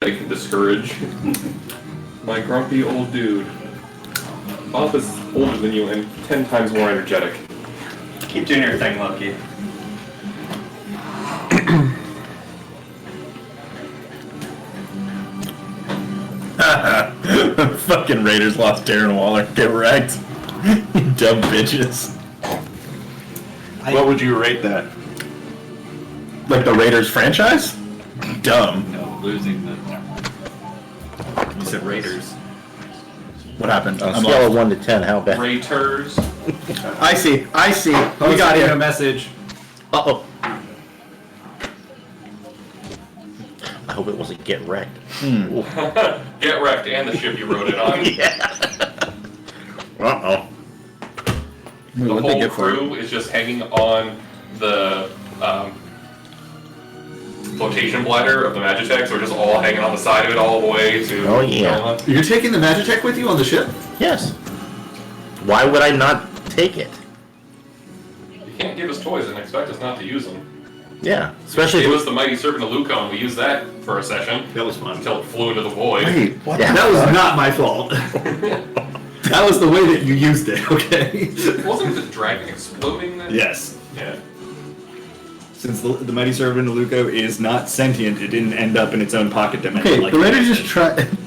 I can discourage my grumpy old dude. Bob is older than you and 10 times more energetic. Keep doing your thing, Loki. Fucking Raiders lost Darren Waller. Get wrecked. You dumb bitches. What would you rate that? Like the Raiders franchise? Dumb. No, losing the... You said Raiders. What happened? On a scale of 1 to 10, how bad? Raiders. I see. We got a you. message. Uh-oh. I hope it wasn't get wrecked. Get wrecked and the ship you rode it on. Yeah. Uh-oh. The whole crew is just hanging on the flotation bladder of the Magitech, so we're just all hanging on the side of it all the way to... Oh, yeah. You're taking the Magitech with you on the ship? Yes. Why would I not take it? You can't give us toys and expect us not to use them. Yeah. Especially It was the Mighty Serpent of Luco, and we used that for a session. That was fun. Until it flew into the void. Wait, what? Yeah. That was not my fault. That was the way that you used it, okay? Wasn't the dragon exploding then? Yes. Yeah. Since the Mighty Servant of Luco is not sentient, it didn't end up in its own pocket dimension. Okay, like the Raiders just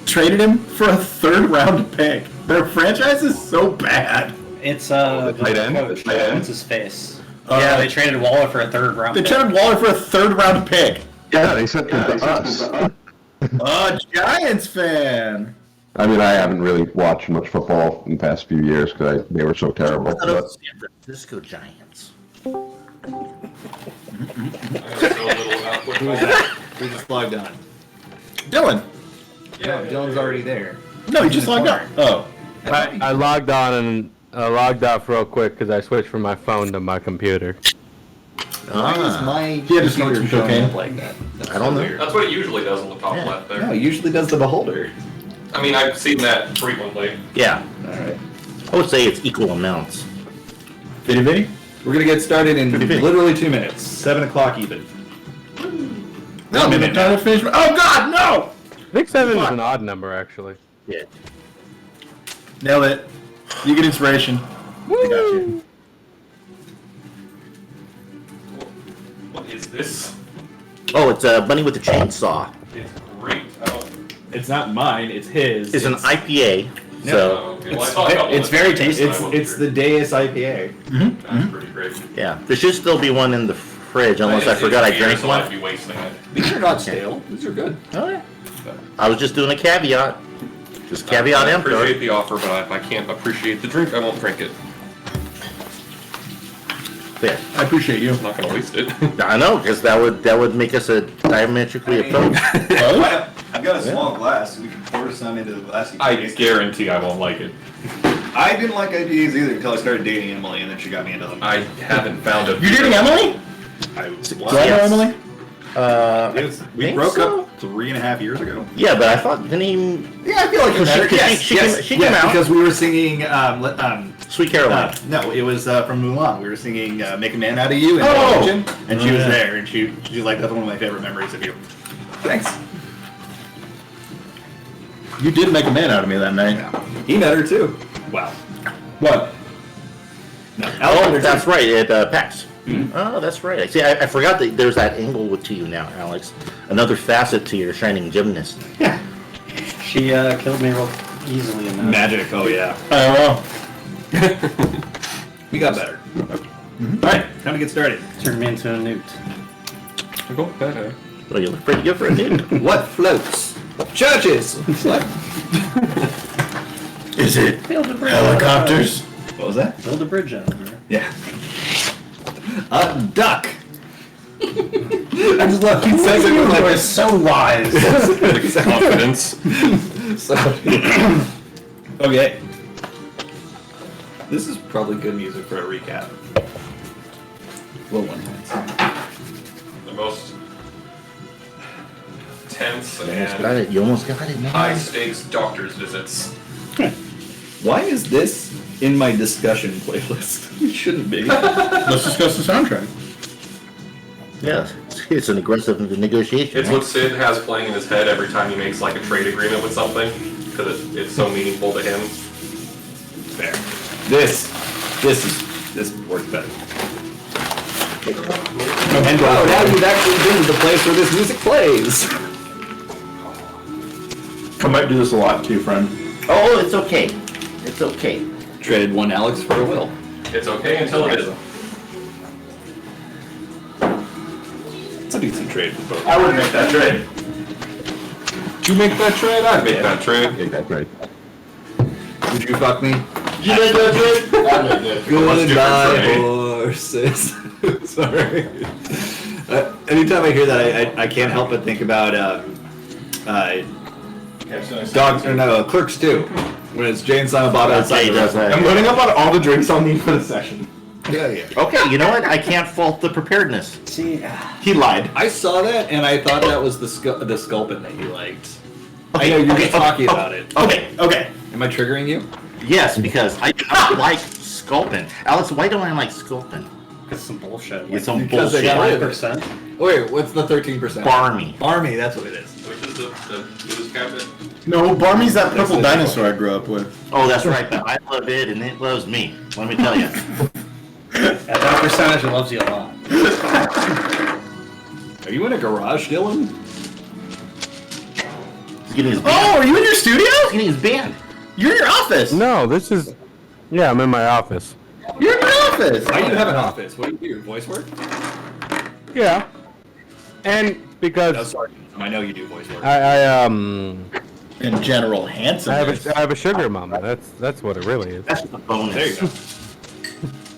traded him for a 3rd round pick. Their franchise is so bad. It's tight end? coach. Tight end? What's his face? Yeah, they traded Waller for a 3rd round. They pick. traded Waller for a 3rd round pick. Yeah, they sent them to us. Giants fan. I mean, I haven't really watched much football in the past few years because they were so terrible. But San Francisco Giants. We just logged on. Dylan. Yeah, Dylan's already there. No, he just logged on. Oh. I logged on and logged off real quick because I switched from my phone to my computer. Why is my He had to smoke some computer showing cocaine. up like that? I don't know. That's what it usually does on the top left there. No, it usually does the beholder. I mean, I've seen that frequently. Yeah. Alright. I would say it's equal amounts. Bitty bitty? We're gonna get started in Bitty bitty. literally 2 minutes. 7 o'clock even. No, I'm trying to finish. Oh God, no! I think 7 is an odd number, actually. Yeah. Nailed it. You get inspiration. I got you. What is this? Oh, it's a bunny with a chainsaw. It's great. I don't... It's not mine, it's his. It's an IPA. So Okay, well, I saw a couple It's of very things, tasty. but I wasn't It's sure. the Deus IPA. That's pretty great. yeah, there should still be one in the fridge unless I It's forgot I beer, drank so I'd one. be wasting it. These are not stale. These are good. Oh yeah. I was just doing a caveat. Just caveat I emptor. appreciate the offer, but if I can't appreciate the drink, I won't drink it. There. I appreciate you. I'm not gonna waste it. I know, because that would make us a diametrically opposed. I've got a small glass. We can pour some into the glass. I guarantee I won't like it. I didn't like IPAs either until I started dating Emily, and then she got me into them. I haven't found a. You're dating Emily? I Do I know Yes. Emily? we think broke so? up 3.5 years ago. Yeah, but I thought the name Yeah, I feel like Because it matters. she came out. Because we were singing, Sweet Caroline. no, it was from Mulan. We were singing "Make a Man Out of You" in Oh! Belgium, and she was Yeah. there, and she's like, "That's one of my favorite memories of you." Thanks. You did make a man out of me that night. He met her too. Wow. What? No. Oh, that's right, at PAX. Oh, that's right. See, I forgot that there's that angle to you now, Alex. Another facet to your shining gymnast. She killed me real easily in that. Magic. Oh yeah. Oh, We got better. All right, time to get started. Turned me into a newt. Go with that, eh? Well, you look pretty good for a dude. What floats? Churches. What? is it Build a bridge. helicopters? What was that? Build a bridge out of her. Yeah. A duck. I just love he says it with You are like so wise. The confidence. Okay. This is probably good music for a recap. Little one hands. The most tense You almost got and it. You almost got it, man. high stakes doctor's visits. Why is this in my discussion playlist? It shouldn't be. Let's discuss the soundtrack. Yeah, It's an aggressive negotiation. It's what Sid has playing in his head every time he makes like a trade agreement with something, because it's so meaningful to him. Fair. This works better. And wow, now you've actually been to the place where this music plays. I might do this a lot too, friend. Oh, it's okay. It's okay. Traded one Alex for a Will. It's okay until it isn't. It's a decent trade for both. I would make that trade. You make that trade? I'd Make that trade. Okay, that's right. Would you fuck me? You made that trade? I made that trade. Let's do Goodbye, it, horses. Sorry. Anytime I hear that, I can't help but think about Clerks 2, when it's Jay and Silent Bob outside the restaurant. I'm loading up on all the drinks I'll need for the session. Yeah. Okay, you know what? I can't fault the preparedness. See, He lied. I saw that and I thought that was the sculpin that you liked. I know you're just talking about it. Okay. Am I triggering you? Yes, because I don't like sculpin. Alex, why don't I like sculpin? it's some bullshit. It's some Because they bullshit. got rid of it. 5%. Wait, what's the 13%? Barmy. Barmy, that's what it is. Which is the blues cabinet. No, Barmy's that purple That's dinosaur I grew up with. Oh, that's right. But I love it, and it loves me. Let me tell you. At that percentage, it loves you a lot. Are you in a garage, Dylan? He's getting his Oh, band. are you in your studio? He's getting his band. You're in your office. No, this is. Yeah, I'm in my office. You're in your office. I do have an office. What do you do? Voice work? Yeah. And No, because sorry. I know you do voice work. In general, handsome. I have a sugar mama. That's what it really is. That's the bonus. There you go.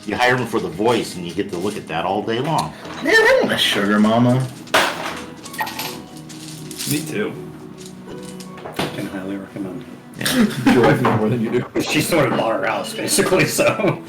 You hire him for the voice, and you get to look at that all day long. Man, I want a sugar mama. Me too. Can highly recommend. Your wife knows more than you do. She sort of bought her house, basically, so.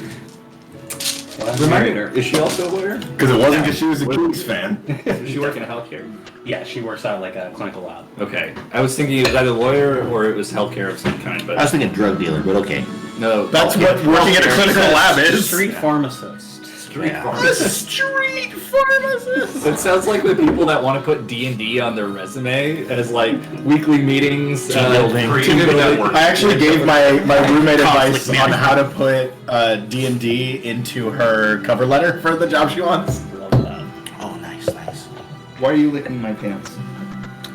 Well, Remind her. Is she also a lawyer? Because it wasn't because she was a Kings fan. Does she work in healthcare? Yeah, she works out like a clinical lab. Okay. I was thinking it was either lawyer or it was healthcare of some kind, but I was thinking drug dealer, but okay. no. That's what working at a clinical lab is. Street pharmacist. Street Yeah. pharmacist. Street pharmacist. It sounds like the people that want to put D&D on their resume as like weekly meetings, building. team building. I actually gave my roommate advice Conflict on management. how to put D&D into her cover letter for the job she wants. Love that. Oh, nice. Why are you licking my pants?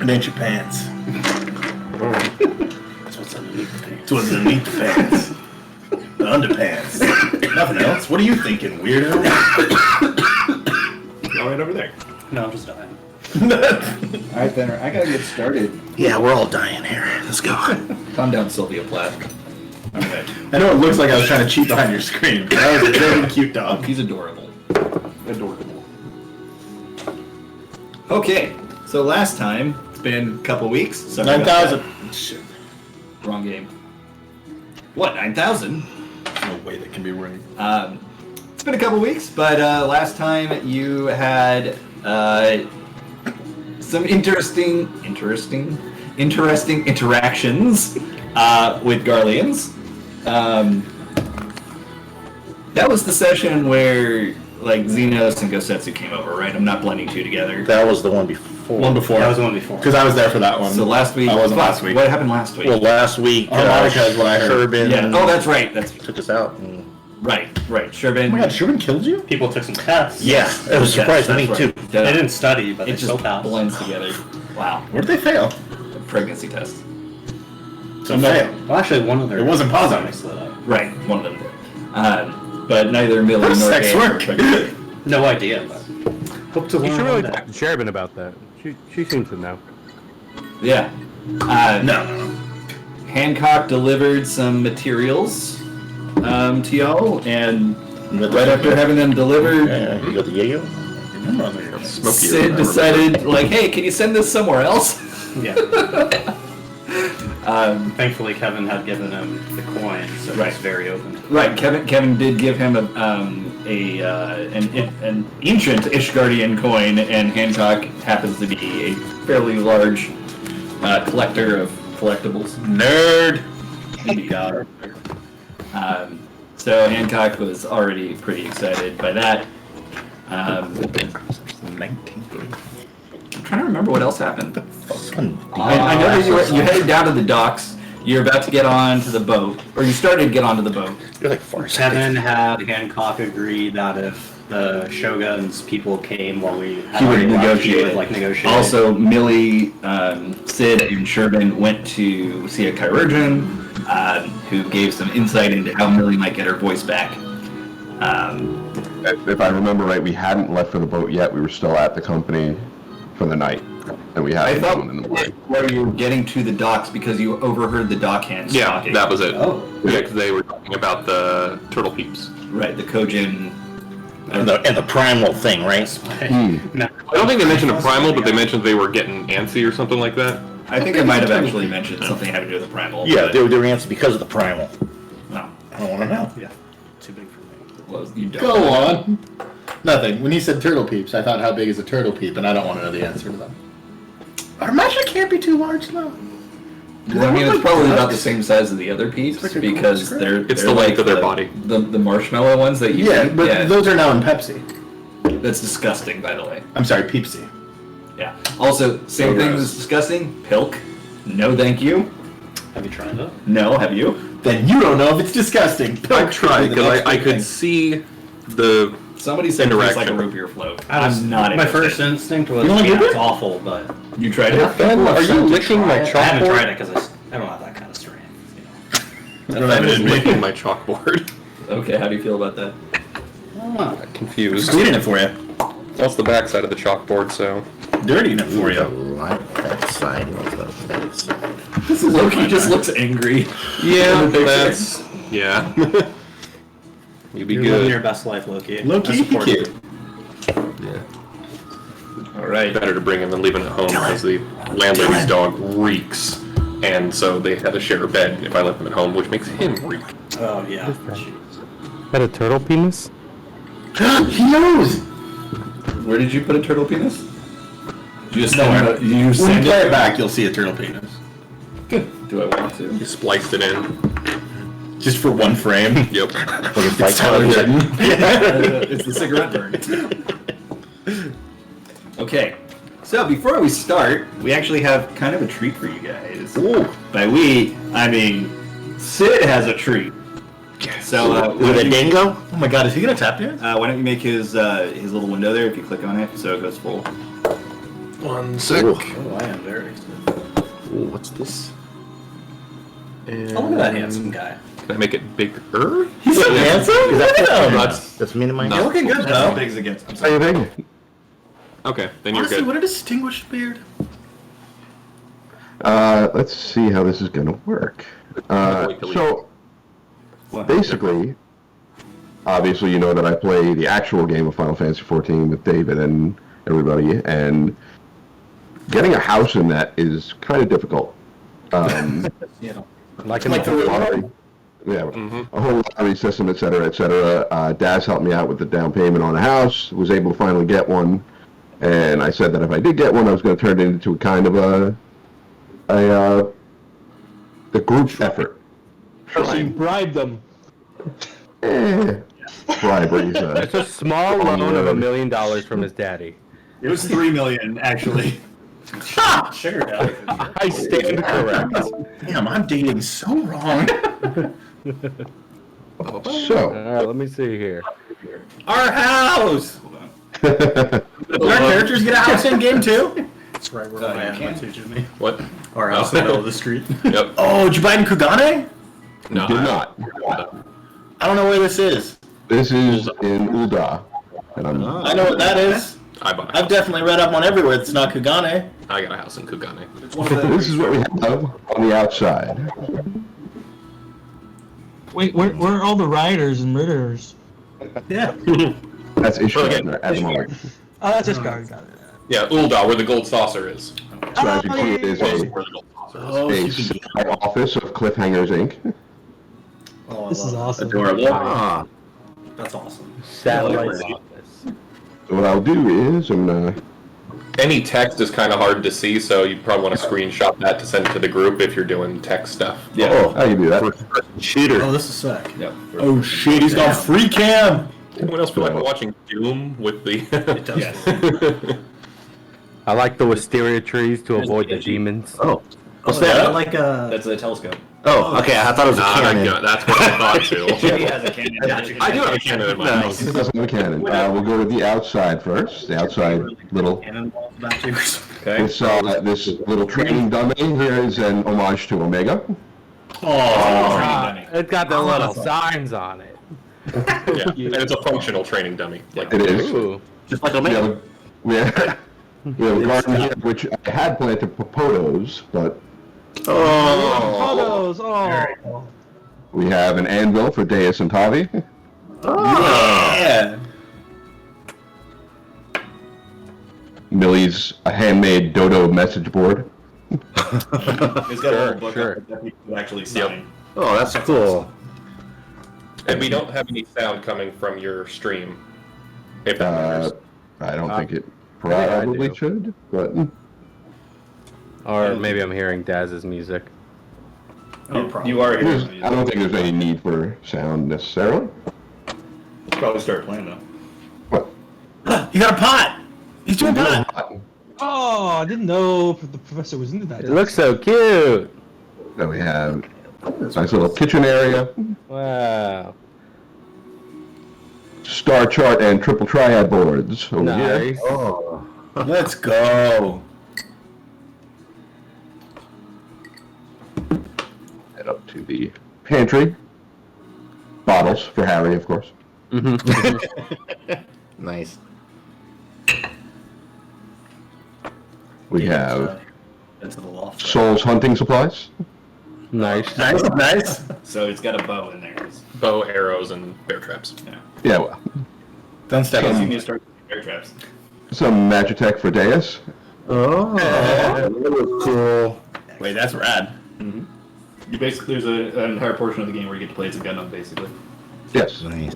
It ain't your pants. That's what's underneath the pants. It's what's underneath the pants. The underpants. Nothing else. What are you thinking, weirdo? Go right over there. No, I'm just dying. Alright then, I gotta get started. Yeah, we're all dying here. Let's go. Calm down, Sylvia Plath. Okay. I know it looks like I was trying to cheat behind your screen, but that was a very cute dog. He's adorable. Adorable. Okay, so last time, it's been a couple weeks. Sorry about 9,000. that. Wrong game. What, 9,000? No way that can be right. It's been a couple weeks, but last time you had some interesting interactions with Garleans. That was the session where like Xenos and Gosetsu came over, right? I'm not blending two together. That was the one before. One before. That was the one before. Because I was there for that one. So last week, I wasn't last week. What happened last week? Well, last week, Harmonica is what I heard. Sherbin yeah. Oh, that's right. That's took us out. And, right. Sherbin. Oh my god, Sherman killed you? People took some tests. yeah, it was Yes, surprising me that's too. right. They didn't study, but It they still just passed. blends together. Wow. Where did they fail? A pregnancy test. So fail. Well, actually, one of their. It wasn't positive. stomachs lit up. Right. One of them. But neither Millie How does nor sex Anne were work? pregnant. No idea, but hope to You learn should really one day. talk to Sherbin about that. She seems to know. Yeah. No. Hancock delivered some materials to y'all, and right after having them delivered, Yeah, you got the yayo? Sid decided, like, hey, can you send this somewhere else? Yeah. Thankfully, Kevin had given him the coin, so Right. he's very open. Right, Kevin did give him an ancient Ishgardian coin, and Hancock happens to be a fairly large collector of collectibles. Nerd. Indeed. So Hancock was already pretty excited by that. 19. I'm trying to remember what else happened. Fun. I know that you headed down to the docks. You're about to get on to the boat, or you started to get onto the boat. You're like Farsighted. Kevin had Hancock agree that if the Shogun's people came while we had He would already left, he negotiate. would, like, negotiate. Also, Millie, Sid, and Sherman went to see a chirurgeon who gave some insight into how Millie might get her voice back. If I remember right, we hadn't left for the boat yet. We were still at the company for the night, and we I had thought one in the morning. where you were getting to the docks because you overheard the dock hands Yeah, talking. that was it. Oh. Yeah, because they were talking about the turtle peeps. Right, the Kojin. And the primal thing, right? No. I don't think they mentioned a primal, but they mentioned they were getting antsy or something like that. I think I might have actually mentioned something having to do with the primal. Yeah, but- they were answered because of the primal. No. I don't want to know. Yeah. Too big for me. Well, you don't. Go on. Nothing. When he said turtle peeps, I thought, how big is a turtle peep? And I don't want to know the answer to that. Our magic can't be too large, though. Well, I mean, it's probably about the same size as the other peeps like a because corkscrew. they're It's they're the length like of their body. The marshmallow ones that you Yeah, eat. but those are now in Pepsi. That's disgusting, by the way. I'm sorry, Peepsy. Yeah. Also, same thing that's disgusting. Pilk. No, thank you. Have you tried it? No, have you? Then you don't know if it's disgusting. I tried because I could see the. Somebody said it tastes like a Interaction. root beer float. I'm not My interested. first instinct was, You don't like yeah, root beer? it's awful, but You tried it? Ben, are you licking my I haven't chalkboard? tried it because I don't have that kind of strength. You know. I don't have I was it. licking my chalkboard. Okay, how do you feel about that? Confused. Cleaning it for you. That's the backside of the chalkboard, so. Dirtying it for I you. like that side of the face. This is Loki just looks angry. Yeah, In the picture. that's. Yeah. You'd be You're living your good. best life, Loki. Loki, I support cute. it. Yeah. Alright. Better to bring him than leaving it home because the landlady's dog reeks. And so they had to share a bed if I left him at home, which makes him reek. Oh, yeah. Is that a turtle penis? He knows! Where did you put a turtle penis? You just Nowhere. You When you send play it it back, you'll see a turtle penis. Good. Do I want to? He spliced it in. Just for one frame. Yep. It's television. It's the cigarette burn. Okay. So before we start, we actually have kind of a treat for you guys. Ooh. By we, I mean Sid has a treat. So why With a don't you- dingo? Oh my god, is he gonna tap dance? why don't you make his little window there if you click on it so it goes full. 1 sec. Ooh. Oh, I am very excited. Ooh, what's this? And Oh, look at that handsome guy. Can I make it bigger? He's so handsome? Is that Look at him. That's me and my. No. You're looking good, That's how though. big as it gets. I'm How sorry. you think? Okay, then you're Honestly, good. what a distinguished beard. Let's see how this is gonna work. So basically, obviously, you know that I play the actual game of Final Fantasy XIV with David and everybody, and getting a house in that is kind of difficult. Like Like the lottery, yeah, a whole lottery system, et cetera, et cetera. Daz helped me out with the down payment on a house. Was able to finally get one, and I said that if I did get one, I was going to turn it into a kind of a group effort. bribe them. Briberies. It's a small loan of $1 million from his daddy. It was 3 million actually. Sugar daddy. I stand correct. Damn, I'm dating so wrong. So. Alright, let me see here. Our house. Hold on. Do our characters get a house in game too? That's right where you my can. aunt teaches me. What? Or else in the middle of the street. Yep. Oh, did you buy it in Kugane? No, Did not. I don't know where this is. This is in Ulda, and I'm I know what that is. I bought a I've house. definitely read up on everywhere it's not Kugane. I got a house in Kugane. This is what we have on the outside. Wait, where are all the rioters and murderers? Yeah. That's issue at the moment. Oh, that's just guard. Got it. Yeah, Ulda, where the gold saucer is. So as you see, it is Close to where the gold saucer is. Oh, a you can side office of Cliffhangers Inc. Oh, I This is love awesome. adorable. Ah, it. That's awesome. Satellite office. So what I'll do is I'm gonna Any text is kind of hard to see, so you probably want to screenshot that to send to the group if you're doing text stuff. oh, how you do that? shooter. Oh, this is sick. Yep. Oh shit, he's got free cam. Anyone else feel like watching Doom with the? It does. Yes. I like the wisteria trees to avoid the demons. Oh, what's Oh, that? like a. That's a telescope. Oh, okay. I thought it was a cannon. That's what I thought too. Jimmy has a cannon. I do have a cannon in my Nice. house. This doesn't have a cannon. We'll go with the outside first. The outside little. Cannonballs back to. Okay. This little training dummy here is an homage to Omega. It's got the little signs on it. Yeah, and it's a functional training dummy. Like It is. Ooh. Just like a We man. have, we have, we have a garden here, which I had planted popotos, but Oh. Photos. Oh. we have an anvil for Deus and Tavi. Yeah. Millie's a handmade dodo message board. It's got a little book sure. that people can actually sign. Oh, that's cool. And we don't have any sound coming from your stream. If that matters. I don't think it I think I probably do. should, but Or maybe I'm hearing Daz's music. You are there's- here. I don't think there's any need for sound necessarily. Probably start playing though. What? You got a pot! He's doing pot! Oh, I didn't know the professor was into that. It looks so cute. Then we have a nice little kitchen area, Wow. star chart and triple triad boards over here. Nice. Oh. Let's go! Head up to the pantry. Bottles for Harry, of course. Nice. We have Into the loft. Soul's hunting supplies. Nice. Nice! So it's got a bow in there. Bow, arrows, and bear traps. Yeah, well, Don't step So you on need me. to start with bear traps. some Magitech for Deus. Oh, that was cool. Wait, that's rad. You basically there's an entire portion of the game where you get to play as a Gundam, basically. Yes. Nice.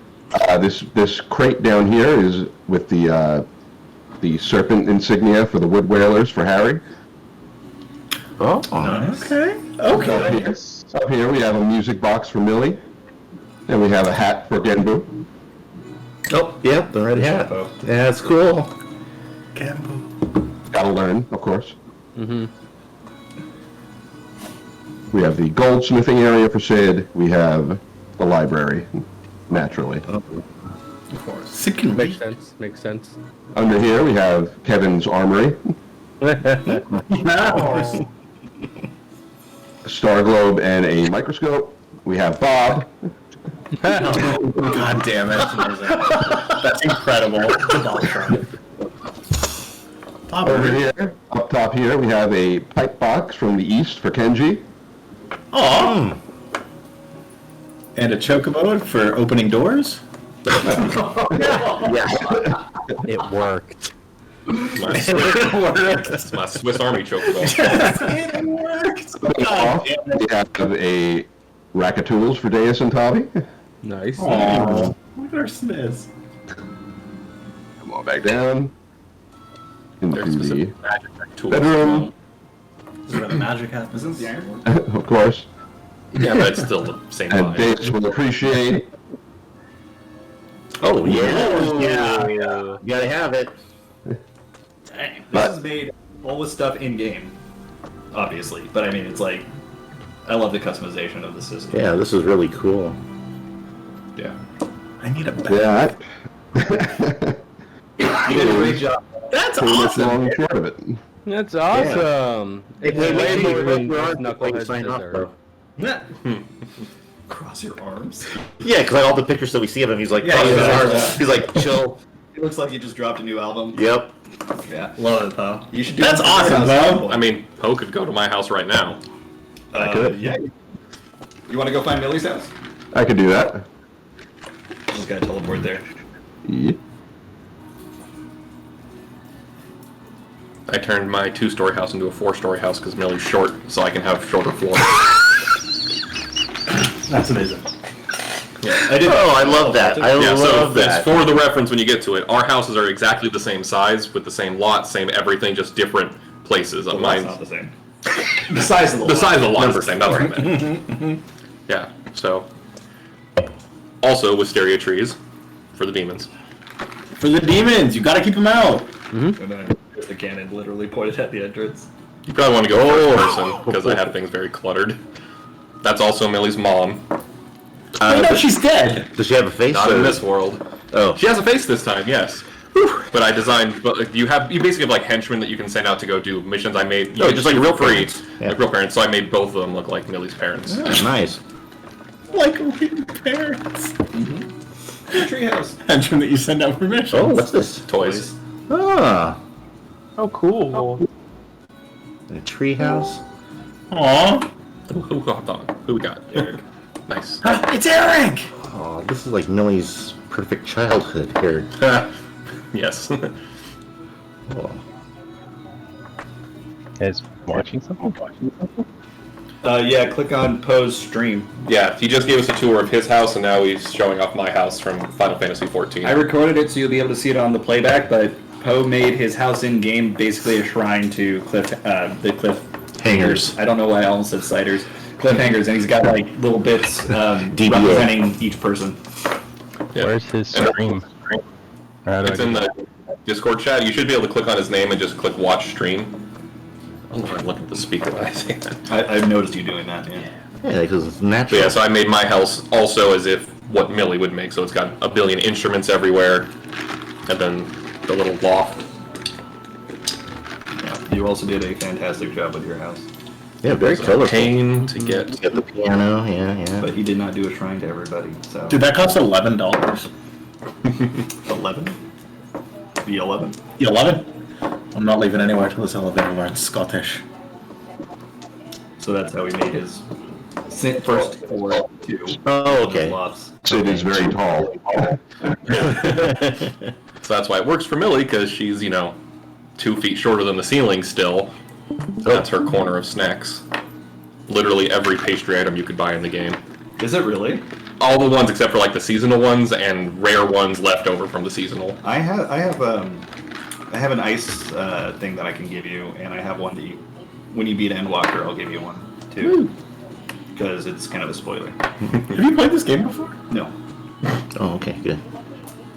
This crate down here is with the serpent insignia for the wood whalers for Harry. Oh, Okay. Up here we have a music box for Millie. And we have a hat for Genbu. oh, yep, the red hat. Chapeau. Yeah, that's cool. Gotta learn, of course. Mm-hmm. We have the goldsmithing area for Sid. We have the library, naturally. Makes sense. Makes sense. Under here we have Kevin's armory, Nice. a star globe, and a microscope. We have Bob. God damn it. That's incredible. Over here, up top here, we have a pipe box from the east for Kenji. Oh. And a chocobo for opening doors? It worked. My Swiss Army chocobo. It worked! Off, we have a rack of tools for Deus and Tavi. Nice. Oh, look at our Smiths. Come on back down. Into There's the specific magic tools. bedroom, Is that a magic hat? Isn't this the Iron Man? of course. Yeah, but it's still the same And vibe. Deus will appreciate. Oh, yeah. Yeah. You gotta have it. Dang. This is made all this stuff in game, obviously. But I mean, it's like, I love the customization of the system. Yeah, this is really cool. Yeah. I need a bag. That. You did a great job. That's Pretty much long awesome! and short of it. That's awesome. Hey, It's hey, way hey, more hey, than your most arms look like you knuckleheads signed off, deserve. Yeah. Cross your arms. Yeah, because like all the pictures that we see of him, he's like, Yeah, crossing his yeah, arms. yeah. He's like, chill. It looks like you just dropped a new album. Yep. Yeah. Love it, though. You should do That's it for your awesome, house. Bo. I mean, Poe could go to my house right now. I could. Yeah. You want to go find Millie's house? I could do that. Just gotta teleport there. Yeah. I turned my 2-story house into a 4-story house because Millie's short, so I can have shorter floors. That's amazing. Yeah, I did. Oh, I love that. I Yeah, so love it's that. for the reference when you get to it. Our houses are exactly the same size with the same lot, same everything, just different places. Well, Mine's that's not the same. The size of the the lot. size of the lot is the same. That's what I meant. Yeah. So also wisteria trees. for the demons. For the demons, you gotta keep them out. And then there's the cannon literally pointed at the entrance. You probably want to go first person because I have things very cluttered. That's also Millie's mom. No, she's dead. Does she have a face? Not or- in this world. Oh. She has a face this time, yes. But I designed. But you basically have like henchmen that you can send out to go do missions. I made. Oh, just like real free, parents. Yeah. like real parents. So I made both of them look like Millie's parents. Oh, nice. Like real parents. Treehouse. Mention that you send out permission. Oh, what's this? Toys. Ah, Oh, cool. a treehouse. Aw. Hold on. Who we got? Eric. Nice. It's Eric! Oh, this is like Millie's perfect childhood here. Yes. Oh. Guys watching something? Yeah, click on Poe's stream. Yeah. He just gave us a tour of his house, and now he's showing off my house from Final Fantasy XIV. I recorded it so you'll be able to see it on the playback, but Poe made his house in game basically a shrine to the Cliffhangers. I don't know why I almost said ciders. Cliffhangers, and he's got like little bits representing each person. Yeah. Where's his stream? It's in the Discord chat. You should be able to click on his name and just click watch stream. I don't know if I look at the speaker when I say that. I've noticed you doing that, yeah. Yeah, because it's But natural. yeah, so I made my house also as if what Millie would make. So it's got a billion instruments everywhere, and then the little loft. Yeah, you also did a fantastic job with your house. Yeah, very colorful. Pain to get. Got the piano, yeah. But he did not do a shrine to everybody, so... Dude, that cost $11. 11? The 11? The 11? I'm not leaving anywhere till this elevator learns Scottish. So that's how he made his first 4, 2. Oh, okay. Lots. Sid is very tall. So that's why it works for Millie, because she's, 2 feet shorter than the ceiling still. That's her corner of snacks. Literally every pastry item you could buy in the game. Is it really? All the ones except for like the seasonal ones and rare ones left over from the seasonal. I have an ice thing that I can give you, and I have one that when you beat Endwalker, I'll give you one too. Because it's kind of a spoiler. Have you played this game before? No. Oh, okay, good.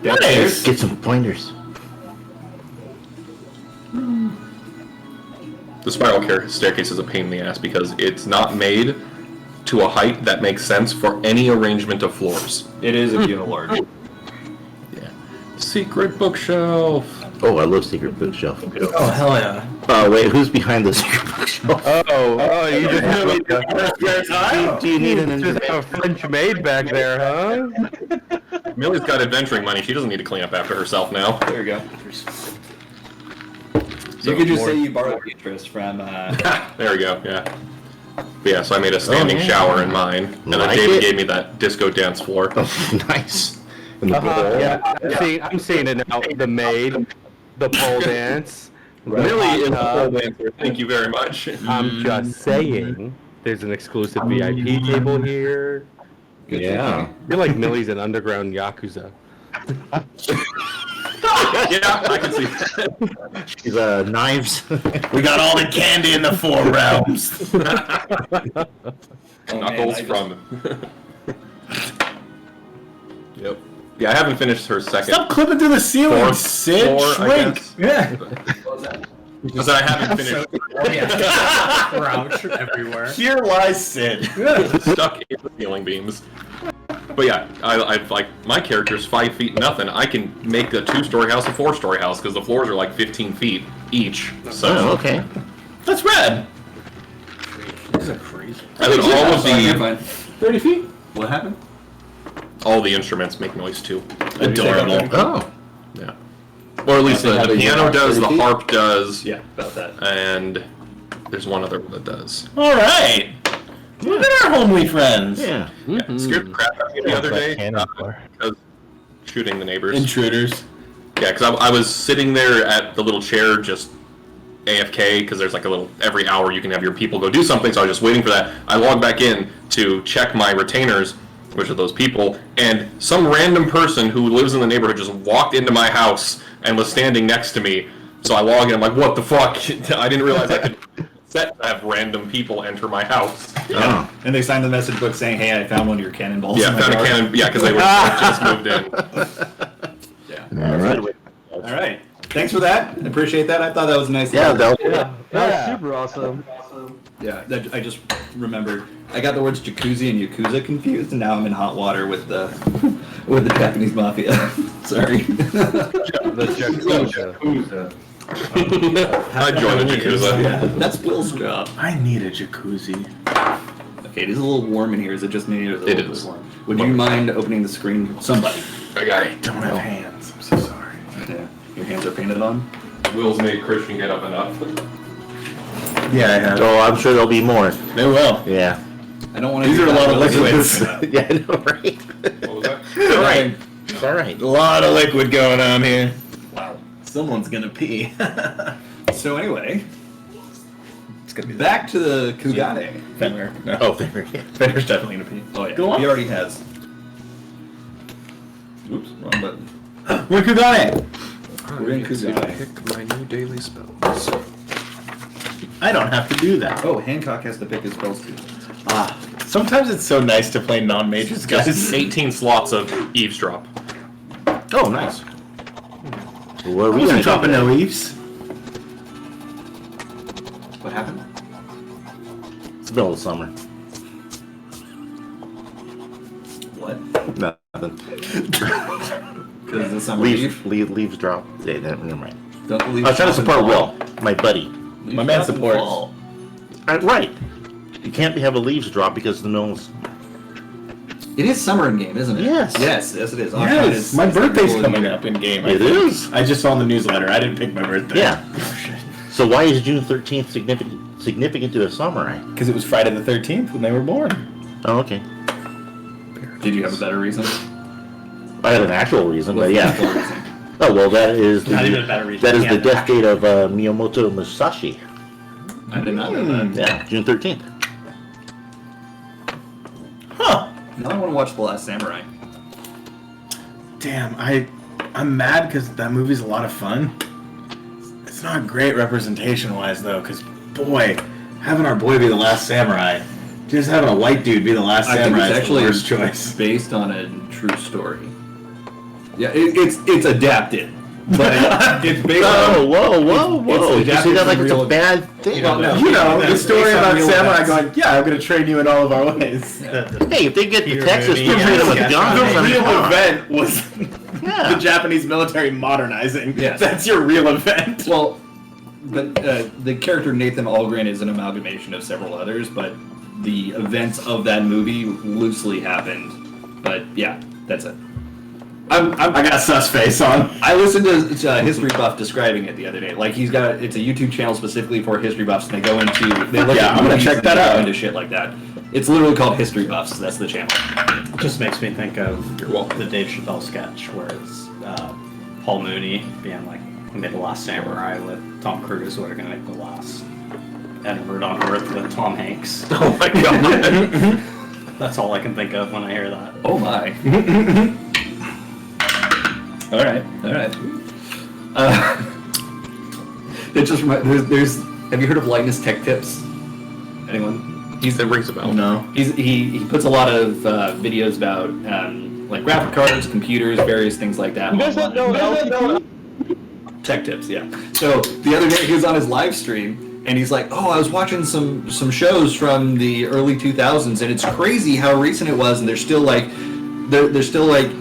Nice! Get some pointers. The spiral staircase is a pain in the ass because it's not made to a height that makes sense for any arrangement of floors. It is if you have a large. Yeah. Secret bookshelf. Oh, I love secret bookshelf. Oh, hell yeah. Oh, wait, who's behind the secret bookshelf? Oh, you just have Do you need an just have a French maid back there, huh? Millie's got adventuring money. She doesn't need to clean up after herself now. There you go. You could just say you borrowed interest from. There we go. Yeah. But yeah, so I made a standing shower in mine, and then Like David it? gave me that disco dance floor. Oh, nice. In the Yeah, I'm seeing it now. The maid, the pole dance. Millie is the hot pole tub. dancer. Thank you very much. I'm just saying. There's an exclusive VIP table here. Yeah. You're like Millie's an underground yakuza. Yeah, I can see that. She's knives. We got all the candy in the 4 realms. Knuckles from. Yep. Yeah, I haven't finished her second. Stop clipping through the ceiling, Fourth Sid. floor, I Shrink. guess. Yeah. Because I haven't finished. Crouch everywhere. Here lies Sid. Stuck in the ceiling beams. But yeah, I like my character's 5 feet nothing. I can make a 2-story house a 4-story house because the floors are like 15 feet each. So Oh, okay. That's rad. These are crazy. and then all of the 30 feet? What happened? all the instruments make noise too. Adorable. Oh. Yeah. Or at least the piano does, the harp does, Yeah, about that. and there's one other one that does. All right. Look at our homely friends. Yeah. Yeah, scared the crap out of me the other day because shooting the neighbors. Intruders. Yeah, because I was sitting there at the little chair just AFK because there's like a little, every hour you can have your people go do something, so I was just waiting for that. I logged back in to check my retainers, which are those people, and some random person who lives in the neighborhood just walked into my house and was standing next to me. So I log in, I'm like, what the fuck? I didn't realize I could set to have random people enter my house. Oh. And they signed the message book saying, "Hey, I found one of your cannonballs." Yeah, in my found a yard." cannon. Yeah, because they were just moved in. All right. All right. Thanks for that. I appreciate that. I thought that was a nice. Yeah, that That was super awesome. Yeah, I just remembered. I got the words jacuzzi and yakuza confused, and now I'm in hot water with the with the Japanese mafia. Sorry. The Yakuza. I joined the Yakuza. Yeah, that's Will's job. I need a jacuzzi. Okay, it is a little warm in here. Is it just me or is it a It little is. bit warm? Would you mind opening the screen? Somebody. I got it. Don't have hands. I'm so sorry. Yeah. Your hands are painted on? Will's made Christian get up enough. Yeah, I have. Oh, I'm sure there'll be more. They will. Yeah. I don't want to. These are a lot of liquids. Yeah, I know, right? What was that? All right. It's all right. A lot of liquid going on here. Wow. Someone's gonna pee. So anyway, It's gonna be back to the Kugane. Fenrir. No. Oh, there. Fenrir's definitely gonna pee. Oh yeah, Go on. he already has. Oops, wrong button. We're Kugane. We're in Kugane. Pick my new daily spells. I don't have to do that. Oh, Hancock has to pick his spells too. Sometimes it's so nice to play non-majors, guys. Just 18 slots of eavesdrop. Oh, nice. What are I we wasn't gonna dropping do? no eaves. What happened? It's the middle of summer. What? Nothing. Because the summer Leaves drop. Yeah, never mind. Don't believe. I was trying to support Will, my buddy. My man supports. Right. You can't have a leaves drop because the mill's. It is summer in game, isn't it? Yes. Yes, it is. Yes, my birthday's coming up in game. I It think. is. I just saw in the newsletter. I didn't pick my birthday. Yeah. So why is June 13th significant to a samurai? Because it was Friday the 13th when they were born. Oh, okay. Did you have a better reason? I had an actual reason, but What's the yeah. actual reason? Oh well, that is Not even a better reason. that is Yeah, the death date of Miyamoto Musashi. I did not know that. Yeah, June 13th. Huh. Now I want to watch The Last Samurai. Damn, I'm mad because that movie's a lot of fun. It's not great representation-wise though, because boy, having our boy be the last samurai, just having a white dude be the last I think samurai it's is actually the worst choice. based on a true story. Yeah, it's adapted, but it's based Whoa, on. whoa, whoa, It's whoa! You say adapted that like from it's a real- bad thing. No, no. You know, the It's story based on about real samurai events. going, yeah, I'm going to train you in all of our ways. Hey, if they get to Peter Texas, Mooney, they're treated with yes, guns. The I mean, real come on. event was Yeah. the Japanese military modernizing. Yes. That's your real event. Well, but the character Nathan Algren is an amalgamation of several others, but the events of that movie loosely happened. But yeah, that's it. I got a sus face on. I listened to History Buff describing it the other day. Like it's a YouTube channel specifically for history buffs, and they go into they look Yeah, at I'm gonna movies check and that they go out. into shit like that. It's literally called History Buffs. That's the channel. It just makes me think of the Dave Chappelle sketch where it's Paul Mooney being like, "I made The Last Samurai" with Tom Cruise. What are going to make the last Edward on Earth with Tom Hanks? Oh my god. That's all I can think of when I hear that. Oh my. All right. It just there's. Have you heard of Linus Tech Tips? Anyone? That rings a bell. No. He puts a lot of videos about like graphic cards, computers, various things like that. You guys don't know Tech Tips, yeah. So the other day he was on his live stream and he's like, "Oh, I was watching some shows from the early 2000s, and it's crazy how recent it was, and they're still like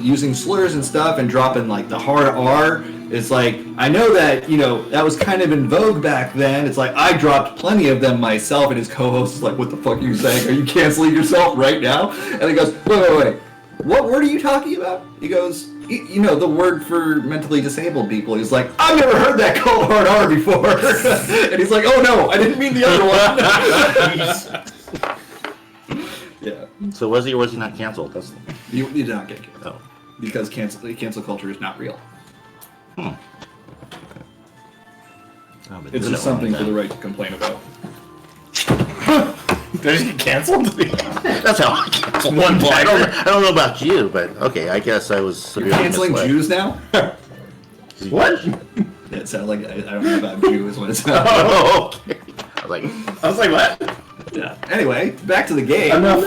using slurs and stuff and dropping like the hard R." It's like, I know that, that was kind of in vogue back then. It's like, I dropped plenty of them myself, and his co-host is like, "What the fuck are you saying? Are you canceling yourself right now?" And he goes, wait. What word are you talking about? He goes, the word for mentally disabled people. He's like, "I've never heard that called hard R before." And he's like, "Oh no, I didn't mean the other one." Yeah. So was he or was he not canceled? That's You did not get canceled. oh. Because cancel culture is not real. Oh, but It's you just know, something for the right to complain about. Did he get canceled? That's how I canceled. One I player. don't know about you, but okay, I guess I was You're severely canceling misled. Jews now? What? It sounded like I don't know about Jew is what it sounded like. Oh, okay. I was like, I was like, what? Yeah. Anyway, back to the game. Enough.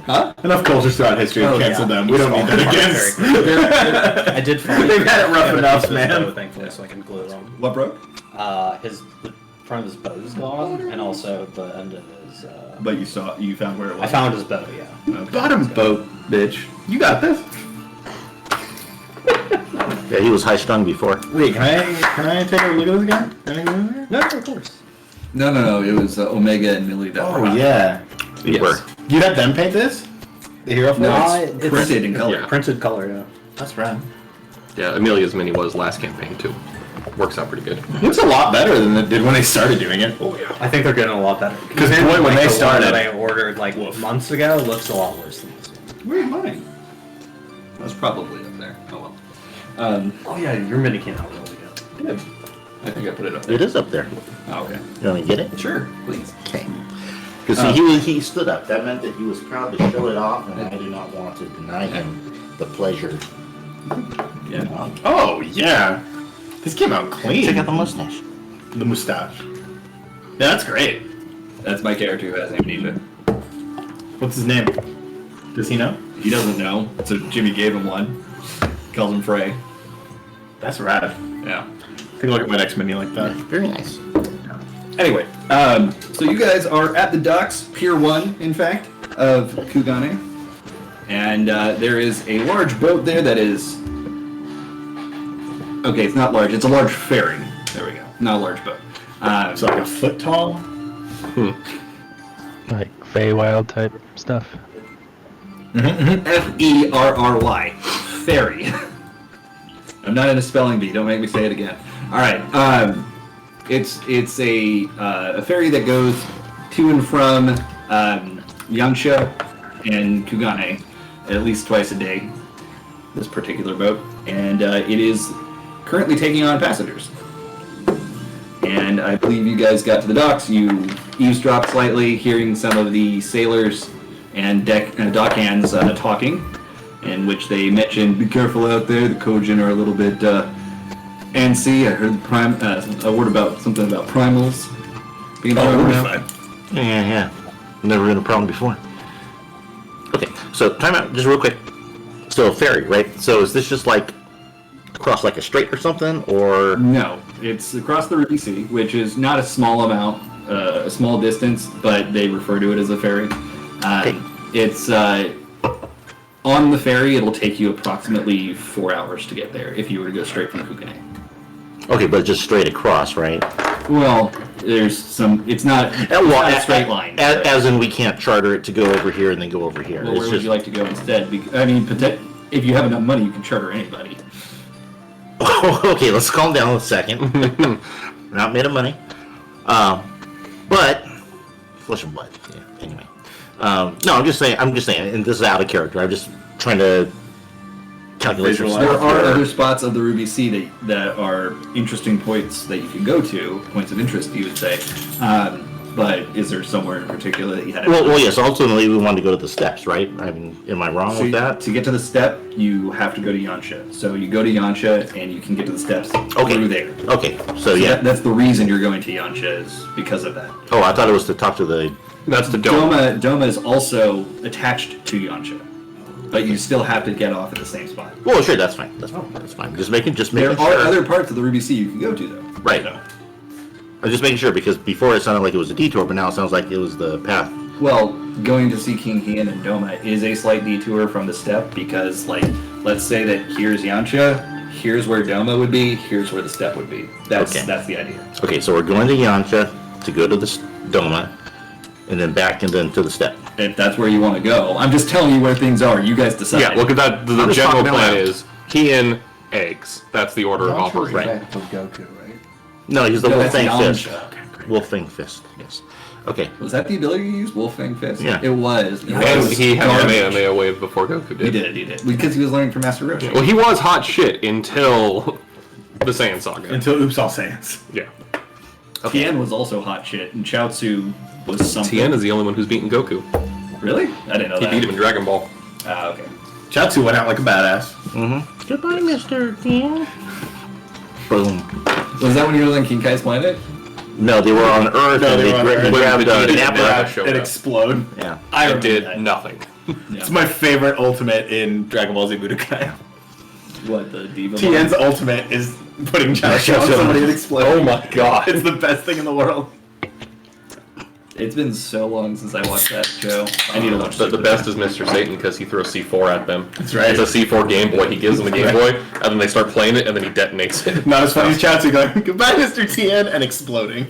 Huh? Enough cultures throughout history have canceled them. We don't need that again. I did find They've had it rough the enough, piece of his man. bow, thankfully, so I can glue it on. What broke? The front of his bow is gone, and also the end of his. But you found where it was. I found his bow. Yeah. Okay. Bottom boat, bitch. You got this. Yeah, he was high strung before. Wait, can I take a look at this guy? Can I go in there? No, of course. No. It was Omega and Millie that Oh were yeah. We were. You had them paint this? The hero No, flags? it's printed in color. Yeah. Printed color. Yeah. That's rad. Yeah, Amelia's mini was last campaign too. Works out pretty good. Looks a lot better than it did when they started doing it. Oh yeah. I think they're getting a lot better. 'Cause boy, when Like they the one started- that I ordered like months ago looks a lot worse than this one. Where's mine? That's probably up there. Oh well. Oh yeah, your mini came out really good. I think I put it up there. It is up there. Oh, okay. You want me to get it? Sure, please. Okay. Because he stood up. That meant that he was proud to show it off, and I do not want to deny him the pleasure. Yeah. Oh yeah. This came out clean. Check out the mustache. The mustache. Yeah, that's great. That's my character who has amnesia. What's his name? Does he know? He doesn't know, so Jimmy gave him one. Calls him Frey. That's rad. Yeah. Take a look at my next mini like that. Very nice. Anyway, so you guys are at the docks, Pier 1, in fact, of Kugane. And there is a large boat there that is... Okay, it's not large, it's a large ferry. There we go. Not a large boat. It's like a foot tall. Like Feywild type stuff. F-E-R-R-Y. Ferry. I'm not in a spelling bee, don't make me say it again. Alright, it's a ferry that goes to and from Yansha and Kugane at least twice a day, this particular boat, and it is currently taking on passengers. And I believe you guys got to the docks, you eavesdropped slightly, hearing some of the sailors and dockhands talking, in which they mentioned, be careful out there, the Kojin are a little bit antsy. I heard a word about something about primals being thrown around. Yeah. Never been a problem before. Okay, so time out, just real quick. So ferry, right? So is this just like across like a strait or something, or? No, it's across the Ruby Sea, which is not a small amount, a small distance, but they refer to it as a ferry. Okay. It's on the ferry. It'll take you approximately 4 hours to get there if you were to go straight from Kugane. Okay, but just straight across, right? Well, there's some. It's not a straight line. As in, we can't charter it to go over here and then go over here. Well, It's where would just- you like to go instead? I mean, if you have enough money, you can charter anybody. Okay, let's calm down a second. We're not made of money. But flesh and blood. Yeah. Anyway, no, I'm just saying, and this is out of character. I'm just trying to calculate some There stuff. are other spots of the Ruby Sea that are interesting points that you can go to, points of interest, you would say. But is there somewhere in particular that you had? Well, yes. Ultimately, we wanted to go to the steps, right? I mean, am I wrong with that? To get to the step, you have to go to Yansha. So you go to Yansha, and you can get to the steps through there. Okay, so yeah. That's the reason you're going to Yansha, is because of that. Oh, I thought it was to talk to the. That's the dome. Doma is also attached to Yansha, but you still have to get off at the same spot. Well, sure, that's fine. That's fine. Just making There sure. are other parts of the Ruby Sea you can go to, though. Right. So, I'm just making sure because before it sounded like it was a detour, but now it sounds like it was the path. well, going to see King Heian and Doma is a slight detour from the step because, like, let's say that here's Yansha, here's where Doma would be, here's where the step would be. That's the idea. Okay, so we're going to Yansha to go to the Doma, and then back and then to the step. If that's where you want to go, I'm just telling you where things are. You guys decide. Yeah, look at that. The I'm just general talking plan out loud. is Heian, eggs. That's the order of operation. Right. From Goku, right? No, he's the No, Wolf that's Fang Fist. Yansha. Wolf Fang Fist, yes. Okay. Was that the ability you used, Wolf Fang Fist? Yeah. It was. It And was he had a garbage. Kamehameha wave before Goku did. He did. Because he was learning from Master Roshi. Well, he was hot shit until the Saiyan Saga. Until Oops All Saiyans. Yeah. Tien was also hot shit, and Chaozu was something. Tien is the only one who's beaten Goku. Really? I didn't know He that. beat him in Dragon Ball. Ah, okay. Chaozu went out like a badass. Mm-hmm. Goodbye, Mr. Tien. Boom. Was that when you were on King Kai's planet? No, they were on Earth No, and they they were on Earth. grabbed Vegeta and Nappa. Nappa showed It up. explode. Yeah. I It remember did that. nothing. It's my favorite ultimate in Dragon Ball Z Budokai. What, the Diva? Tien's ultimate is putting Joshua on somebody and exploding. Oh my god. It's the best thing in the world. It's been so long since I watched that show. I need to watch But the best is Mr. Satan because he throws C4 at them. That's right. It's a C4 Game Boy. He gives them the Game Boy, and then they start playing it, and then he detonates it. Not as funny as Chatsy going, goodbye, Mr. Tien, and exploding.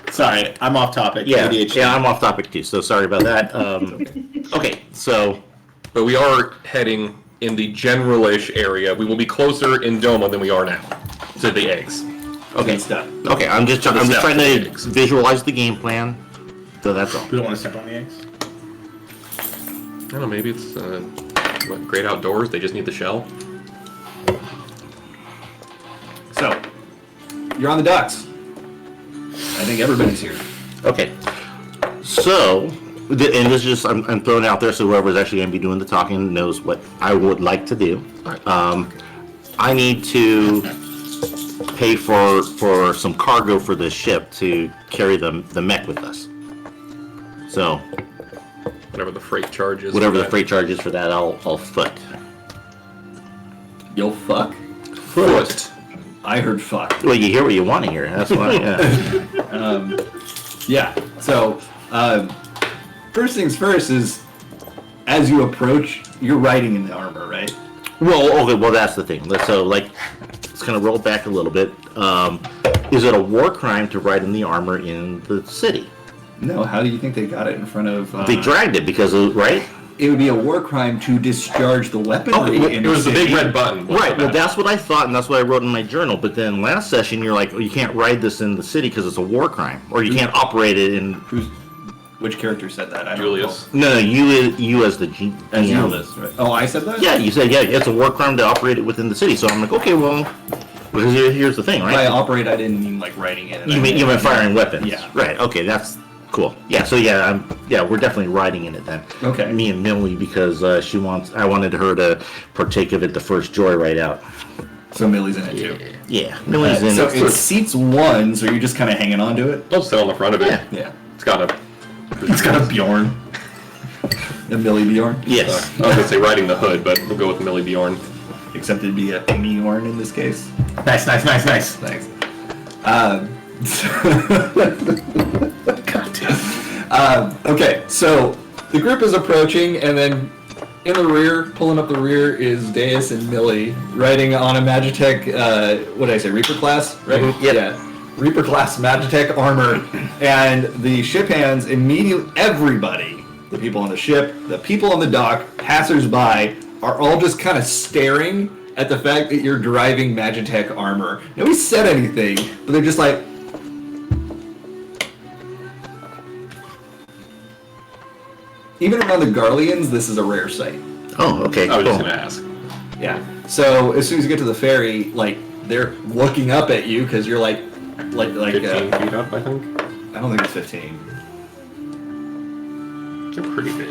Sorry, I'm off topic. Yeah, ADHD. yeah, I'm off topic too, so sorry about that. Okay, so But we are heading in the general-ish area. We will be closer in Doma than we are now to the eggs. okay, stuff. okay, I'm just trying to visualize the game plan. So that's all. We don't want to step on the eggs. I don't know, maybe it's great outdoors. They just need the shell. So, you're on the docks. I think everybody's here. Okay. So, and this is just, I'm throwing it out there so whoever's actually going to be doing the talking knows what I would like to do. I need to pay for some cargo for this ship to carry the mech with us. So, Whatever the freight charge is. whatever for the that. freight charge is for that, I'll foot. You'll fuck. Foot. I heard fuck. Well, you hear what you want to hear. That's why. Yeah. Yeah. So, first things first is, as you approach, you're riding in the armor, right? Well, okay. Well, that's the thing. So, like, let's kind of roll back a little bit. Is it a war crime to ride in the armor in the city? No. How do you think they got it in front of? They dragged it because of, right? It would be a war crime to discharge the weaponry. It was the big red button. Right, well, that's what I thought, and that's what I wrote in my journal. But then last session, you're like, oh, you can't ride this in the city because it's a war crime, or you can't operate it in. Which character said that? I don't Julius. No, you as the G. As you know. Julius, right? Oh, I said that. Yeah, you said it's a war crime to operate it within the city. So I'm like, okay, well, because here's the thing, right? By operate, I didn't mean like writing it. You mean firing weapons? Yeah. Right. Okay, that's cool. Yeah. So we're definitely riding in it then. Okay. Me and Millie because I wanted her to partake of it the first joyride out. So Millie's in it too. Yeah, Millie's in So it. it seats one, so you're just kind of hanging on to it. I'll sit on the front of it. Yeah. Yeah. It's got a Bjorn. A Millie Bjorn. Yes. I was gonna say riding the hood, but we'll go with Millie Bjorn. Except it'd be a Bjorn in this case. Nice. Thanks. God damn. Okay, so the group is approaching, and then in the rear, pulling up the rear, is Deus and Millie riding on a Magitech. What did I say? Reaper class, right? Mhm, yep. Yeah. Reaper class Magitech armor, and the ship hands immediately. Everybody, the people on the ship, the people on the dock, passers-by, are all just kind of staring at the fact that you're driving Magitech armor. Nobody said anything, but they're just like. Even around the Garleans, this is a rare sight. Oh, okay. I was just cool. gonna ask. Yeah. So as soon as you get to the ferry, like they're looking up at you because you're like 15 feet up, I think. I don't think it's 15. They're pretty big.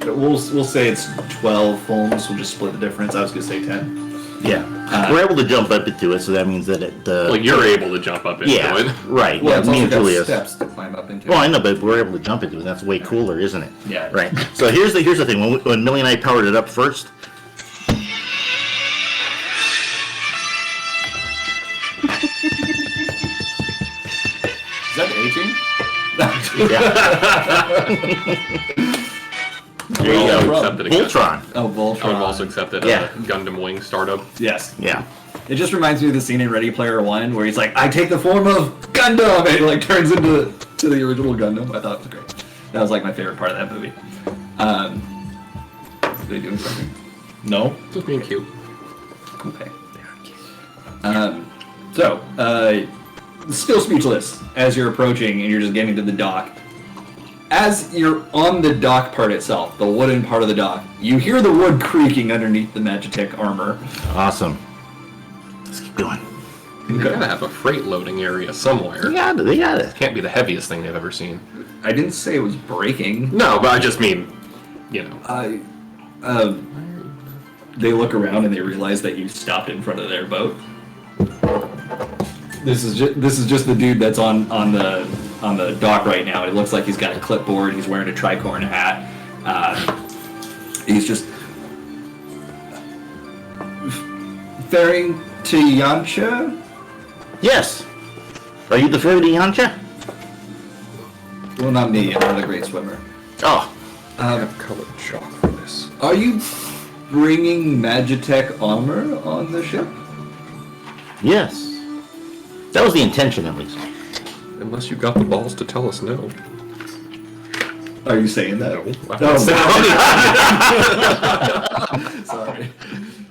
But we'll say it's 12 fulms. We'll just split the difference. I was gonna say 10. Yeah, we're able to jump up into it, so that means that Like you're able to jump up into yeah, it. right. Well, Yeah, it's me also and got Julius. steps to climb up into. Well, I know, but we're able to jump into it. That's way cooler, isn't it? Yeah. Right. So here's the thing. When Millie and I powered it up first. Is that aging? There you Also go. accepted a Voltron. Oh, I would Voltron. have also accepted Yeah. a Gundam Wing startup. Yes. Yeah. It just reminds me of the scene in Ready Player One where he's like, "I take the form of Gundam," and it like turns into the original Gundam. I thought it was great. That was like my favorite part of that movie. Are they doing something? No. Just being cute. Okay. Still speechless as you're approaching and you're just getting to the dock. As you're on the dock part itself, the wooden part of the dock, you hear the wood creaking underneath the Magitech armor. Awesome. Let's keep going. You gotta have a freight loading area somewhere. They got it. Can't be the heaviest thing they've ever seen. I didn't say it was breaking. No, but I just mean, you know. They look around and they realize that you stopped in front of their boat. This is just the dude that's on the dock right now. It looks like he's got a clipboard. He's wearing a tricorn hat. He's just ferrying to Yancha. Yes. Are you the ferry to Yancha? Well, not me. I'm not a great swimmer. Oh. I have colored chalk for this. Are you bringing Magitech armor on the ship? Yes. That was the intention, at least. Unless you got the balls to tell us no. Are you saying that? No. Sorry.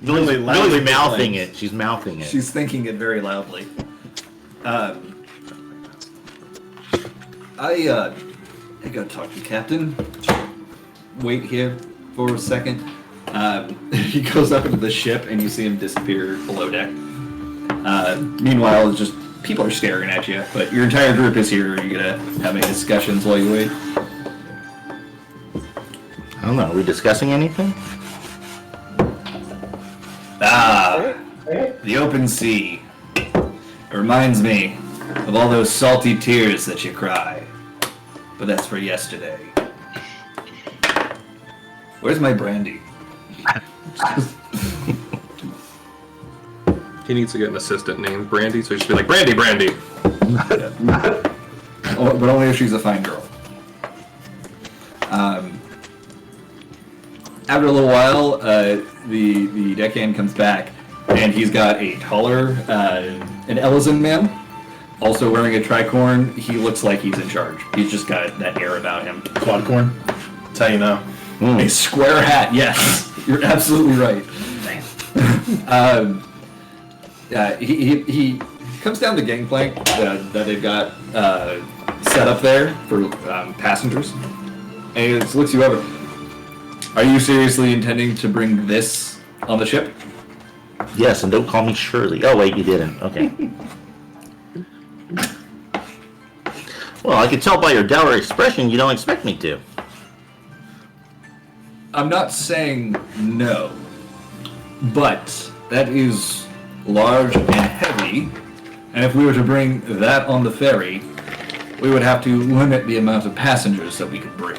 Lily's mouthing it. She's mouthing it. She's thinking it very loudly. I gotta talk to the captain. Wait here for a second. He goes up into the ship and you see him disappear below deck. Meanwhile, it's just people are staring at you, but your entire group is here. Are you gonna have any discussions while you wait? I don't know. Are we discussing anything? The open sea. It reminds me of all those salty tears that you cry. But that's for yesterday. Where's my brandy? He needs to get an assistant named Brandy, so he should be like, Brandy, Brandy! But only if she's a fine girl. After a little while, the deckhand comes back, and he's got a taller, an Ellison man, also wearing a tricorn. He looks like he's in charge. He's just got that air about him. Quadcorn? That's how you know. A square hat, yes. You're absolutely right. He comes down the gangplank that they've got set up there for passengers, and he just looks you over. Are you seriously intending to bring this on the ship? Yes, and don't call me Shirley. Oh, wait, you didn't. Okay. Well, I can tell by your dour expression you don't expect me to. I'm not saying no, but that is large and heavy, and if we were to bring that on the ferry, we would have to limit the amount of passengers that we could bring.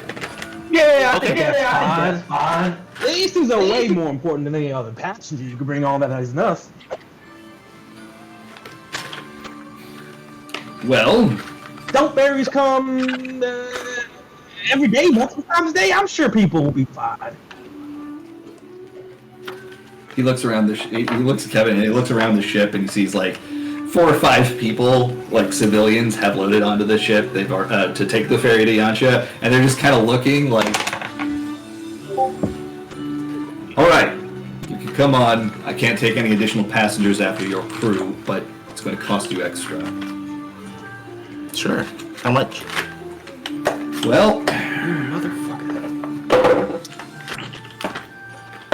Yeah, I think that's fine. These things are way more important than any other passenger you could bring on that is enough. Well, Don't ferries come every day, multiple times a day? I'm sure people will be fine. he looks around he looks at Kevin and he looks around the ship and he sees like 4 or 5 people, like civilians, have loaded onto the ship. They've to take the ferry to Yancha, and they're just kind of looking like, all right, you can come on. I can't take any additional passengers after your crew, but it's going to cost you extra. Sure. How much? Well,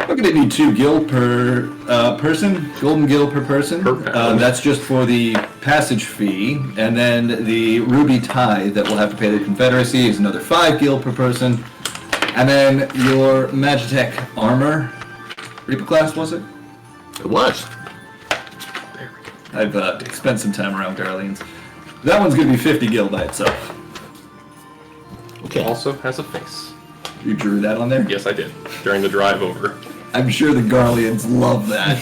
we're going to need 2 gil per person, golden gil per person. That's just for the passage fee, and then the ruby tie that we'll have to pay the Confederacy is another 5 gil per person, and then your Magitech armor, Reaper class, was it? It was. I've spent some time around Darlene's. That one's going to be 50 gil by itself. Okay. Also has a face. You drew that on there? Yes, I did. During the drive over. I'm sure the Garleans love that.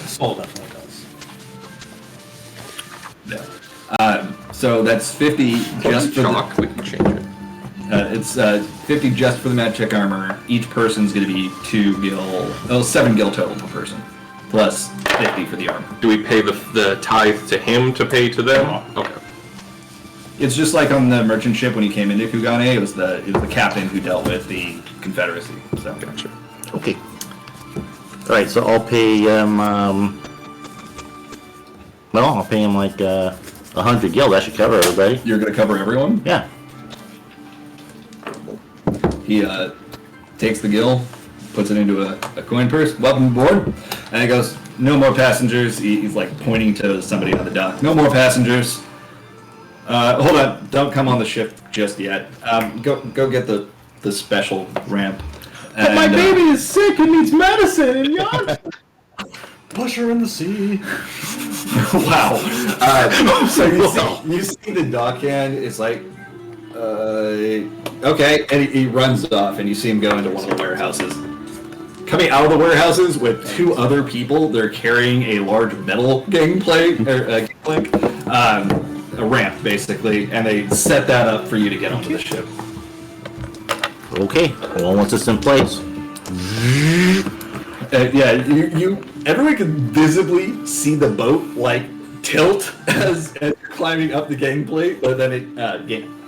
Soul definitely does. No. So that's 50 just for Chalk, we can change it. it's 50 just for the Magitech armor. Each person's going to be 7 gil total per person, plus 50 for the armor. Do we pay the tithe to him to pay to them? Okay. It's just like on the merchant ship when he came into Kugane. It was the captain who dealt with the Confederacy. So Gotcha. Okay. All right, so I'll pay I'll pay him like 100 gil. That should cover everybody. you're going to cover everyone. Yeah. He takes the gil, puts it into a coin purse. Welcome aboard. And he goes, no more passengers. He's like pointing to somebody on the dock. No more passengers. Hold on. Don't come on the ship just yet. Go get the special ramp. But my baby is sick and needs medicine, and y'all... Push her in the sea. Wow. So you see the dockhand. It's like, Okay, and he runs off, and you see him go into one of the warehouses. Coming out of the warehouses with 2 other people, they're carrying a large metal gangplank, a ramp basically, and they set that up for you to get onto the ship. Okay, well, once it's in place. Yeah, everyone can visibly see the boat like tilt as you're climbing up the gangplank, but then I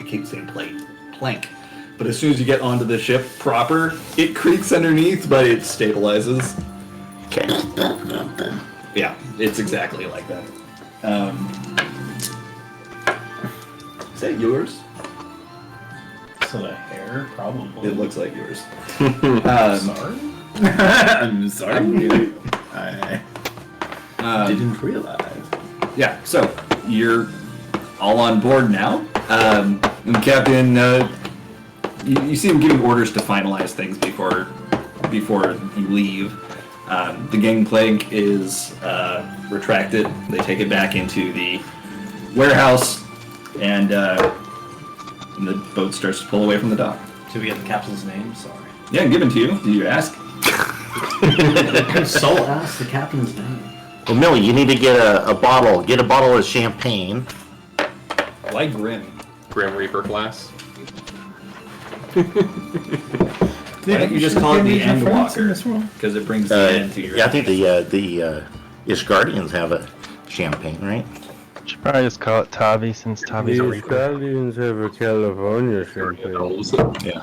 keep saying plank. But as soon as you get onto the ship proper, it creaks underneath, but it stabilizes. Okay. Yeah, it's exactly like that. Is that yours? So the hair, probably. It looks like yours. Sorry? I'm sorry. I didn't realize. Yeah, so you're all on board now. And Captain, you see him giving orders to finalize things before you leave. The gangplank is retracted. They take it back into the warehouse, and the boat starts to pull away from the dock. Did we get the captain's name? Sorry. Yeah, given to you. Did you ask? Soul asked the captain's name. Well, Millie, you need to get a bottle. Get a bottle of champagne. Why Grim? Grim Reaper glass. Why don't you just call it the Endwalker? Because it brings the end to your... Yeah, I think the Ishgardians have a champagne, right? Should probably just call it Tavi since Tavi's a Reaper. Italians have a California champagne. Yeah.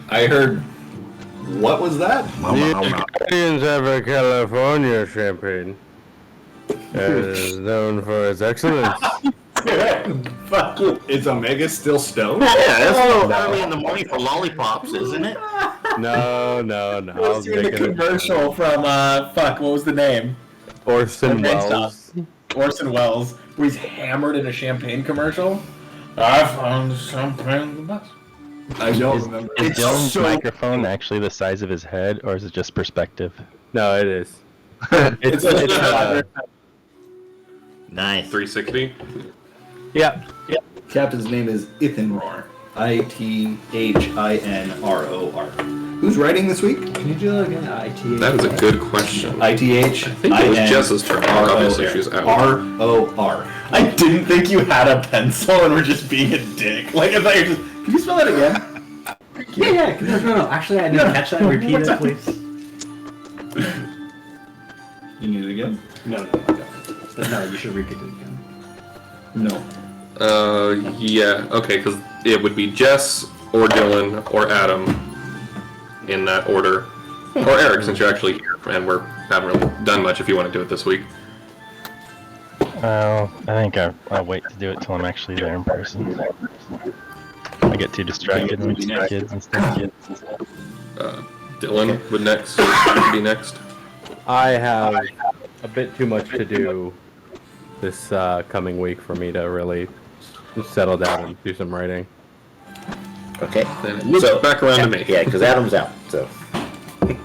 I heard... What was that? The Italians have a California champagne. Is known for its excellence. Fuck. Is Omega still stoned? Yeah, that's a little early in the morning for lollipops, isn't it? No. I was doing the commercial from, what was the name? Orson Welles. Orson Welles, where he's hammered in a champagne commercial. I found champagne the best. I don't remember. Is Dylan's microphone actually the size of his head, or is it just perspective? No, it is. It's Nice. 360. Yeah. Captain's name is Ithinror. Ithinror. Who's writing this week? Can you do that again? ITH. That is a good question. ITH. I think it was Jess's turn. Obviously, she's out. ROR. I didn't think you had a pencil and were just being a dick. Like, I thought you were just... Can you spell that again? Yeah. No. Actually, I didn't catch that. Repeat it, please. You need it again? No. But no, you should repeat it again. No. Yeah. Okay, because it would be Jess or Dylan or Adam in that order, or Eric, since you're actually here and we haven't really done much. If you want to do it this week. I think I'll wait to do it till I'm actually there in person. I get too distracted with kids and stuff. Dylan would be next. I have a bit too much to do this coming week for me to really settle down and do some writing. Okay. Then it loops back around to me. Yeah, because Adam's out, so.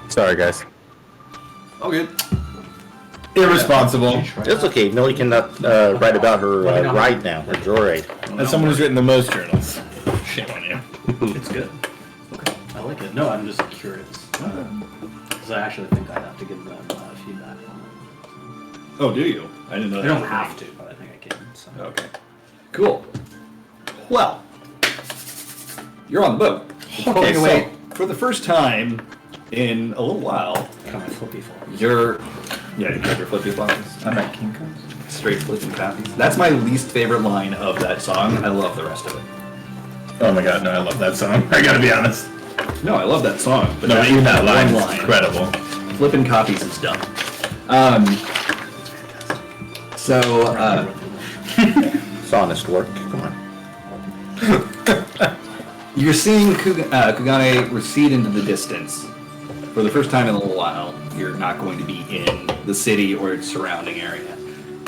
Sorry, guys. Oh, good. Irresponsible. It's okay. Millie cannot write about her ride now, her joyride. As someone who's written the most journals. Shame on you. It's good. Okay. I like it. No, I'm just curious. Because I actually think I'd have to give them feedback on it. Oh, do you? I didn't know that. I don't have to, but I think I can. So. Okay. Cool. Well, you're on the boat. Okay, Anyway, for the first time in a little while, Got my flippy flops. you have your flippy flops. I'm at Kinko's. Straight flippy copies. That's my least favorite line of that song. I love the rest of it. Oh my god, no, I love that song. I gotta be honest. No, I love that song. But No, that even that line one is incredible. Flipping copies is dumb. It's honest work. Come on. You're seeing Kugane recede into the distance. For the first time in a little while, you're not going to be in the city or its surrounding area.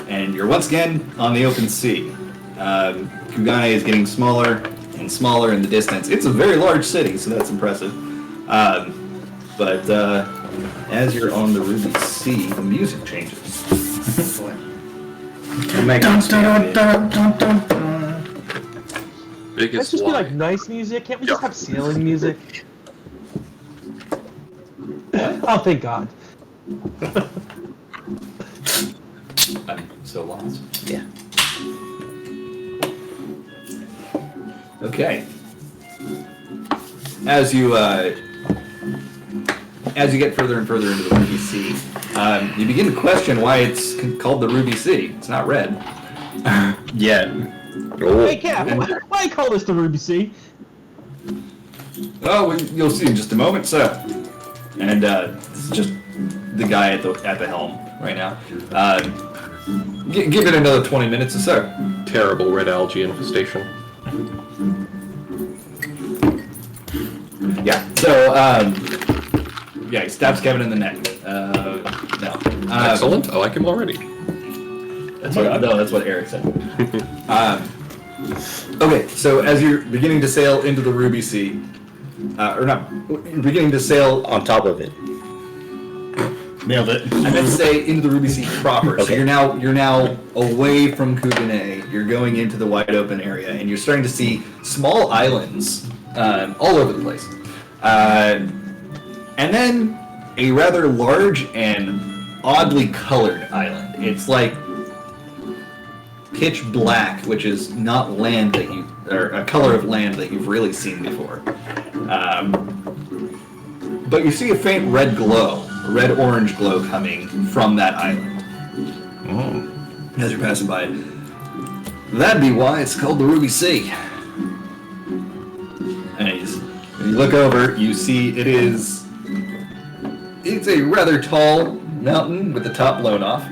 And you're once again on the open sea. Kugane is getting smaller and smaller in the distance. It's a very large city, so that's impressive. But as you're on the Ruby Sea, the music changes. Biggest just be lie. like nice music. Can't we just have sailing music? Oh, thank God. I'm so lost. Yeah. Okay. As you get further and further into the Ruby Sea, you begin to question why it's called the Ruby Sea. It's not red. Yet. Hey, Cap, why you call this the Ruby Sea? Oh, well, you'll see in just a moment, sir. And this is just the guy at the helm right now. Give it another 20 minutes or so. Terrible red algae infestation. Yeah. So, yeah, he stabs Kevin in the neck. No. Excellent. I like him already. That's what Eric said. Okay, so as you're beginning to sail into the Ruby Sea, you're beginning to sail On top of it. Nailed it. I meant to say into the Ruby Sea proper. So Okay. you're now away from Kugane. You're going into the wide open area, and you're starting to see small islands all over the place, and then a rather large and oddly colored island. It's like pitch black, which is not land that or a color of land that you've really seen before. But you see a faint red glow. A red-orange glow coming from that island as you're passing by. That'd be why it's called the Ruby Sea. And when you look over, you see it's a rather tall mountain with the top blown off,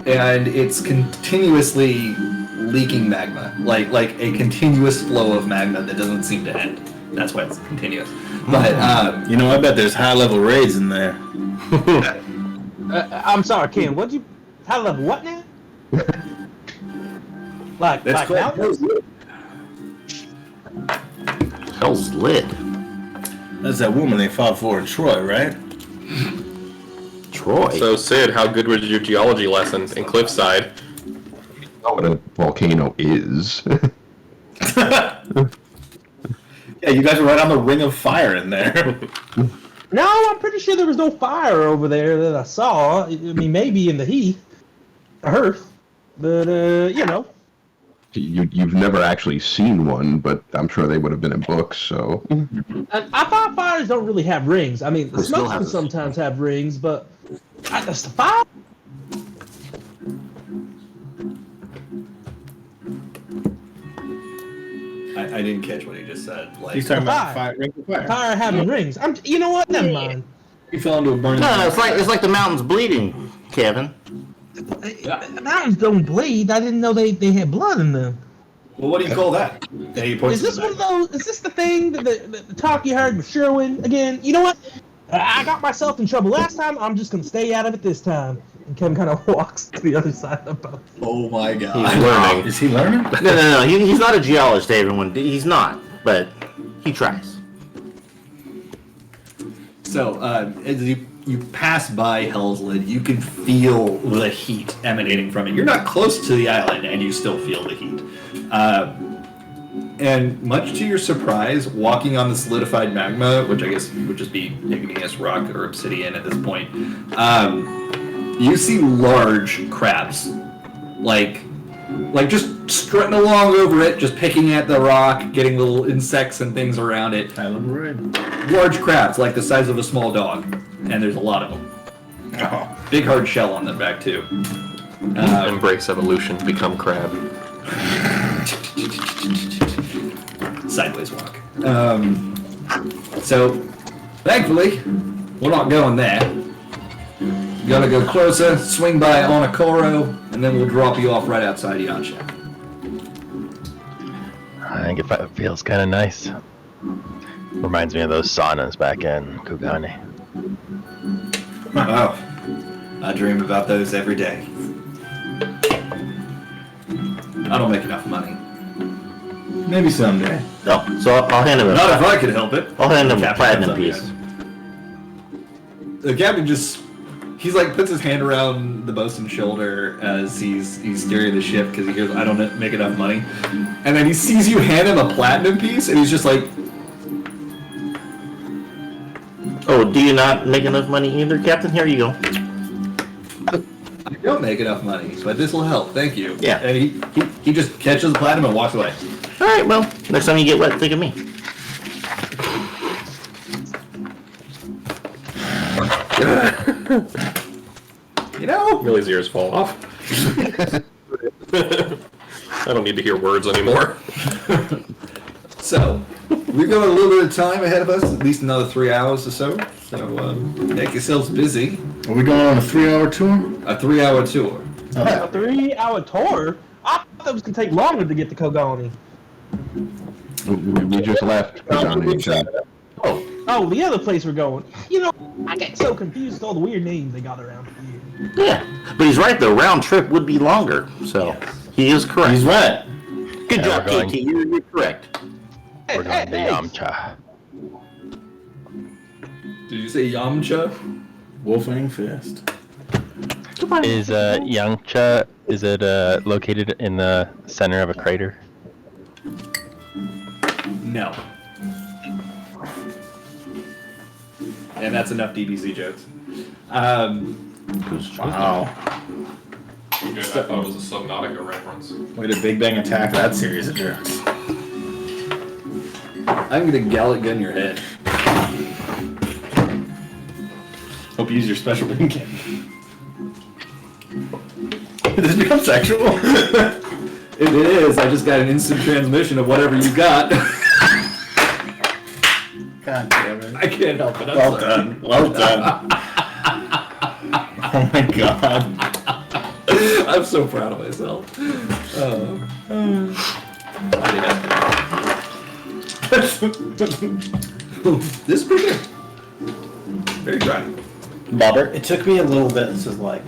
and it's continuously leaking magma, like a continuous flow of magma that doesn't seem to end. That's why it's continuous. But You know, I bet there's high-level raids in there. I'm sorry, Ken. What'd you? High level what now? Like mountains? Hell's lit. That's that woman they fought for in Troy, right? Troy. So, Sid, how good was your geology lesson in Cliffside? I know what a volcano is. Yeah, you guys were right on the ring of fire in there. No, I'm pretty sure there was no fire over there that I saw. I mean, maybe in the heath, earth, but you know. You've never actually seen one, but I'm sure they would have been in books, so... I thought fires don't really have rings. I mean, the They still smokes can have- sometimes have rings, but that's the fire. I didn't catch what he just said. Like, He's talking about Fire. ring of fire. Fire having rings. You know what? Never mind. He fell into a burning... No, it's like the mountain's bleeding, Kevin. Mountains don't bleed. I didn't know they had blood in them. well, what do you call that? And he points Is this to one of those? Is this the thing the talk you heard with Sherwin again? You know what? I got myself in trouble last time. I'm just gonna stay out of it this time. And Kevin kind of walks to the other side of the boat. Oh my god. He's learning. Is he learning? No. He's not a geologist, everyone. He's not, but he tries. So, as you pass by Hell's Lid, you can feel the heat emanating from it. You're not close to the island, and you still feel the heat. And much to your surprise, walking on the solidified magma, which I guess would just be igneous rock or obsidian at this point, you see large crabs, like just strutting along over it, just picking at the rock, getting little insects and things around it. Large crabs, like the size of a small dog, and there's a lot of them. Oh. Big hard shell on their back too. Embrace evolution, become crab. Sideways walk. So, thankfully, we're not going there. Gotta go closer, swing by Onokoro, and then we'll drop you off right outside Yansha. I think it feels kind of nice. Reminds me of those saunas back in Kugane. Oh, I dream about those every day. I don't make enough money. Maybe someday. No, so I'll hand him a. Not if I could help it. I'll hand him a Captain platinum comes up piece. again. The captain just He's like puts his hand around the bosun's shoulder as he's steering the ship because he hears I don't make enough money, and then he sees you hand him a platinum piece, and he's just like, Oh, do you not make enough money either, Captain? Here you go. I don't make enough money, but this will help. Thank you. Yeah. And he just catches the platinum and walks away. All right, well, next time you get wet, think of me. You know, Millie's ears fall off. I don't need to hear words anymore. so we've got a little bit of time ahead of us, at least another 3 hours or so. So make yourselves busy. Are we going on a 3-hour tour? A 3-hour tour. A 3-hour tour? I thought it was going to take longer to get to Kogani. We just left. Johnny. Oh, the other place we're going. You know, I get so confused with all the weird names they got around here. Yeah, but he's right. The round trip would be longer, so he is correct. He's right. Good job, we're going- KT. You're correct. We're going to Yamcha. Did you say Yamcha? Wolfang Fist. Is Yamcha, is it located in the center of a crater? No. And that's enough DBZ jokes. Wow. I thought it was a Subnautica reference. Way to Big Bang attack that series of jokes. I'm gonna Gallic gun your head. Hope you use your special beam cannon. Did this become sexual? It is. I just got an instant transmission of whatever you got. God damn it. I can't help it. I'm Well sorry. done. Well done. Oh my god. I'm so proud of myself. This is pretty good. Very dry. Robert, it took me a little bit to like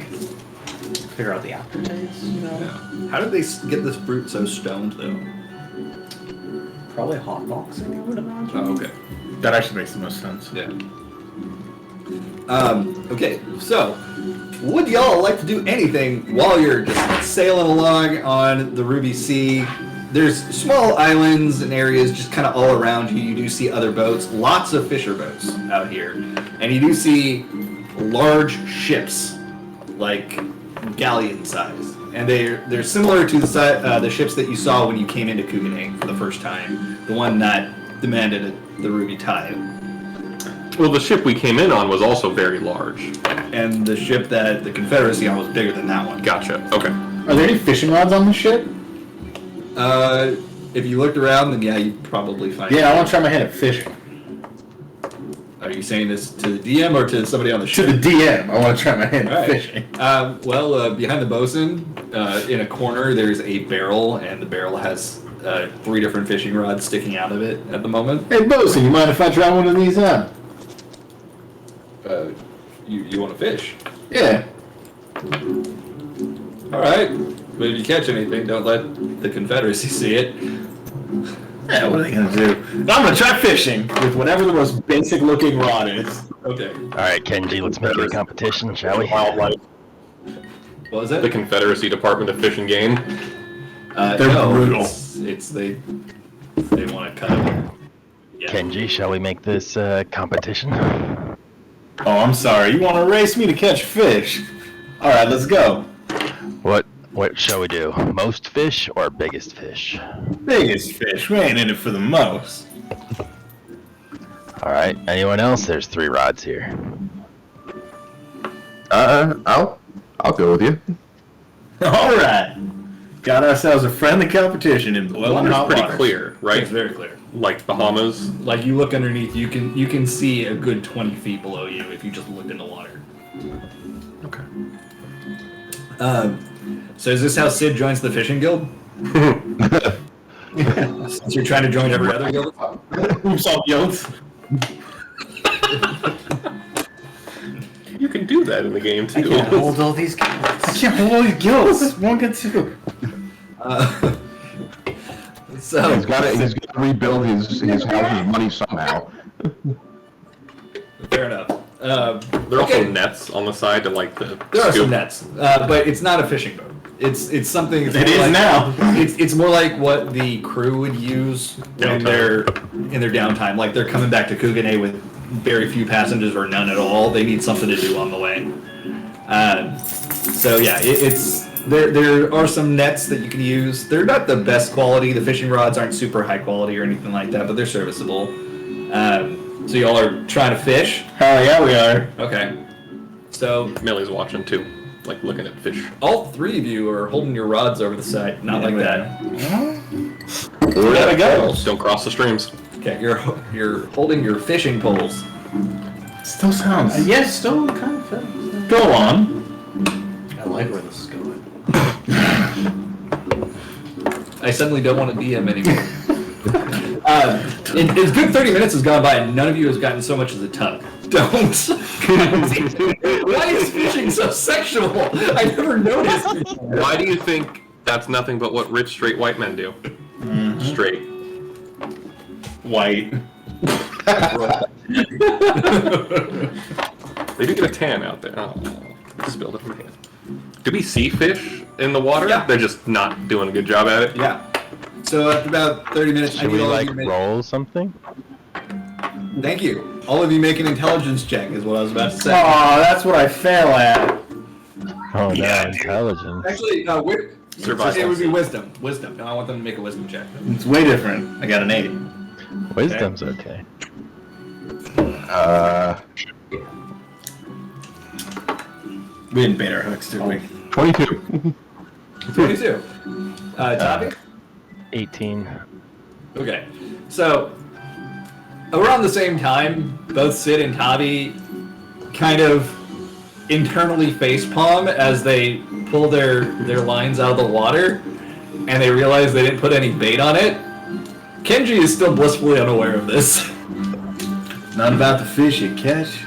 figure out the aftertaste, you know? Yeah. How did they get this fruit so stoned, though? Probably hot boxing, I would imagine. Oh, okay. That actually makes the most sense. Yeah. Okay, so, would y'all like to do anything while you're just sailing along on the Ruby Sea? There's small islands and areas just kind of all around you. You do see other boats, lots of fisher boats out here. And you do see large ships, like galleon size. And they're similar to the ships that you saw when you came into Kugane for the first time. The one that demanded the Ruby Tide. Well, the ship we came in on was also very large. And the ship that the Confederacy on was bigger than that one. Gotcha. Okay. Are there any fishing rods on the ship? If you looked around, then yeah, you'd probably find Yeah, I it. want to try my hand at fishing. Are you saying this to the DM or to somebody on the To ship? the DM, I want to try my hand at Alright. fishing. Behind the bosun, in a corner, there's a barrel, and the barrel has 3 different fishing rods sticking out of it at the moment. Hey, Bosun, you mind if I try one of these out? You want to fish? Yeah. Alright. But if you catch anything, don't let the Confederacy see it. Yeah, what are they going to do? I'm going to try fishing with whatever the most basic looking rod is. Okay. Alright, Kenji, let's make it a competition, shall we? Wildlife. What was The that? Confederacy Department of Fish and Game. They're brutal. It's they want to cut it. Yeah. Kenji, shall we make this competition? Oh, I'm sorry. You want to race me to catch fish? All right, let's go. What shall we do? Most fish or biggest fish? Biggest fish. We ain't in it for the most. Alright, anyone else? There's 3 rods here. I'll go with you. All right. Got ourselves a friendly competition in boiling Water's hot pretty water. clear, right? It's very clear. Like Bahamas. Like you look underneath, you can see a good 20 feet below you if you just looked in the water. Okay. So is this how Sid joins the fishing guild? Since you're trying to join every other guild? Oops, all yolks. You can do that in the game too. I can't hold all these guys. I can't hold all these gills. One get two. So He's got to rebuild his house with money somehow. fair enough. There are also nets on the side to like the. There are scoop. some nets, but it's not a fishing boat. It's something. It is now. It's more like what the crew would use when they're in their downtime. Like they're coming back to Kugane with very few passengers or none at all. They need something to do on the way. So yeah, it's there are some nets that you can use. They're not the best quality. The fishing rods aren't super high quality or anything like that, but they're serviceable. So y'all are trying to fish? Hell yeah, we are. Okay. So Millie's watching too, like looking at fish. all three of you are holding your rods over the side, not like that. We gotta go. Don't cross the streams. Okay, you're holding your fishing poles. Still sounds. Yes, still kind of fun. Go on. I like where this is going. I suddenly don't want to DM anymore. It's good 30 minutes has gone by and none of you has gotten so much as a tug. Don't. Why is fishing so sexual? I never noticed. Why do you think that's nothing but what rich straight white men do? Straight. White. They do get a tan out there. Oh, I spilled it in my hand. Do we see fish in the water? Yeah. They're just not doing a good job at it. Yeah. So after about 30 minutes, I Should need we all of like you to make- roll something? Thank you. All of you make an intelligence check is what I was about to say. Aw, that's what I fail at. Oh no, intelligence. Actually, no, Survival. it would be wisdom. Wisdom. And I want them to make a wisdom check. It's way different. I got an 8. Wisdom's okay. We didn't bait our hooks, did we? 22. 22. Topic? 18. Okay. So, around the same time, both Sid and Tavi kind of internally facepalm as they pull their lines out of the water, and they realize they didn't put any bait on it. Kenji is still blissfully unaware of this. Not about the fish you catch.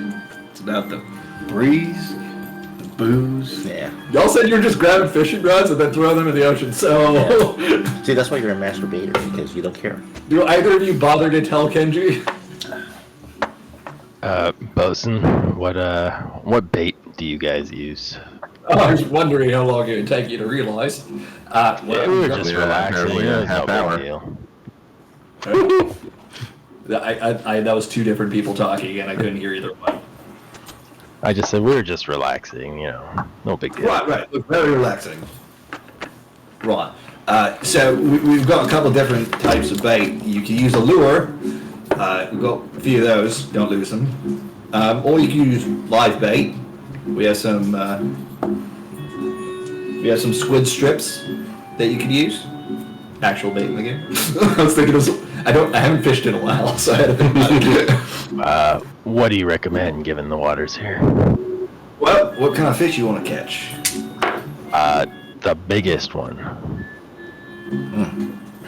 It's about the breeze, the booze. Yeah. Y'all said you were just grabbing fishing rods and then throwing them in the ocean, so... See, that's why you're a masturbator, because you don't care. Do either of you bother to tell Kenji? Bosun, what bait do you guys use? Oh, I was wondering how long it would take you to realize. We were just Yeah, relaxing. apparently a It was half no hour. big deal. That was two different people talking, and I couldn't hear either one. I just said we were just relaxing, no big deal. Right. Look, very relaxing. Right. So we've got a couple different types of bait. You can use a lure. We've got a few of those. Don't lose them. Or you can use live bait. We have some squid strips that you can use. Actual bait in the game. I was thinking I haven't fished in a while, so I had to think about it. What do you recommend given the waters here? Well, what kind of fish you want to catch? The biggest one.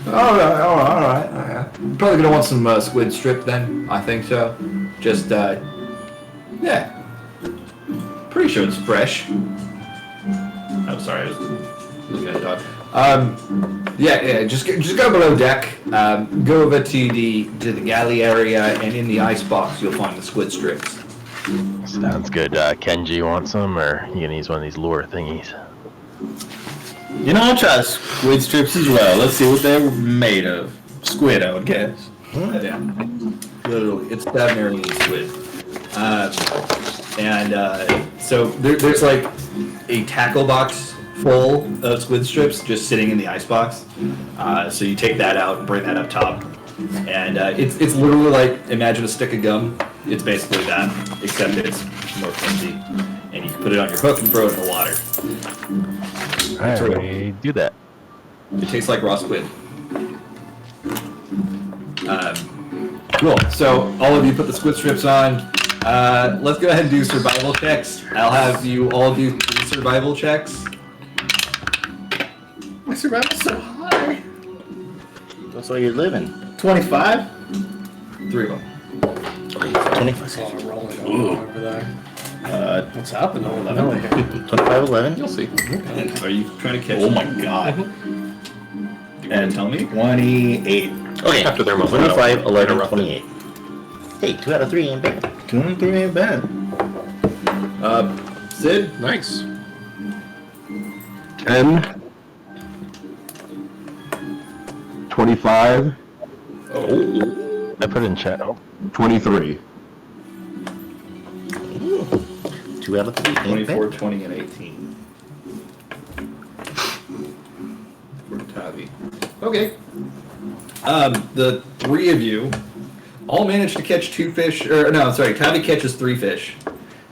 All right. Probably gonna want some squid strip then. I think so. Just yeah. Pretty sure it's fresh. I'm sorry, I was looking at the dog. Yeah. Just go below deck. Go over to the galley area, and in the ice box you'll find the squid strips. Sounds good. Kenji, you want some, or you gonna use one of these lure thingies? I'll try squid strips as well. Let's see what they're made of. Squid, I would guess. Yeah. Literally, it's primarily squid. So there's like a tackle box full of squid strips just sitting in the ice box. So you take that out and bring that up top. And it's literally like, imagine a stick of gum. It's basically that, except it's more crunchy. And you can put it on your hook and throw it in the water. Alright, we do that. It tastes like raw squid. Cool. So all of you put the squid strips on. Let's go ahead and do survival checks. I'll have you all do 3 survival checks. My survival's so high. That's why you're living. 25? 3 of them. 25. Rolling over there. What's happening? 25, 11. You'll see. Are you trying to catch? Oh my god. And tell me. 28. Okay, After their moment, 25, 11, interrupted. 28. Hey, 2 out of 3 ain't bad. 2 and 3 ain't bad. Sid? Nice. 10, 25, I put in chat. 23. 2 out of 3. 24, 20, and 18. For Tavi. Okay. The three of you all managed to catch 2 fish. Or no, sorry. Tavi catches 3 fish.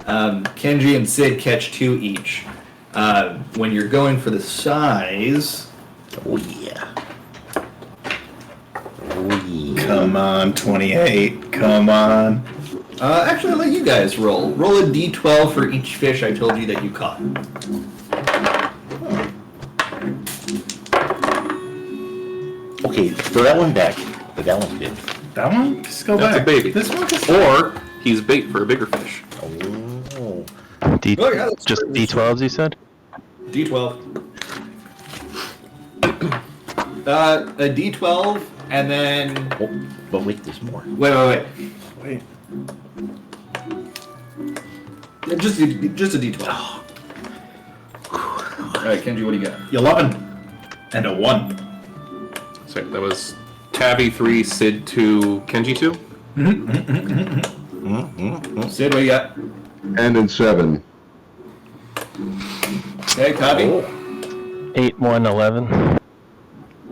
Kenji and Sid catch 2 each. When you're going for the size, Oh, yeah. Oh, yeah. Come on, 28. Come on. actually, I'll let you guys roll. Roll a d12 for each fish I told you that you caught. Okay, throw that one back. But that one's good. That one? Just go That's back. a baby. This one can Or he's bait for a bigger fish. Oh. D- Oh, yeah, that's just true. D12s, you said? D12. A D12, and then Oh, but wait, there's more. wait. Wait. Yeah, just a D12. All right, Kenji, what do you got? 11. And a 1. So that was Tabby 3, Sid 2, Kenji 2. Sid, what do you got? 10 and 7. Okay, Tavi. 8, 1, 11.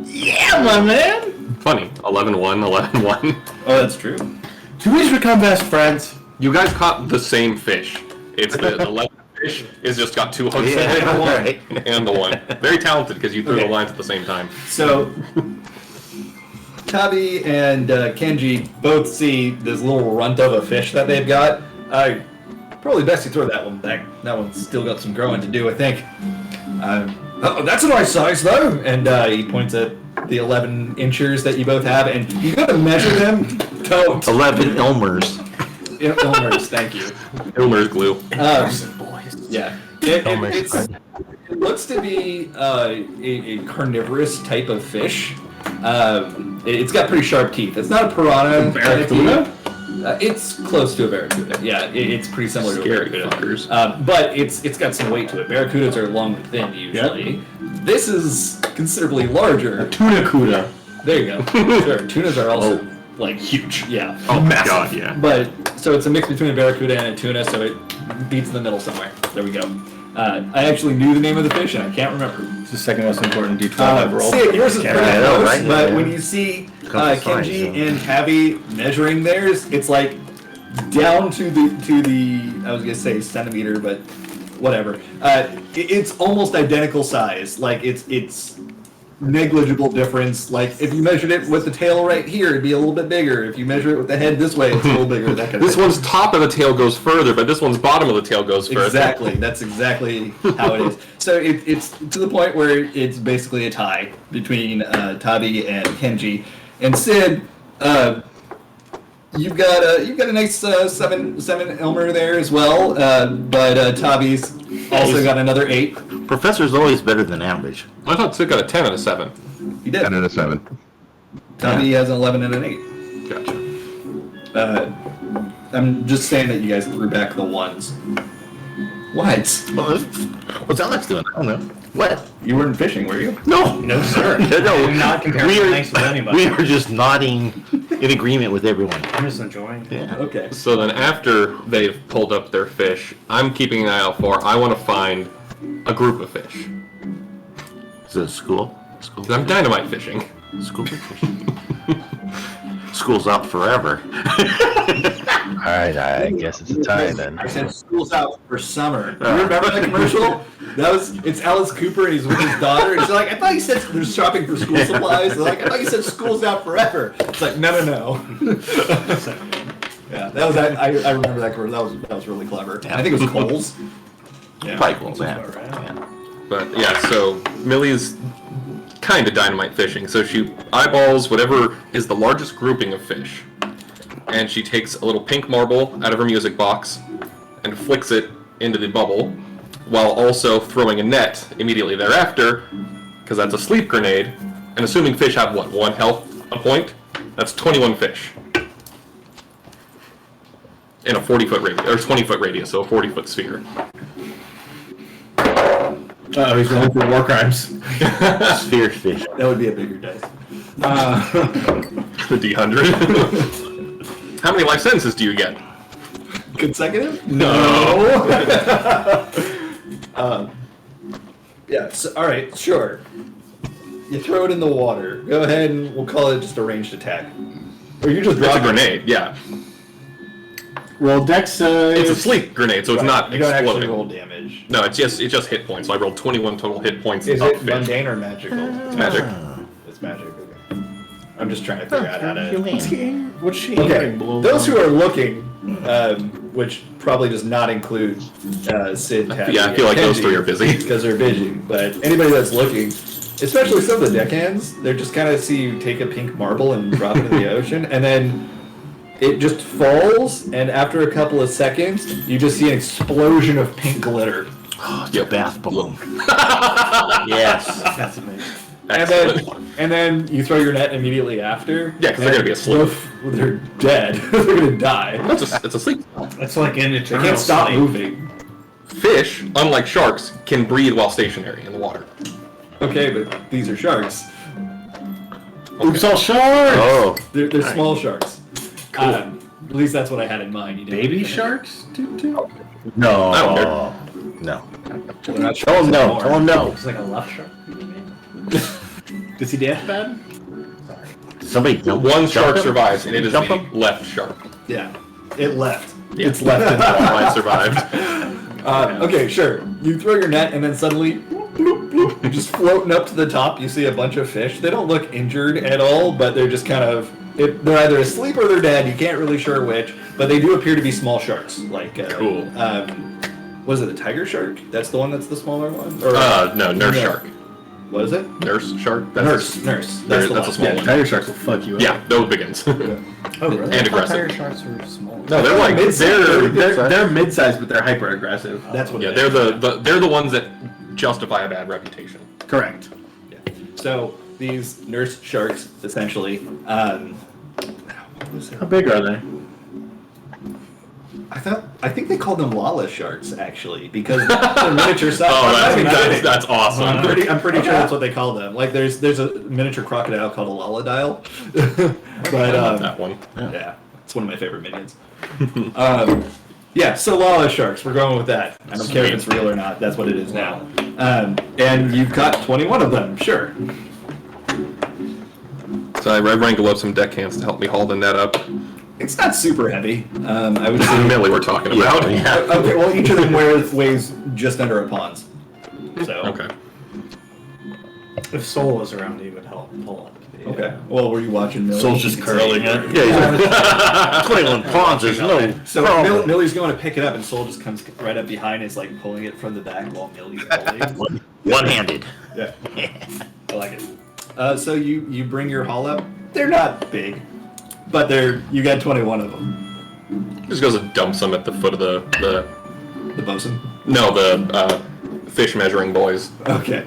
Yeah, my man. Funny. 11-1, 11-1. Oh, that's true. Do we become best friends? You guys caught the same fish. It's the 11 fish is just got 2 hooks in it Yeah, right. and the 1. Very talented because you threw Okay. the lines at the same time. So, Tavi and Kenji both see this little runt of a fish that they've got. Probably best you throw that one back. That one's still got some growing to do, I think. That's a nice size, though. And he points at the 11 inchers that you both have, and you got to measure them. Don't. 11 Elmers. Elmer's, thank you. Elmer's glue. Yeah. Elmer's fun. It looks to be a carnivorous type of fish. It's got pretty sharp teeth. It's not a piranha. Barracuda? It's close to a barracuda. Yeah, it's pretty similar Scary to a barracuda. fuckers. But it's got some weight to it. Barracudas are long and thin usually. This is considerably larger. Tuna cuda. There you go. Sure. Tunas are also like huge. Yeah. Oh my Massive. god, yeah. But so it's a mix between a barracuda and a tuna, so it beats in the middle somewhere. There we go. I actually knew the name of the fish and I can't remember. It's the second most important D12 I've rolled. See, yours is pretty Yeah, I close, know, right? but Yeah. when you see Comes to size, Kenji yeah. and Tavi measuring theirs, it's like down to the I was gonna say centimeter, but whatever. It's almost identical size. Like it's negligible difference. Like if you measured it with the tail right here, it'd be a little bit bigger. If you measure it with the head this way, it's a little bigger. That kind of This thing. one's top of the tail goes further, but this one's bottom of the tail goes further. Exactly. That's exactly how it is. So it's to the point where it's basically a tie between Tavi and Kenji. And Sid, you've got a nice seven Elmer there as well. But Tavi's also got another 8. Professor's always better than average. I thought Sid got a 10 out of 7. He did. 10 and a 7. Tavi has an 11 and an 8. Gotcha. I'm just saying that you guys threw back the ones. What? What's Alex doing? I don't know. What? You weren't fishing, were you? No. No, sir. No. I'm not comparing We are- things with anybody. We were just nodding in agreement with everyone. I'm just enjoying it. Yeah. Okay. So then after they've pulled up their fish, I'm keeping an eye out for, I want to find a group of fish. Is it school? School. 'Cause I'm dynamite fishing. School fishing. School's out forever. Alright, I guess it's a tie then. I said school's out for summer. You remember that commercial? It's Alice Cooper and he's with his daughter. And she's like, I thought you said they're shopping for school supplies. They're like, I thought you said school's out forever. It's like, no. Yeah, that was I remember that commercial. That was really clever. I think it was Coles. Yeah. Probably cool, man. All right. Yeah. But yeah, so Millie's kind of dynamite fishing. So she eyeballs whatever is the largest grouping of fish. And she takes a little pink marble out of her music box and flicks it into the bubble, while also throwing a net immediately thereafter, because that's a sleep grenade. And assuming fish have what, 1 health a point? That's 21 fish. in a 40-foot radius, or 20-foot radius, so a 40-foot sphere. Oh, he's rolling for war crimes. Sphere fish. That would be a bigger dice. The D100. How many life sentences do you get? Consecutive? No. Yeah. So, all right. Sure. You throw it in the water. Go ahead and we'll call it just a ranged attack. Or you just It's drop a grenade, yeah. Roll dex. It's a sleep grenade, so it's not You don't actually exploding. roll damage. No, it's just hit points. So I rolled 21 total hit points. Is up it fish. mundane or magical? It's magic. It's magic. Okay. I'm just trying to figure out how to. What's she Okay. Those who are looking, which probably does not include Sid. Yeah, I feel like those three are busy. because they're busy. But anybody that's looking, especially some of the deckhands, they're just kind of see you take a pink marble and drop it in the ocean, and then it just falls. And after a couple of seconds, you just see an explosion of pink glitter. Your bath balloon. Yes. That's amazing. And then you throw your net immediately after. Yeah, 'cause they're gonna be asleep. They're dead. They're gonna die. It's a sleep. It's like in They eternal can't stop sleep. moving. Fish, unlike sharks, can breathe while stationary in the water. Okay, but these are sharks. Oops, all sharks. Oh. They're small sharks. At least that's what I had in mind. You didn't Baby really- sharks? Too? No. I don't No. They're not Oh sharks no. anymore. Oh no. It's like a left shark. Does he dance bad? Somebody jump. One jump shark him? survives, and it is Jump the him? left shark. Yeah, it left. Yeah. It's left in the Why it survived. Okay, sure. You throw your net, and then suddenly, bloop, bloop, you're just floating up to the top. You see a bunch of fish. They don't look injured at all, but they're just kind of. They're either asleep or they're dead. You can't really sure which, but they do appear to be small sharks. Like Cool. Was it a tiger shark? That's the one that's the smaller one? Or No, nurse shark. what is it? Nurse shark? Nurse. That's the a one. small one. Tiger sharks will fuck you up. Yeah, those biggins. Oh, really? And aggressive. Tiger sharks are small. No, they're like They're mid-sized, but they're hyper aggressive. That's what. yeah, it they're is. they're the ones that justify a bad reputation. Correct. Yeah. So these nurse sharks, essentially. What was it? How big are they? I think they called them Lala sharks actually because they're miniature size. Oh, I'm not even kidding. that's awesome. I'm pretty sure that's what they call them. Like there's a miniature crocodile called a Lolladile. But that one. yeah, it's one of my favorite minions. Yeah, so Lala sharks, we're going with that. I don't care if it's real or not. That's what it is now. And you've got 21 of them, sure. So I wrangle up some deckhands to help me haul the net up. It's not super heavy. I would This is say. Millie we're talking about. Okay, well, each of them weighs just under a pawn's. So. Okay. If Soul was around, he would help pull up. Okay. Well, were you watching Millie? Soul's just curling it. Yeah, 21 pawns is no So problem. Millie's going to pick it up, and Soul just comes right up behind, and is like pulling it from the back while Millie's pulling. One-handed. Yeah. I like it. So you bring your haul up. They're not big, but you got 21 of them. Just goes and dumps them at the foot of the The bosun. fish measuring boys. Okay.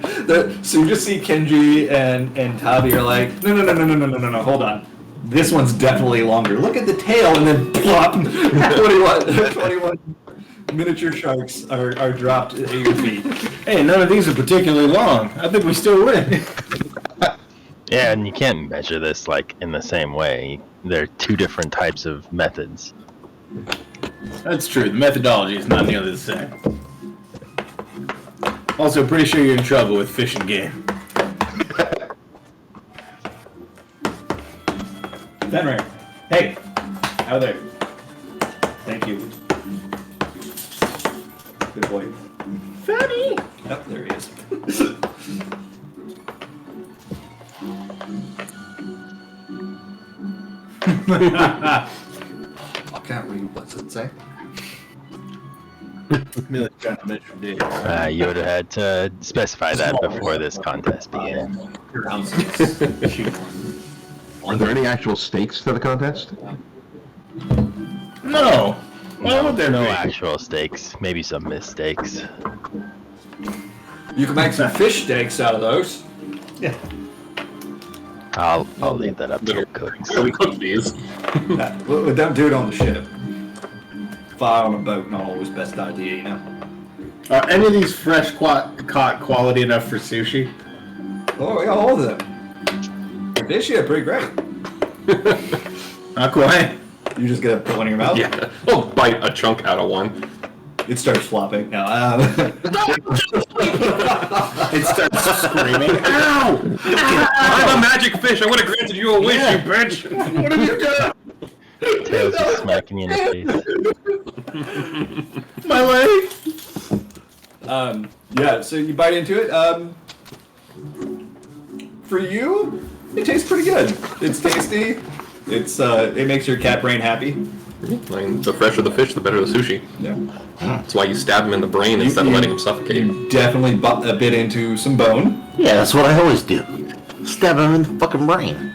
So you just see Kenji and Tabi are like, no, hold on. This one's definitely longer. Look at the tail, and then plop, 21 miniature sharks are dropped at your feet. Hey, none of these are particularly long. I think we still win. Yeah, and you can't measure this like in the same way. There are two different types of methods. That's true. The methodology is not nearly the same. Also, pretty sure you're in trouble with Fish and Game. Fenrir. Hey, out there. Thank you. Good boy. Fatty! Yep, there he is. I can't read what's it say. Millie's trying to measure dick. You would have had to specify that before this contest began. Your ounces. Are there any actual stakes to the contest? No! Why would there No be? actual stakes, maybe some mistakes. You can make some fish steaks out of those. I'll leave that up to the cooks. So we cook these. Don't do it on the ship. fire on a boat, not always best idea, you know. Are any of these fresh caught quality enough for sushi? Oh, yeah, all of them. Fish, yeah, pretty great. Not quite. You just gonna put one in your mouth? Yeah. I'll bite a chunk out of one. It starts flopping. No, It starts screaming. Ow! I'm a magic fish. I would have granted you a wish, you bitch. What have you done? Tails just smacking you in the face. My leg. yeah, so you bite into it. For you, it tastes pretty good. It's tasty. It makes your cat brain happy. I mean, the fresher the fish, the better the sushi. Yeah. That's why you stab him in the brain instead of letting him suffocate. You definitely bit into some bone. Yeah, that's what I always do. Stab him in the fucking brain.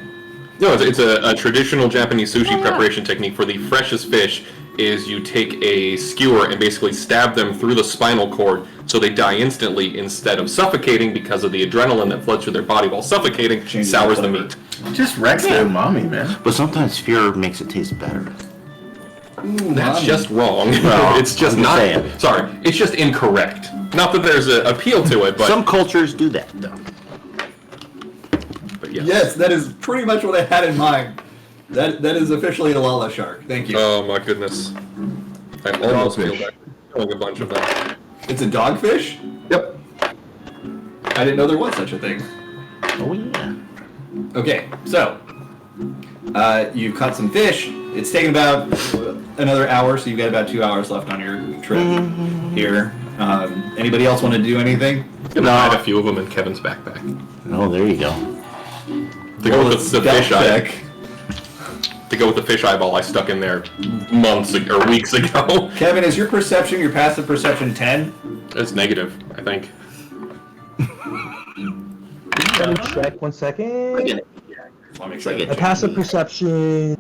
No, it's a traditional Japanese sushi preparation technique for the freshest fish. Is you take a skewer and basically stab them through the spinal cord so they die instantly instead of suffocating because of the adrenaline that floods through their body while suffocating sours the meat. Just wrecks their mommy, man. But sometimes fear makes it taste better. That's just wrong. Well, it's just I'm just not. saying. Sorry, it's just incorrect. Not that there's an appeal to it, but Some cultures do that, though. But yes. Yes, that is pretty much what I had in mind. That is officially a Lala shark. Thank you. Oh my goodness. I almost feel like killing a bunch of them. It's a dogfish? Yep. I didn't know there was such a thing. Oh, yeah. Okay, so you've caught some fish. It's taken about another hour, so you've got about 2 hours left on your trip here. Anybody else want to do anything? I had a few of them in Kevin's backpack. Oh, there you go. To go with the fish to go with the fish eyeball I stuck in there months or weeks ago. Kevin, is your passive perception 10? It's negative, I think. Let me check 1 second. Let me check. A passive perception.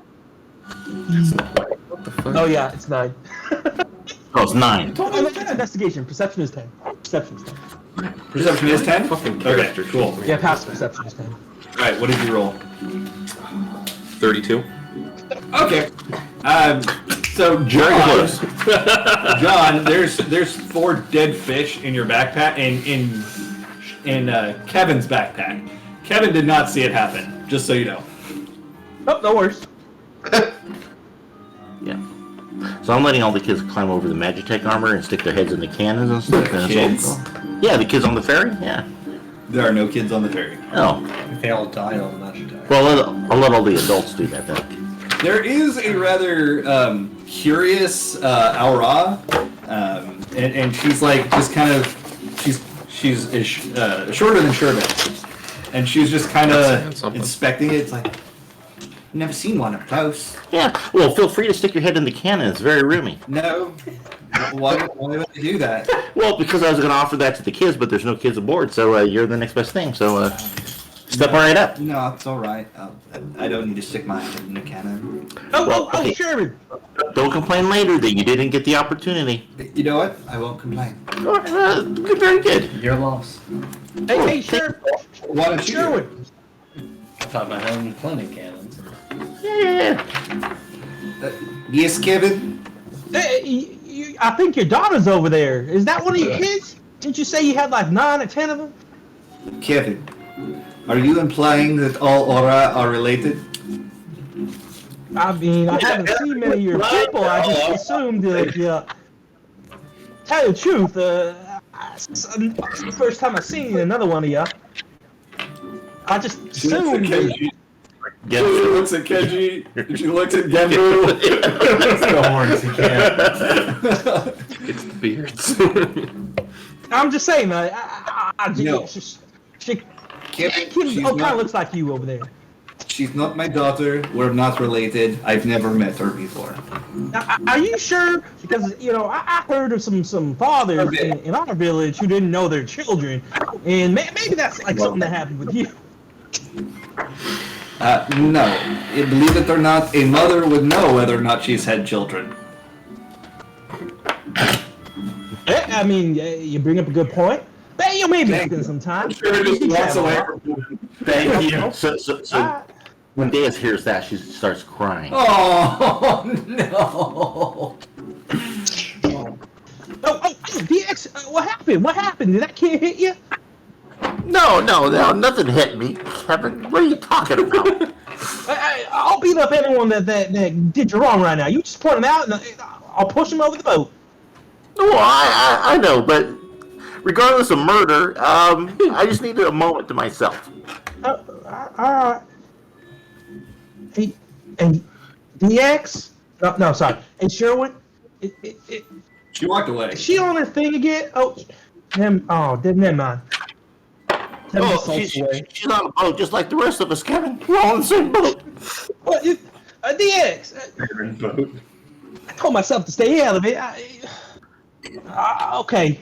What the fuck? Oh yeah, it's 9. Oh, it's 9. Investigation. Perception is 10. Perception is 10. Perception is 10? Fucking Okay, character. cool. Yeah, passive perception is 10. Alright, what did you roll? 32. Okay. So John, John, there's 4 dead fish in your backpack in Kevin's backpack. Kevin did not see it happen, just so you know. Oh, no worries. Yeah. So I'm letting all the kids climb over the Magitech armor and stick their heads in the cannons and stuff. And Kids? Yeah, the kids on the ferry? Yeah. There are no kids on the ferry. Oh. They all died on the magic attack. Well, I'll let all the adults do that then. There is a rather curious Aura, and she's like just kind of she's shorter than Sherbet, and she's just kind of inspecting it. It's like never seen one up close. Yeah. Well, feel free to stick your head in the cannon. It's very roomy. No, why would they do that? Well, because I was going to offer that to the kids, but there's no kids aboard, so you're the next best thing. So step right up. No, it's all right. I don't need to stick my head in the cannon. Okay. Sherman. Don't complain later that you didn't get the opportunity. You know what? I won't complain. Good, very good. Your loss. Hey, Sherman. Why don't you? do it? Sherwood. I taught my own plenty cannons. Yeah. Yes, Kevin. Hey, I think your daughter's over there. Is that one of your kids? Didn't you say you had like 9 or 10 of them? Kevin, are you implying that all aura are related? I mean, I haven't seen many of your people. I just assumed that, tell you the truth, it's the first time I've seen another one of you. I just assumed that... She looks at Kenji, she looks at Genbu. It's the horns, he can't. It's the beards. I'm just saying, No. she Kevin, kind of looks like you over there. she's not my daughter. We're not related. I've never met her before. Now, are you sure? Because, I heard of some fathers in our village who didn't know their children, and maybe that's like something that happened with you. No. Believe it or not, a mother would know whether or not she's had children. I mean, you bring up a good point. But maybe spend some time. Sure, just walks away. Thank you. So when Deus hears that, she starts crying. Oh, no. DX, what happened? What happened? Did that kid hit you? No, nothing hit me. Kevin, what are you talking about? I'll beat up anyone that did you wrong right now. You just point him out, and I'll push him over the boat. No, I know, but regardless of murder, I just needed a moment to myself. Hey, and DX? No, sorry. And Sherwin? She walked away. Is she on her thing again? Oh, never mind. She's on a boat just like the rest of us, Kevin. We're all on the same boat. What? DX? I told myself to stay out of it. Okay.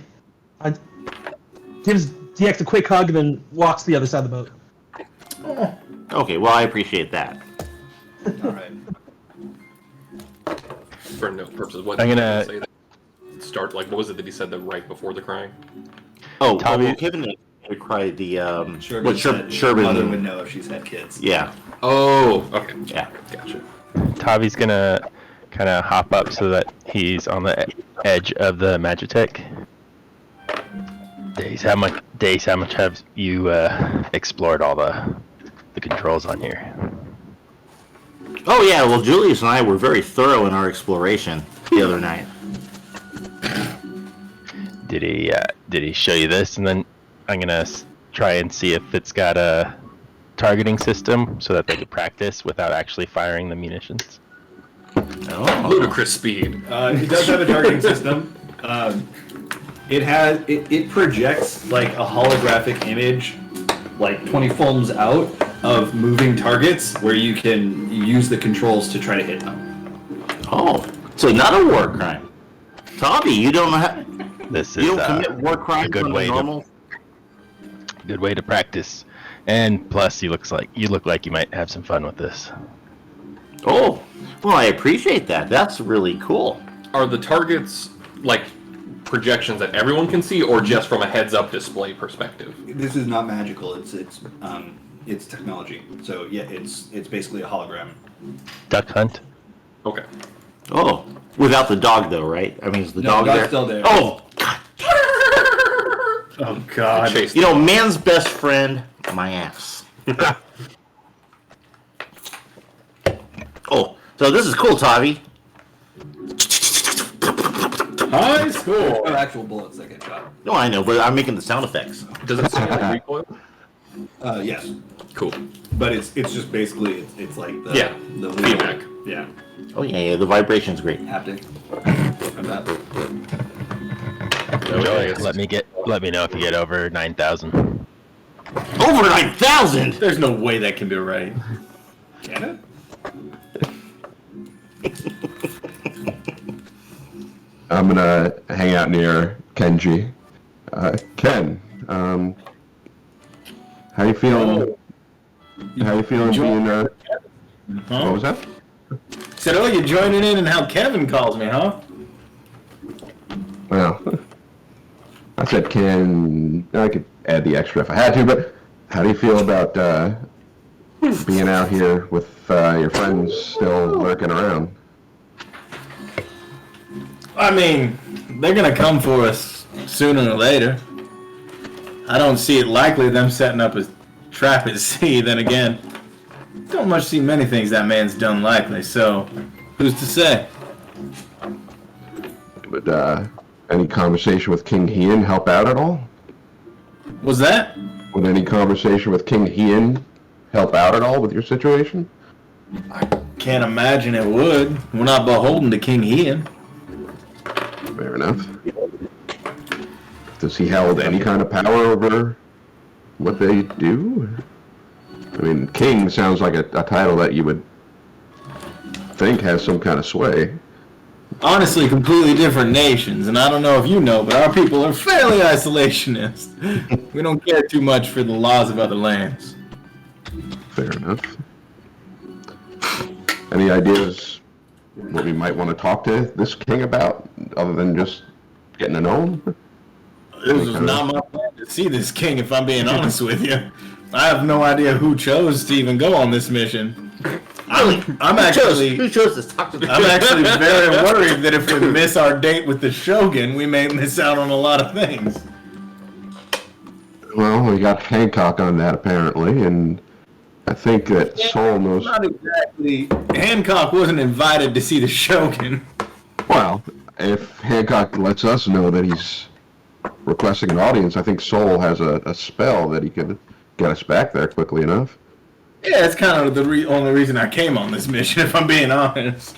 Gives DX a quick hug and then walks to the other side of the boat. Okay, well, I appreciate that. All right. For no purposes, what I'm did gonna- he say that start, like, what was it that he said that right before the crying? Oh, Tommy- Kevin cried the Sherman said Sherman mother would know if she's had kids. Yeah, Oh, okay. yeah. Gotcha. Tavi's gonna kind of hop up so that he's on the edge of the Magitech. Days, how much have you explored all the controls on here? Oh yeah, well, Julius and I were very thorough in our exploration the other night. Did he show you this? And then I'm gonna try and see if it's got a targeting system so that they could practice without actually firing the munitions. Ludicrous speed. It does have a targeting system. It projects like a holographic image, like 20 films out of moving targets where you can use the controls to try to hit them. Oh, so not a war crime. Tavi, you don't know how, This you is don't commit war crimes a good on way the normal. good way to practice. And plus, you look like you might have some fun with this. Oh, well, I appreciate that. That's really cool. Are the targets, like, projections that everyone can see, or just from a heads-up display perspective? This is not magical. It's technology. So yeah, it's basically a hologram. Duck hunt. Okay. Oh, without the dog though, right? I mean, is the No, dog dog's there? still there. Oh, Oh God. Chase. you know, man's best friend, my ass. Oh, so this is cool, Tavi. High school. No actual bullets that get shot. No, I know, but I'm making the sound effects. Does it sound like recoil? Yes, Cool. but it's just basically it's like the the Feedback. Yeah, Oh yeah, the vibration's great. haptic. Of that. Let me know if you get over 9,000. Over 9,000. There's no way that can be right. Can it? I'm gonna hang out near Kenji. Ken, how you feeling? How you feeling being? What was that? Said, oh, you're joining in and how Kevin calls me, huh? Well, I said Ken. I could add the extra if I had to, but how do you feel about being out here with your friends still lurking around? I mean, they're gonna come for us sooner or later. I don't see it likely them setting up a trap at sea. Then again, don't much see many things that man's done likely. So, who's to say? Would any conversation with King Hien help out at all? Was that? Would any conversation with King Hien help out at all with your situation? Can't imagine it would. We're not beholden to King Hien. Fair enough. Does he hold any kind of power over what they do? I mean, king sounds like a title that you would think has some kind of sway. Honestly, completely different nations, and I don't know if you know, but our people are fairly isolationist. We don't care too much for the laws of other lands. Fair enough. Any ideas what we might want to talk to this king about, other than just getting to know him? This was not my plan to see this king, if I'm being honest with you. I have no idea who chose to even go on this mission. I'm actually Who chose this? Talk to me. I'm actually very worried that if we miss our date with the Shogun, we may miss out on a lot of things. Well, we got Hancock on that apparently, and I think that Soul knows. Not exactly. Hancock wasn't invited to see the Shogun. Well, if Hancock lets us know that he's requesting an audience, I think Soul has a spell that he could get us back there quickly enough. Yeah, that's kind of the only reason I came on this mission, if I'm being honest.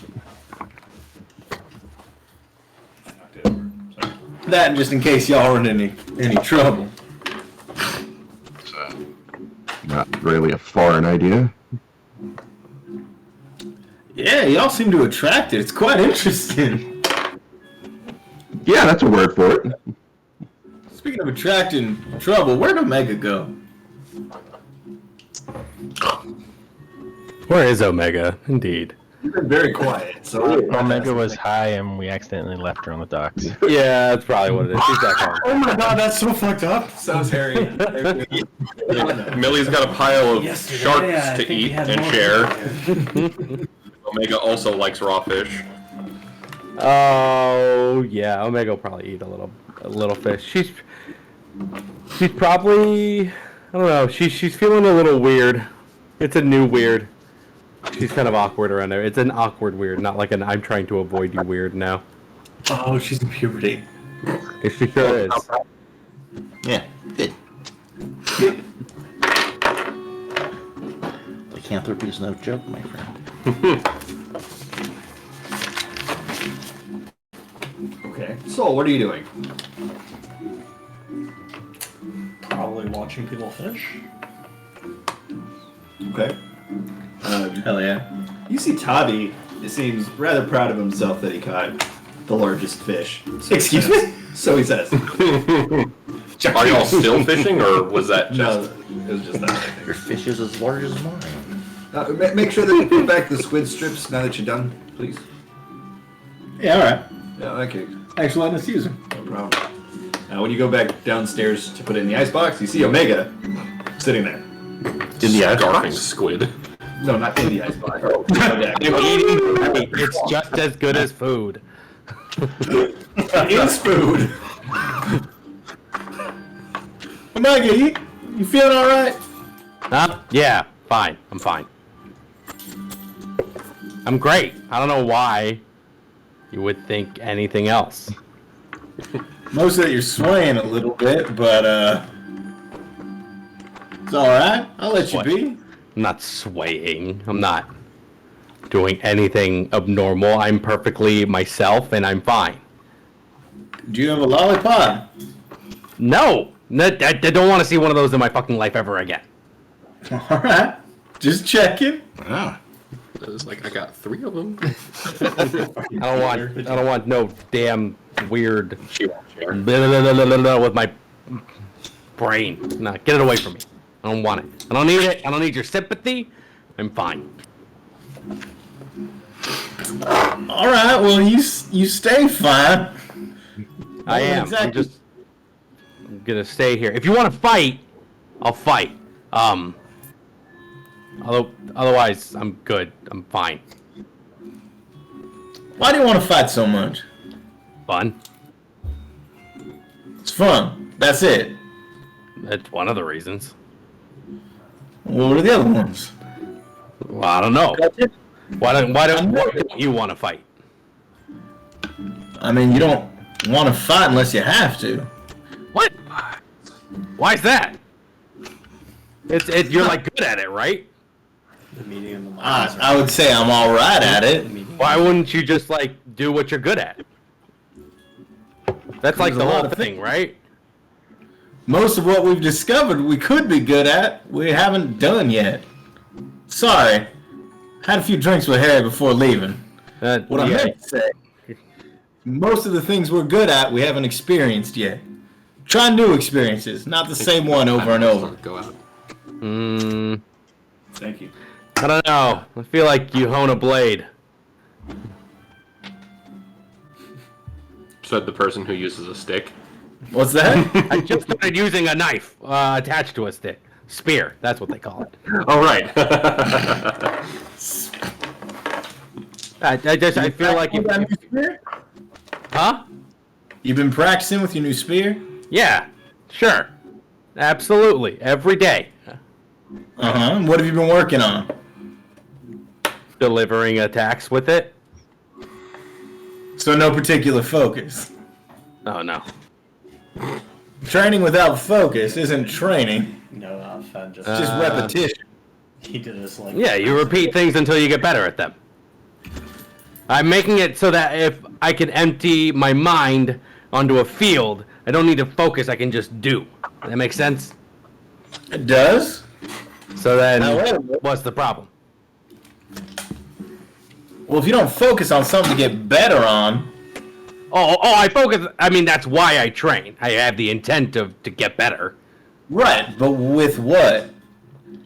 That, and just in case y'all are in any trouble. It's not really a foreign idea. Yeah, y'all seem to attract it. It's quite interesting. Yeah, that's a word for it. Speaking of attracting trouble, where'd Omega go? Where is Omega? Indeed. You've been very quiet, so Omega was high and we accidentally left her on the docks. Yeah, that's probably what it is. She's back home. Oh my god, that's so fucked up. so's Harry. Millie's got a pile of Yesterday, sharks I to think he eat had and more share. than Omega also likes raw fish. Oh yeah, Omega will probably eat a little fish. She's probably, I don't know. She's feeling a little weird. It's a new weird. She's kind of awkward around there. It's an awkward weird, not like an I'm trying to avoid you weird now. Oh, she's in puberty. She sure is. Yeah, good. Lycanthropy is no joke, my friend. Okay. Soul, what are you doing? Probably watching people fish. Okay. Hell yeah. You see Tavi seems rather proud of himself that he caught the largest fish. So Excuse he says- me? So he says. Are y'all still fishing, or was that No, just... it was just that, I think. Your fish is as large as mine. Make sure that you put back the squid strips now that you're done, please. Yeah, alright. Yeah, okay. Thanks for letting us use them. No problem. Now, when you go back downstairs to put it in the icebox, you see Omega sitting there. In the Scarfing squid. No, not in the icebox. It's just as good as food. It's food. Omega, you feeling alright? Yeah, fine. I'm fine. I'm great. I don't know why you would think anything else. Most of it you're swaying a little bit, but it's alright. I'll let you be. I'm not swaying. I'm not doing anything abnormal. I'm perfectly myself and I'm fine. Do you have a lollipop? No! I don't want to see one of those in my fucking life ever again. Alright. Just checking. Ah. It was like, I got 3 of them. I don't want no damn weird She won't share. with my brain. No, get it away from me. I don't want it. I don't need it. I don't need your sympathy. I'm fine. Alright, well you stay fine. I am. exactly. I'm gonna stay here. If you want to fight, I'll fight. Otherwise, I'm good. I'm fine. Why do you want to fight so much? Fun. It's fun. That's it. That's one of the reasons. What are the other ones? Well, I don't know. Why don't you want to fight? I mean, you don't want to fight unless you have to. What? Why is that? You're like good at it, right? The meeting and the minds I would say I'm all right at it. Why wouldn't you just like do what you're good at? That's like There's the a lot whole of thing, right? Most of what we've discovered we could be good at, we haven't done yet. Sorry. Had a few drinks with Harry before leaving. What I yeah. meant to say, most of the things we're good at, we haven't experienced yet. Try new experiences, not the same one over and over. Go out. Thank you. I don't know. I feel like you hone a blade. Said the person who uses a stick. What's that? I just started using a knife attached to a stick. Spear. That's what they call it. Oh, right. I feel like you got a new spear? Huh? You've been practicing with your new spear? Yeah, sure. Absolutely. Every day. Uh-huh. What have you been working on? Delivering attacks with it. So no particular focus. Oh, no. Training without focus isn't training. No, Fed just... It's just repetition. He did this like... Yeah, you repeat things until you get better at them. I'm making it so that if I can empty my mind onto a field, I don't need to focus, I can just do. That makes sense? It does? So then, However, what's the problem? well, if you don't focus on something to get better on, I focus. I mean, that's why I train. I have the intent to get better. right, but with what?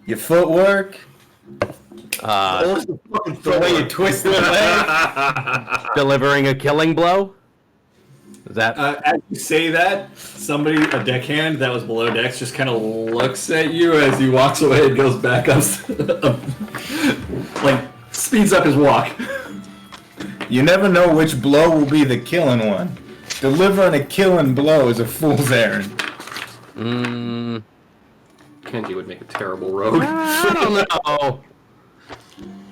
Your footwork? The way you twist the leg? Delivering a killing blow? Is that... As you say that, a deckhand that was below decks just kind of looks at you as he walks away and goes back up, like, speeds up his walk. You never know which blow will be the killing one. Delivering a killing blow is a fool's errand. Kenji would make a terrible rogue. I don't know.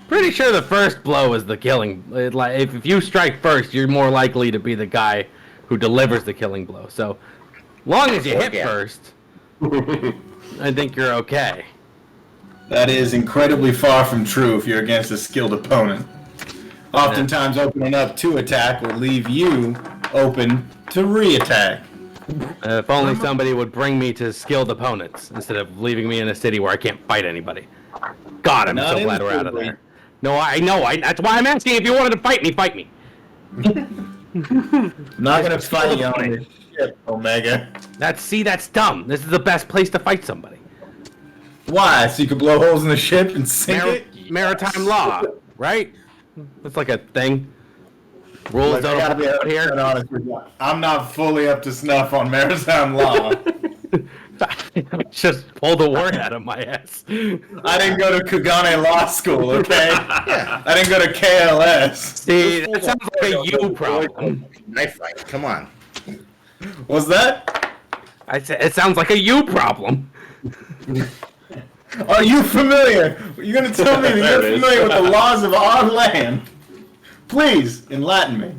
Pretty sure the first blow is the killing. Like, if you strike first, you're more likely to be the guy who delivers the killing blow. So, long as you hit first, I think you're okay. That is incredibly far from true if you're against a skilled opponent. Oftentimes, opening up to attack will leave you open to re-attack. If only somebody would bring me to skilled opponents instead of leaving me in a city where I can't fight anybody. God, I'm so glad we're out of there. No, I know. That's why I'm asking. If you wanted to fight me, fight me. I'm not gonna fight you on this ship, Omega. That's dumb. This is the best place to fight somebody. Why? So you can blow holes in the ship and sink it? Maritime law, right? That's like a thing. Rules don't apply out here. Honest with you. I'm not fully up to snuff on maritime law. Just pulled a word out of my ass. I didn't go to Kugane Law School, okay? I didn't go to KLS. See, that sounds like a you problem. Knife fight. Come on. What's that? I said it sounds like a you problem. Are you familiar? You're gonna tell me that you're familiar with the laws of our land? Please, enlighten me.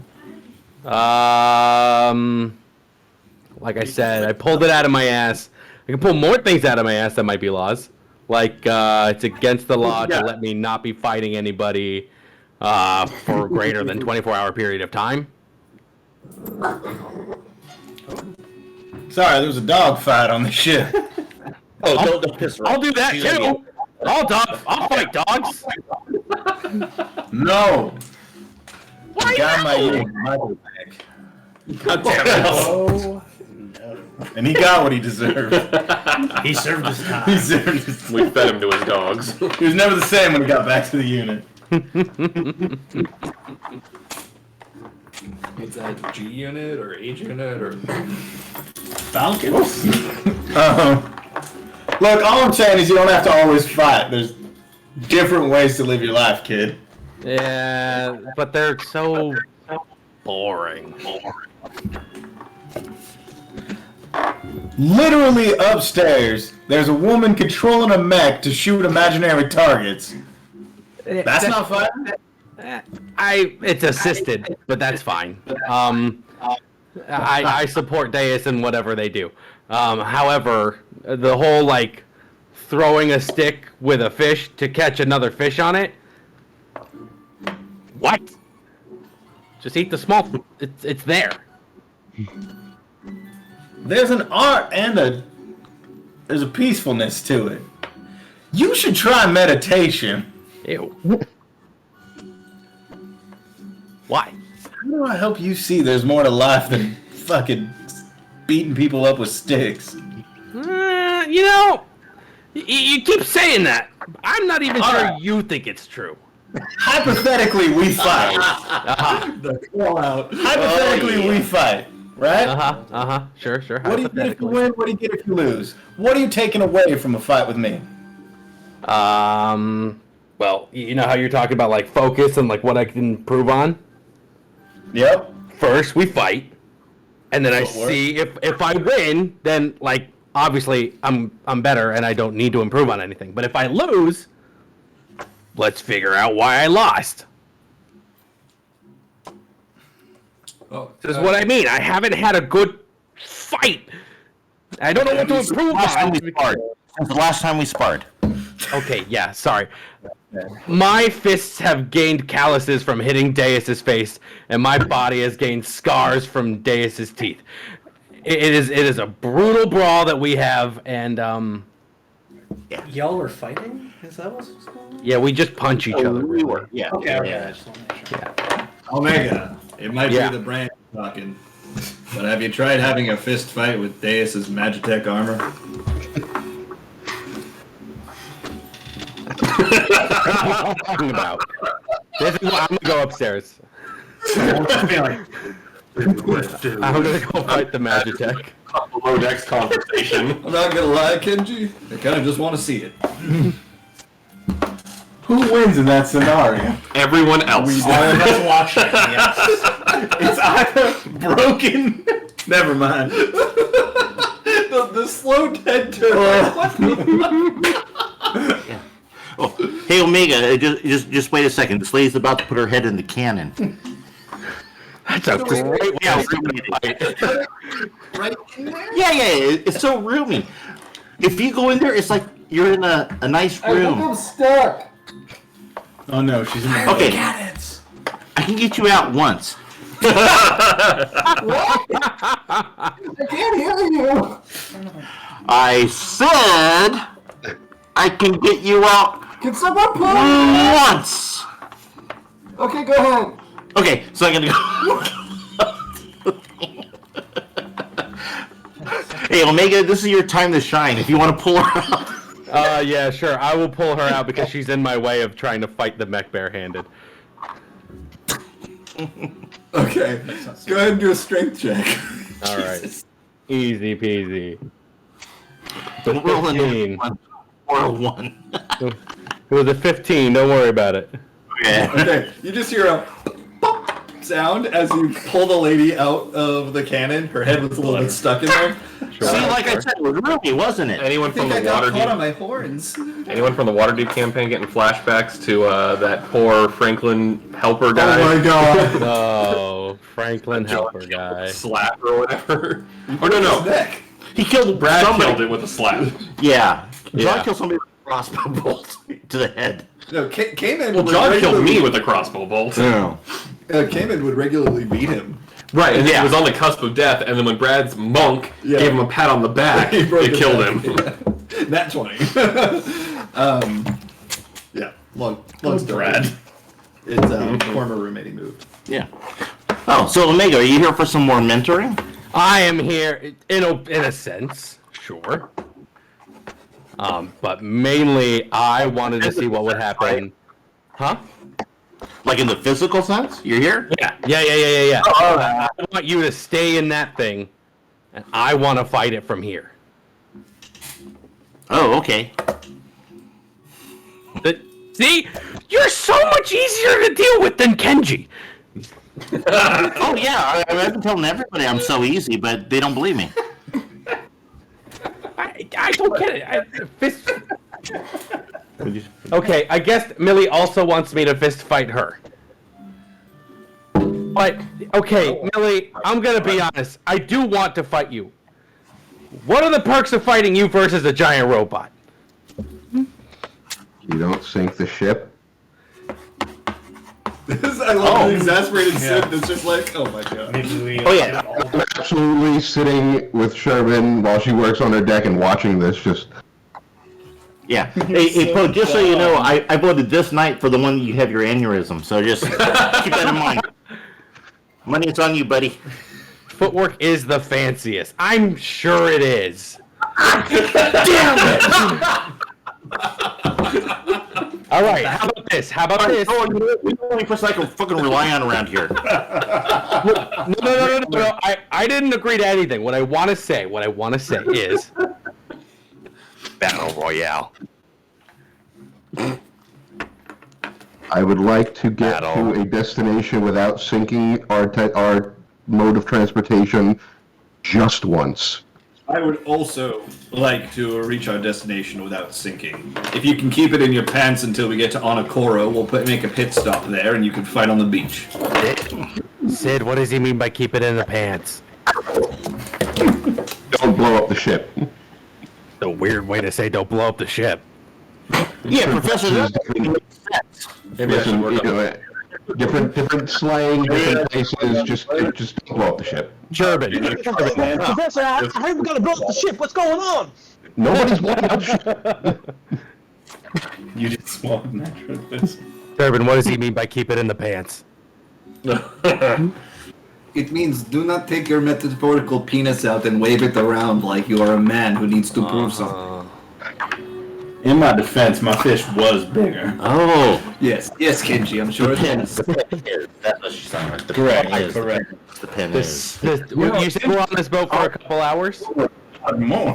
Like I said, I pulled it out of my ass. I can pull more things out of my ass that might be laws. Like, it's against the law to let me not be fighting anybody for a greater than 24-hour period of time. Sorry, there was a dog fight on the ship. Don't piss her I'll off. do that She's too. gonna I'll fight dogs. No. Why Got my no? ear, Michael back. God damn it. Oh, no. And he got what he deserved. He served his time. He served his We fed him to his dogs. He was never the same when he got back to the unit. Is that G unit or H unit or Falcons? Look, all I'm saying is you don't have to always fight. There's different ways to live your life, kid. Yeah, but they're so boring. Literally upstairs, there's a woman controlling a mech to shoot imaginary targets. That's not fun. It's assisted, but that's fine. I support Deus in whatever they do. However, the whole like throwing a stick with a fish to catch another fish on it. What? Just eat the small. It's there. There's an art and there's a peacefulness to it. You should try meditation. Ew. Why? How do I help you see there's more to life than fucking beating people up with sticks? You know, you keep saying that. I'm not even sure right. you think it's true. Hypothetically, we fight. the call out? Hypothetically, we fight, right? Sure. What do you get if you win? What do you get if you lose? What are you taking away from a fight with me? Well, you know how you're talking about like focus and like what I can improve on. Yep. First, we fight, and then I Footwork. see if I win, then like obviously I'm better and I don't need to improve on anything. But if I lose, let's figure out why I lost. Oh, This is what I mean. I haven't had a good fight. I don't know what to improve Last time on. we sparred. Since the last time we sparred. Okay, yeah, sorry. My fists have gained calluses from hitting Deus's face, and my body has gained scars from Deus's teeth. It is a brutal brawl that we have, and Y'all were fighting? Is that what's going on? yeah, we just punch each other. We were. Yeah. Okay, okay. I just want to make sure. Omega, it might Yeah. be the brand talking, but have you tried having a fist fight with Deus's Magitech armor? Talking about. This is what, I'm gonna go upstairs. I'm gonna go fight the Magitech. Below decks conversation. I'm not gonna lie, Kenji. I kind of just want to see it. Who wins in that scenario? Everyone else. All of us watching, yes. It's either broken. Never mind. The slow dead turn. What the fuck? Oh, hey Omega, just wait a second. This lady's about to put her head in the cannon. That's a great way Yeah, to fight. Right in there? Yeah, it's so roomy. If you go in there, it's like you're in a nice room. I'm stuck. Oh no, she's in the Okay, I can get you out once. I can't hear you. I said I can get you out Can someone pull me? once. Okay, go ahead. Okay, so I'm gonna go. Hey Omega, this is your time to shine. If you want to pull her out. Yeah, sure. I will pull her out because she's in my way of trying to fight the mech barehanded. Okay, go ahead and do a strength check. All right. Easy peasy. Don't roll a 15. one or a 1. It was a 15. Don't worry about it. Okay. Okay, you just hear a pop sound as you pull the lady out of the cannon. Her head was a little bit stuck in there. See, like I said, it was roomy, wasn't it? Anyone I from think the I got caught on Waterdeep? my horns. Anyone from the Waterdeep campaign getting flashbacks to that poor Franklin helper guy? Oh my god. Oh, Franklin helper guy. Slap or whatever. Or no, Neck. He killed Brad somebody. killed it with a slap. Yeah. John Yeah. killed somebody with a crossbow bolt to the head. No, Cayman Well, would John killed regularly- me with a crossbow bolt. Cayman would regularly beat him. Right, and Yeah. he was on the cusp of death, and then when Brad's monk Yeah. gave him a pat on the back, He broke it his killed neck. him. Nat 20. Yeah, long story. Brad. It's a former roommating move. Yeah. Oh, so Omega, are you here for some more mentoring? I am here in a sense, sure. But mainly I wanted to see what would happen. Huh? Like in the physical sense? You're here? Yeah. I want you to stay in that thing, and I want to fight it from here. Oh, okay. See, you're so much easier to deal with than Kenji. Oh, yeah. I've been telling everybody I'm so easy, but they don't believe me. I don't get it. Fist. Okay, I guess Millie also wants me to fist fight her. But, okay, Millie, I'm gonna be honest. I do want to fight you. What are the perks of fighting you versus a giant robot? You don't sink the ship. I love the exasperated Sid that's just like, oh my god. Maybe we. Oh, yeah. I'm absolutely sitting with Sherman while she works on her deck and watching this. Just Yeah. Hey, Poe, just so you know, I voted this night for the one you have your aneurysm, so just keep that in mind. Money, it's on you, buddy. Footwork is the fanciest. I'm sure it is. Damn it! All right, how about this? How about this? Oh, you know, we the only person I can fucking rely on around here. No. I didn't agree to anything. What I want to say is Battle Royale. I would like to get to a destination without sinking our mode of transportation just once. I would also like to reach our destination without sinking. If you can keep it in your pants until we get to Onokoro, we'll make a pit stop there, and you can fight on the beach. Sid, what does he mean by keep it in the pants? Don't blow up the ship. A weird way to say don't blow up the ship. Yeah, Professor, that makes sense. Maybe I should work on know, different slang, different places. Just don't blow up the ship. German. Professor, I heard we gotta blow up the ship. What's going on? Nobody's blowing up ship. You just swallowed natural bits. German, what does he mean by keep it in the pants? It means do not take your metaphorical penis out and wave it around like you are a man who needs to prove something. In my defense, my fish was bigger. Oh. Yes, Kenji, I'm sure it is. The pen is. That's what she's talking about. The Correct, pen is. correct. The pen is. You said we're on this boat for a couple hours? More.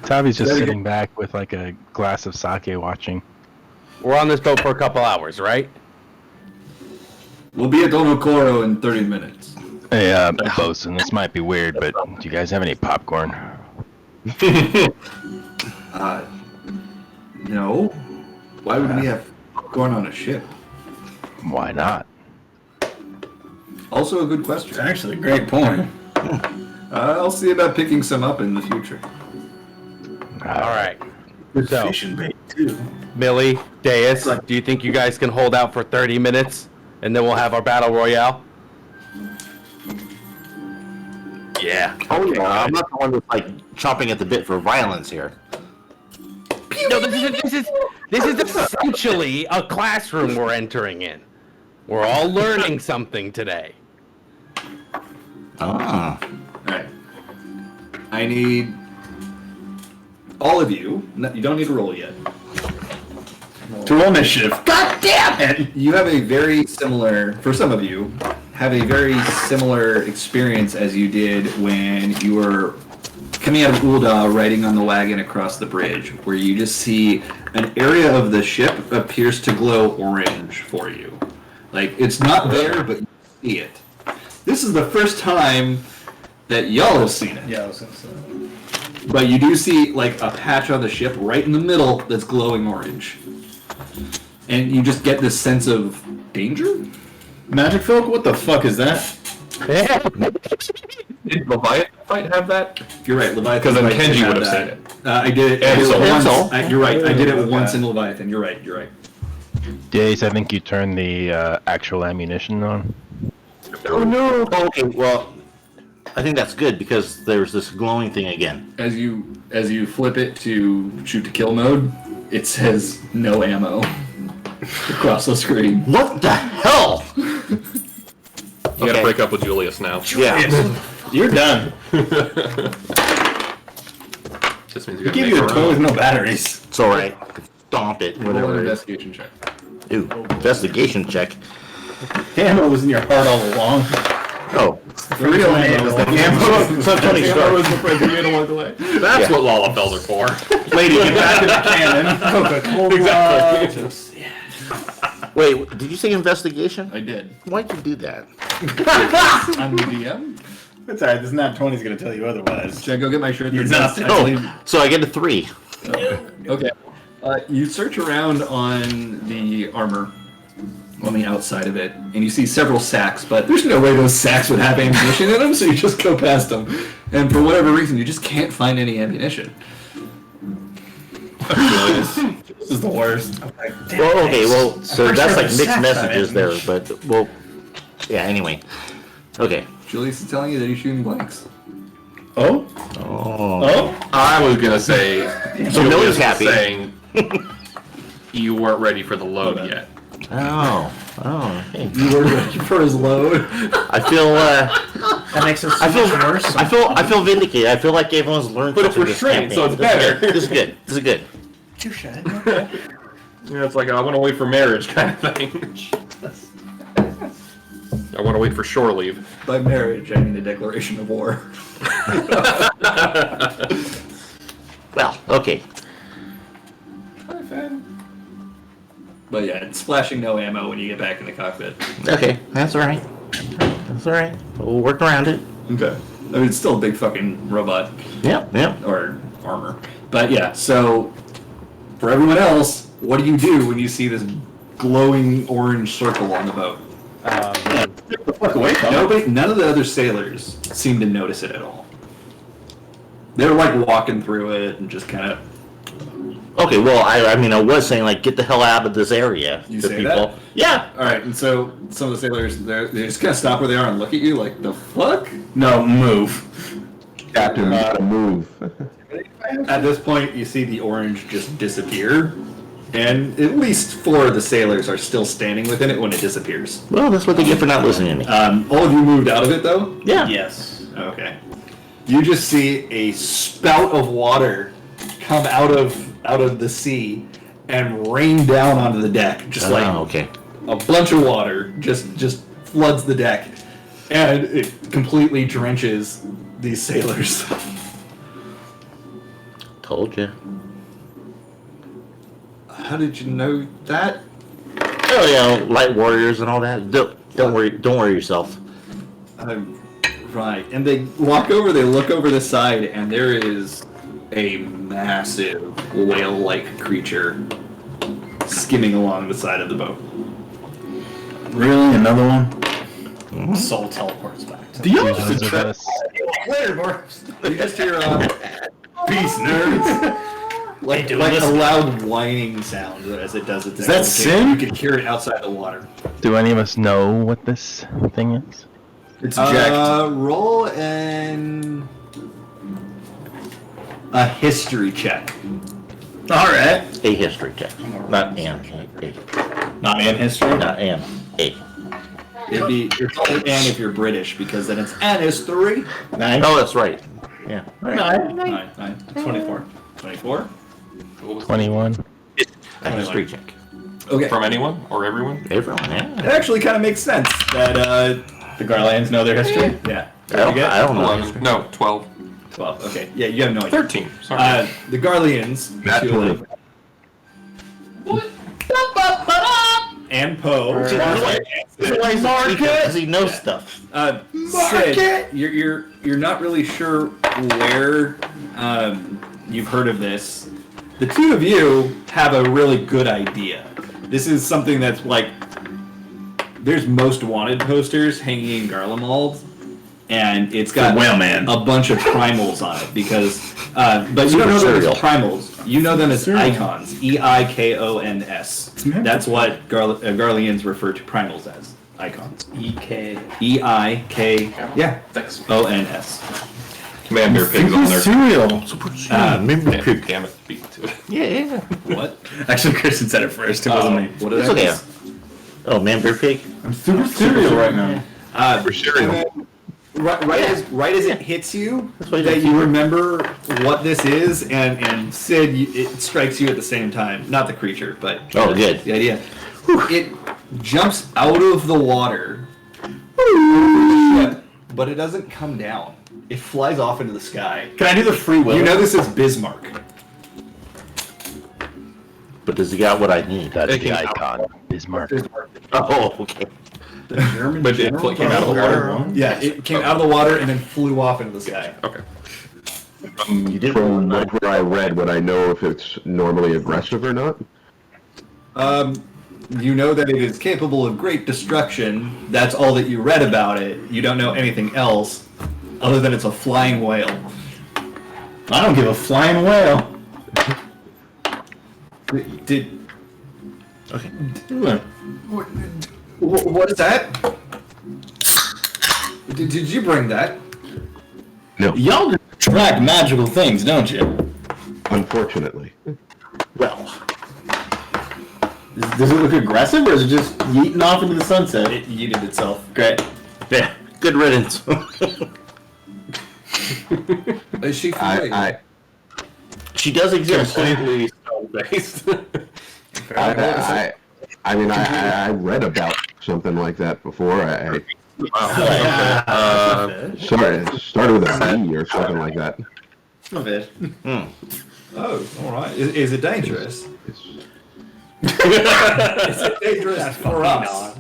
Tavi's just sitting back with like a glass of sake watching. We're on this boat for a couple hours, right? We'll be at Onokoro in 30 minutes. Hey, bosun, this might be weird, but do you guys have any popcorn? No. Why would we have popcorn on a ship? Why not? Also a good question. It's actually a great point. I'll see about picking some up in the future. All right. Good So- fishing bait too. Millie, Deus, do you think you guys can hold out for 30 minutes and then we'll have our battle royale? Yeah. Oh, yeah. I'm not the one that's like chomping at the bit for violence here. No, this is essentially a classroom we're entering in. We're all learning something today. Ah. Alright. I need all of you. No, you don't need to roll yet. To roll initiative. God damn it! You have a very similar, for some of you, have a very similar experience as you did when you were coming out of Ulda riding on the wagon across the bridge, where you just see an area of the ship appears to glow orange for you. Like, it's not there, but you see it. This is the first time that y'all have seen it. Yeah, I was gonna say. But you do see, like, a patch on the ship right in the middle that's glowing orange. And you just get this sense of danger? Magic folk, what the fuck is that? Did Leviathan fight have that? You're right, Leviathan. Because then might Kenji have would have that. seen it. I did it, And so- once. and so. You're right, I did it once in Leviathan. You're right. Days, I think you turned the actual ammunition on. Oh no! Okay, well, I think that's good because there's this glowing thing again. As you flip it to shoot to kill mode, it says no ammo across the screen. What the hell? You gotta break up with Julius now. Yeah. You're done. This means you We gotta give make you a our toy own. with no batteries. It's alright. Stomp it. Roll Whatever an it is. investigation check. Ooh, investigation check. Ammo was in your heart all along. Oh. The real name is the ammo. So Tony Stark. That's what Lalafels are for. Lady, get back in the cannon. Coca-Cola. Wait, did you say investigation? I did. Why'd you do that? I'm the DM. It's alright, this Nat 20's gonna tell you otherwise. Should I go get my shirt? You're That's not. actually- Oh, so I get a 3. Okay. You search around on the armor, on the outside of it, and you see several sacks, but there's no way those sacks would have ammunition in them, so you just go past them. And for whatever reason, you just can't find any ammunition. This is the worst. Well, okay, well, so that's like mixed messages there, but, well, yeah, anyway. Okay. Julius is telling you that he's shooting blanks. Oh? Oh. Oh? I was gonna say. So Julius Millie's was happy. Saying you weren't ready for the load yet. Oh. Oh. Hey. You were ready for his load. I feel, That makes it I feel vindicated. I feel like everyone's learned But it's something this restrained, so campaign. it's better. This is good. This is good. Yeah, it's like I want to wait for marriage kind of thing. I want to wait for shore leave. By marriage, I mean a declaration of war. Well, okay. But yeah, it's splashing no ammo when you get back in the cockpit. Okay, that's all right. That's all right. We'll work around it. Okay. I mean, it's still a big fucking robot. Yep, yep. Or armor. But yeah, so for everyone else, what do you do when you see this glowing orange circle on the boat? Get the fuck away from it. None of the other sailors seem to notice it at all. They're like walking through it and just kind of. Okay, well, I mean, I was saying, like, get the hell out of this area. You to say people. that? Yeah. All right, and so some of the sailors, they just kind of stop where they are and look at you like, the fuck? No, move. Captain, gotta move. At this point, you see the orange just disappear, and at least 4 of the sailors are still standing within it when it disappears. Well, that's what they get for not listening to me. All of you moved out of it, though? Yeah. Yes. Okay. You just see a spout of water come out of the sea and rain down onto the deck, just like okay. a bunch of water just floods the deck, and it completely drenches these sailors. Told you. How did you know that? Oh yeah, light warriors and all that. Don't worry yourself. Right, and they walk over, they look over the side, and there is a massive whale-like creature skimming along the side of the boat. Really? Another one? Soul teleports back to Do you Those just of us- Later, Morris. You just hear peace, nerds. Like a loud whining sound as it does its. Is that Sin? You can hear it outside the water. Do any of us know what this thing is? It's jacked. Roll a history check. Alright. A history check. Not an. Not in history. Not an. A. It's only an if you're British, because then it's an is 3. 9. Oh, that's right. Yeah. 9. 24. 24? 21. A history check. Okay. From anyone or everyone? Everyone, It yeah. actually kind of makes sense that, The Garlands know their history? yeah. I don't know. 11. No, 12. 12. Okay. Yeah, you have no idea. 13. Sorry. The Garleans, That's two of funny. them, and Poe, Because he knows stuff. Sid, you're not really sure where you've heard of this. The two of you have a really good idea. This is something that's like there's most wanted posters hanging in Garlemald, and it's got Whaleman. a bunch of primals on it because but you don't know them as primals. You know them as icons. EIKONS. That's what Garleans refer to primals as. Icons. EIK. Yeah. Thanks. ONS. Commander Pig's on there. Cereal. Damn it. Beat to it. Yeah. What? Actually, Kristen said it first. It wasn't me. What did It's I okay. miss? Oh, man, bear pig. I'm super cereal right now. For cereal. Right as it hits you, what that it you remember what this is, and Sid, it strikes you at the same time. Not the creature, but Oh, good. the idea. It jumps out of the water, but it doesn't come down. It flies off into the sky. Can I do the free will? You know this is Bismarck. But does he got what I need? That's Taking the out- icon. Bismarck. Oh, okay. German But it came out of the water. Yeah, it came out of the water and then flew off into the sky. Okay. You did From one. what I read, would I know if it's normally aggressive or not? You know that it is capable of great destruction. That's all that you read about it. You don't know anything else other than it's a flying whale. I don't give a flying whale. Did Okay. what is that? Did you bring that? No, Y'all just track magical things, don't you? unfortunately. Well, Does it look aggressive, or is it just yeeting off into the sunset? It yeeted itself. Great. yeah. Good riddance. Is she flying? She does exist. Completely stone-based. I mean, I read about something like that before. Sorry, it started with a B or something like that. A bit. Oh, all right. Is it dangerous? Is it dangerous for us?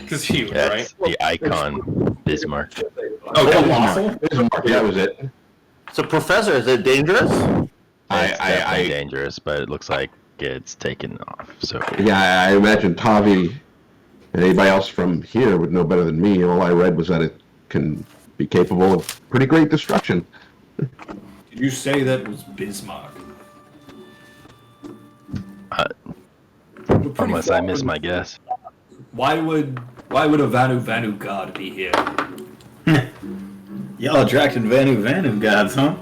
Because huge, That's right? the icon Bismarck. Oh, Colossal? That was it. So, Professor, is it dangerous? It's definitely dangerous, but it looks like it's taken off. So Yeah, I imagine Tavi and anybody else from here would know better than me. All I read was that it can be capable of pretty great destruction. Did you say that was Bismarck? unless I miss my guess. Why would a Vanu god be here? Y'all attracted Vanu gods, huh?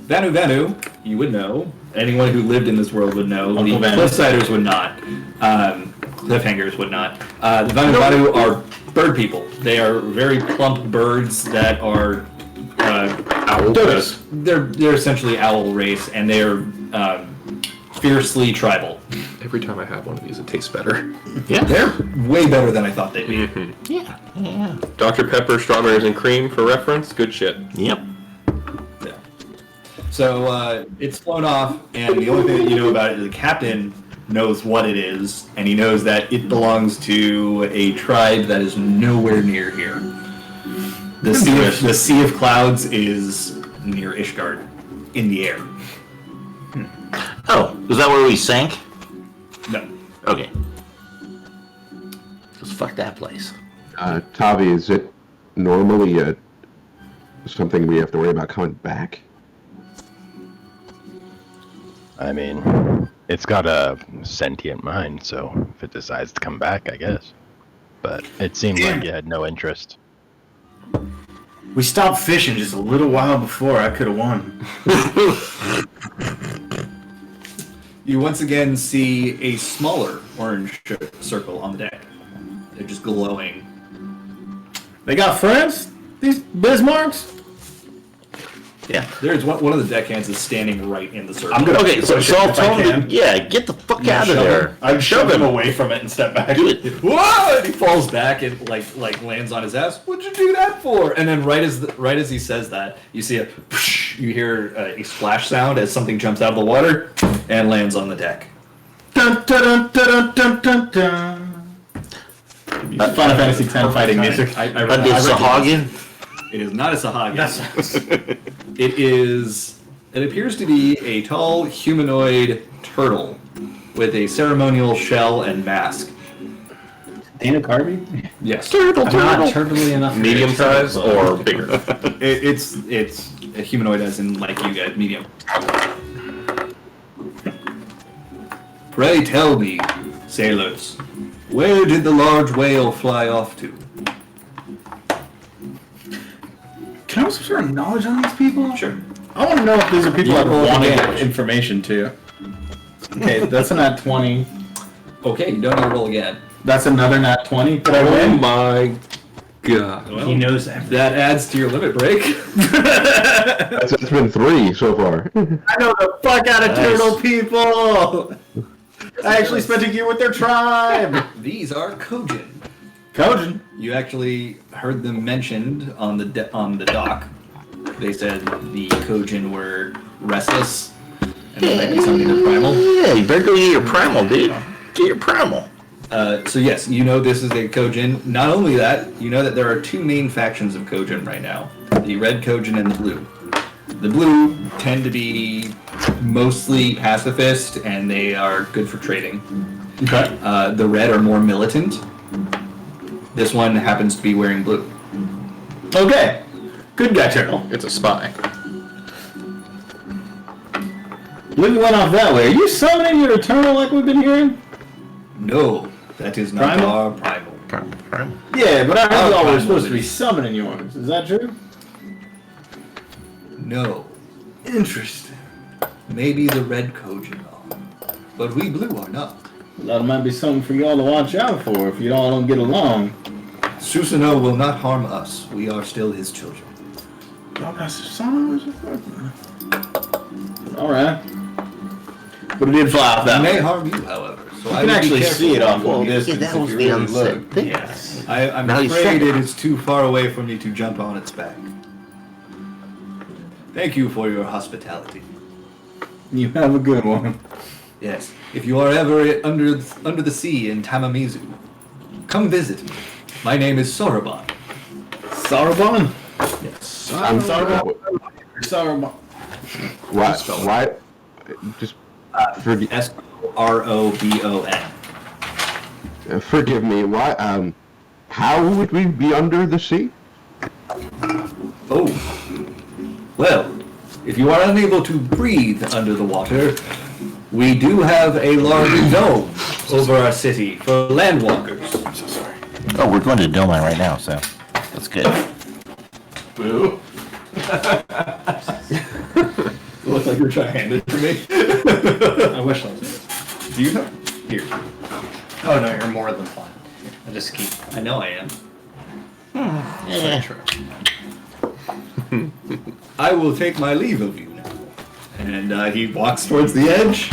Vanu, you would know. Anyone who lived in this world would know. Uncle The Vanu. Cliffsiders would not. Cliffhangers would not. The Vanu are bird people. They are very plump birds that are owl. Dodos. They're essentially owl race, and they're fiercely tribal. Every time I have one of these, it tastes better. Yeah, they're way better than I thought they'd be. Yeah. Yeah. Dr. Pepper, strawberries, and cream for reference. Good shit. Yep. Yeah. So it's flown off, and the only thing that you know about it is the captain knows what it is, and he knows that it belongs to a tribe that is nowhere near here. The sea of Clouds is near Ishgard, in the air. Oh, is that where we sank? No. Okay. Just fuck that place. Tavi, is it normally something we have to worry about coming back? I mean, it's got a sentient mind, so if it decides to come back, I guess. But it seemed like you had no interest. We stopped fishing just a little while before. I could have won. You once again see a smaller orange circle on the deck. They're just glowing. They got friends? These Bismarcks? Yeah, there's one of the deckhands is standing right in the circle. I'm gonna Okay, so push it I'll if I tell him can. to, yeah, get the fuck out of Shove there. him. I'd shove him away from it and step back. Do it. Whoa! And he falls back and like lands on his ass. What'd you do that for? And then right as he says that, you see you hear a splash sound as something jumps out of the water and lands on the deck. Dun, dun, dun, dun, dun, dun. Final Fantasy X fighting music. I But it's Sahagin. It is not a Sahagin. Yes. It appears to be a tall humanoid turtle with a ceremonial shell and mask. Dana Carvey? Yes. I'm not turtly enough. Medium size or bigger? It's a humanoid as in like you guys, medium. Pray tell me, sailors, where did the large whale fly off to? Can I have some sort of knowledge on these people? Sure. I want to know if these are people You I've roll wanted damage. information to. Okay, that's a nat 20. Okay, you don't need to roll again. That's another nat 20. Did I Oh win? my god. Well, He knows everything. that adds to your limit break. It's been 3 so far. I know the fuck out of turtle people! I actually spent a year with their tribe! These are Kojin. Kojin. You actually heard them mentioned on the dock. They said the Kojin were restless, and there might be something to primal. Yeah, you better go get your primal, dude. Get your primal. So yes, you know this is a Kojin. Not only that, you know that there are two main factions of Kojin right now: the red Kojin and the blue. The blue tend to be mostly pacifist, and they are good for trading. Okay. The red are more militant. This one happens to be wearing blue. Okay. Good guy, turtle. It's a spy. Luke went off that way. Are you summoning your turtle like we've been hearing? No, that is not Primal? our primal. Primal. Yeah, but I heard Oh, y'all were primal supposed to be is- summoning yours. Is that true? No, Interesting. maybe the red Kojin are, but we blue are not. That might be something for y'all to watch out for if you all don't get along. Susanoo will not harm us. We are still his children. Y'all got some Alright. But it did fly off They that may way. harm you, however. So You I can would be actually careful. see it off Well, in the yeah, distance that if was you the really unsaid look. thing. Yes. I'm Now you afraid said it it. is too far away for me to jump on its back. Thank you for your hospitality. You have a good one. Yes. If you are ever under the sea in Tamamizu, come visit me. My name is Soroban. Sarabon? Yes. I'm Sarabon. Sarabon. Why? Just forgive. Srobon. Forgive me. Why? How would we be under the sea? Oh. Well, if you are unable to breathe under the water, we do have a large dome over our city for landwalkers. I'm so sorry. Oh, we're going to Dillman right now, so that's good. Boo. Look like you're trying to hand it to me. I wish I was. Do you know? Here. Oh no, you're more than fine. I just keep. I know I am. Yeah. I will take my leave of you now. And he walks towards the edge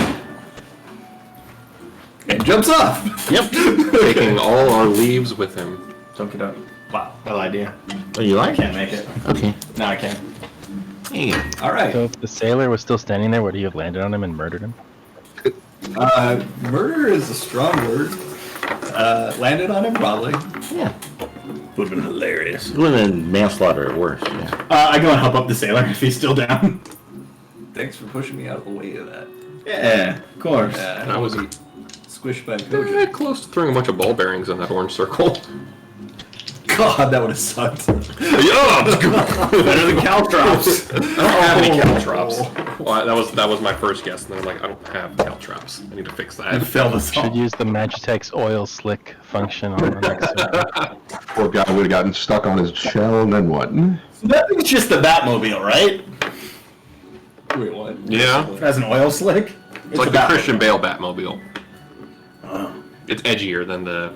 and jumps off. Yep. Taking all our leaves with him. Took it up. Wow, well idea. Oh, you like it? Can't make it. Okay. No, I can't. There you go. All right. So if the sailor was still standing there, would he have landed on him and murdered him? Murder is a strong word. Landed on him, probably. Yeah. Would have been hilarious. It would have been manslaughter at worst. Yeah. I go and help up the sailor if he's still down. Thanks for pushing me out of the way of that. Yeah, of course. I was Squished by Koji. close to throwing a bunch of ball bearings in that orange circle. God, that would have sucked. Better than caltrops. I don't have any caltrops. Well, that was my first guess, and then I'm like, I don't have caltrops. I need to fix that. Fill this Should all. use the Magitex oil slick function on the next one. Poor guy would have gotten stuck on his shell, and then what? That's just the Batmobile, right? Wait, what? Yeah, It has an oil slick. it's like the Christian Bale Batmobile. It's edgier than the.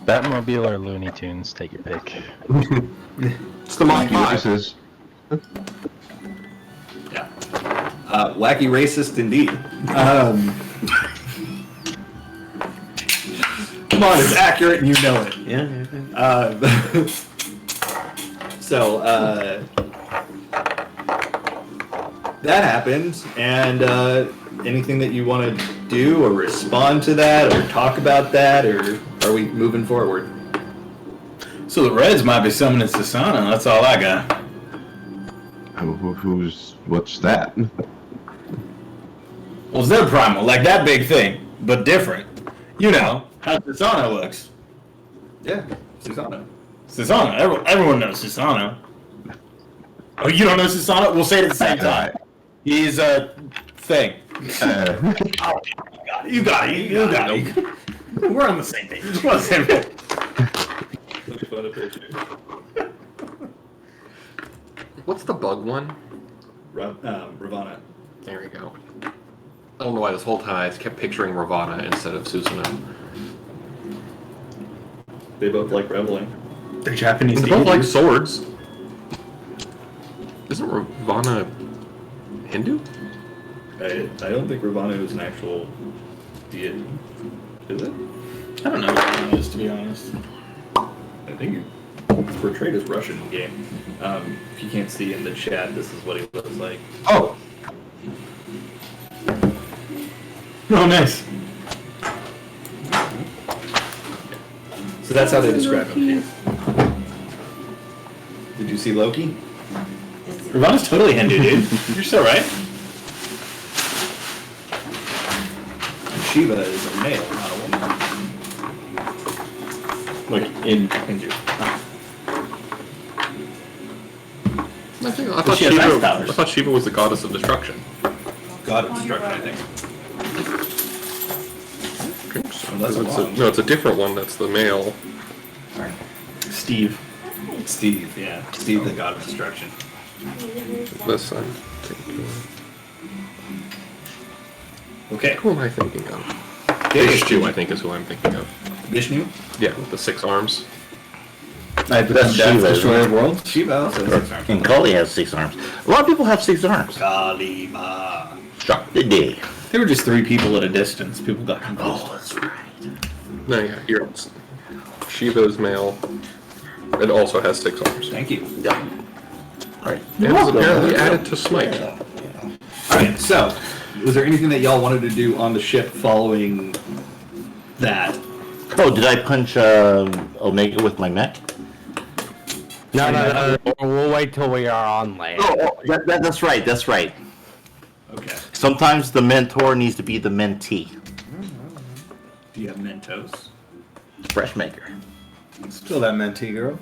Batmobile or Looney Tunes, take your pick. It's the Mach 5. This is Yeah. Wacky racist indeed. Come on, it's accurate and you know it. Yeah. So, that happened, and anything that you want to do or respond to that or talk about that, or are we moving forward? So the Reds might be summoning Sasana. That's all I got. what's that? Well, it's their primal, like that big thing, but different. You know how Sasana looks. Yeah, Susanna. Sasana. Everyone knows Sasana. Oh, you don't know Sasana? We'll say it at the same time. He's a thing. You got it. We're on the same page. We're on the same page. What's the bug one? Ravana. There we go. I don't know why this whole time I kept picturing Ravana instead of Susanoo. They both like reveling. They're Japanese. They both like swords. Isn't Ravana Hindu? I don't think Ravana is an actual deity. Is it? I don't know what it is, to be honest. I think it's portrayed as Russian in game. If you can't see in the chat, this is what he looks like. Oh. Oh, nice. So that's how they describe him to you. Did you see Loki? Ravana's totally Hindu, dude. You're so right. Shiva is a male, not a woman. Like in Hindu. I thought she has ice powers. I thought Shiva was the goddess of destruction. God of destruction, I think. Unless I'm wrong. No, it's a different one. That's the male. Steve. Steve, yeah. Steve, the god of destruction. This one. Okay. Who am I thinking of? Vishnu, I think, is who I'm thinking of. Vishnu? Yeah, with the 6 arms. I That's Shiva, destroyer isn't of worlds. Shiva also has 6 arms. And Kali has 6 arms. A lot of people have 6 arms. Kalima. Shock the day. They were just 3 people at a distance. People got confused. Oh, that's right. No, yeah, you're. Shiva is male. It also has 6 arms. Thank you. Yeah. All right. And it's apparently added to Smite. Alright, so, Was there anything that y'all wanted to do on the ship following that? Oh, did I punch Omega with my mech? No. We'll wait till we are on land. That's right. That's right. Okay. Sometimes the mentor needs to be the mentee. Do you have Mentos? Fresh maker. Still that mentee girl.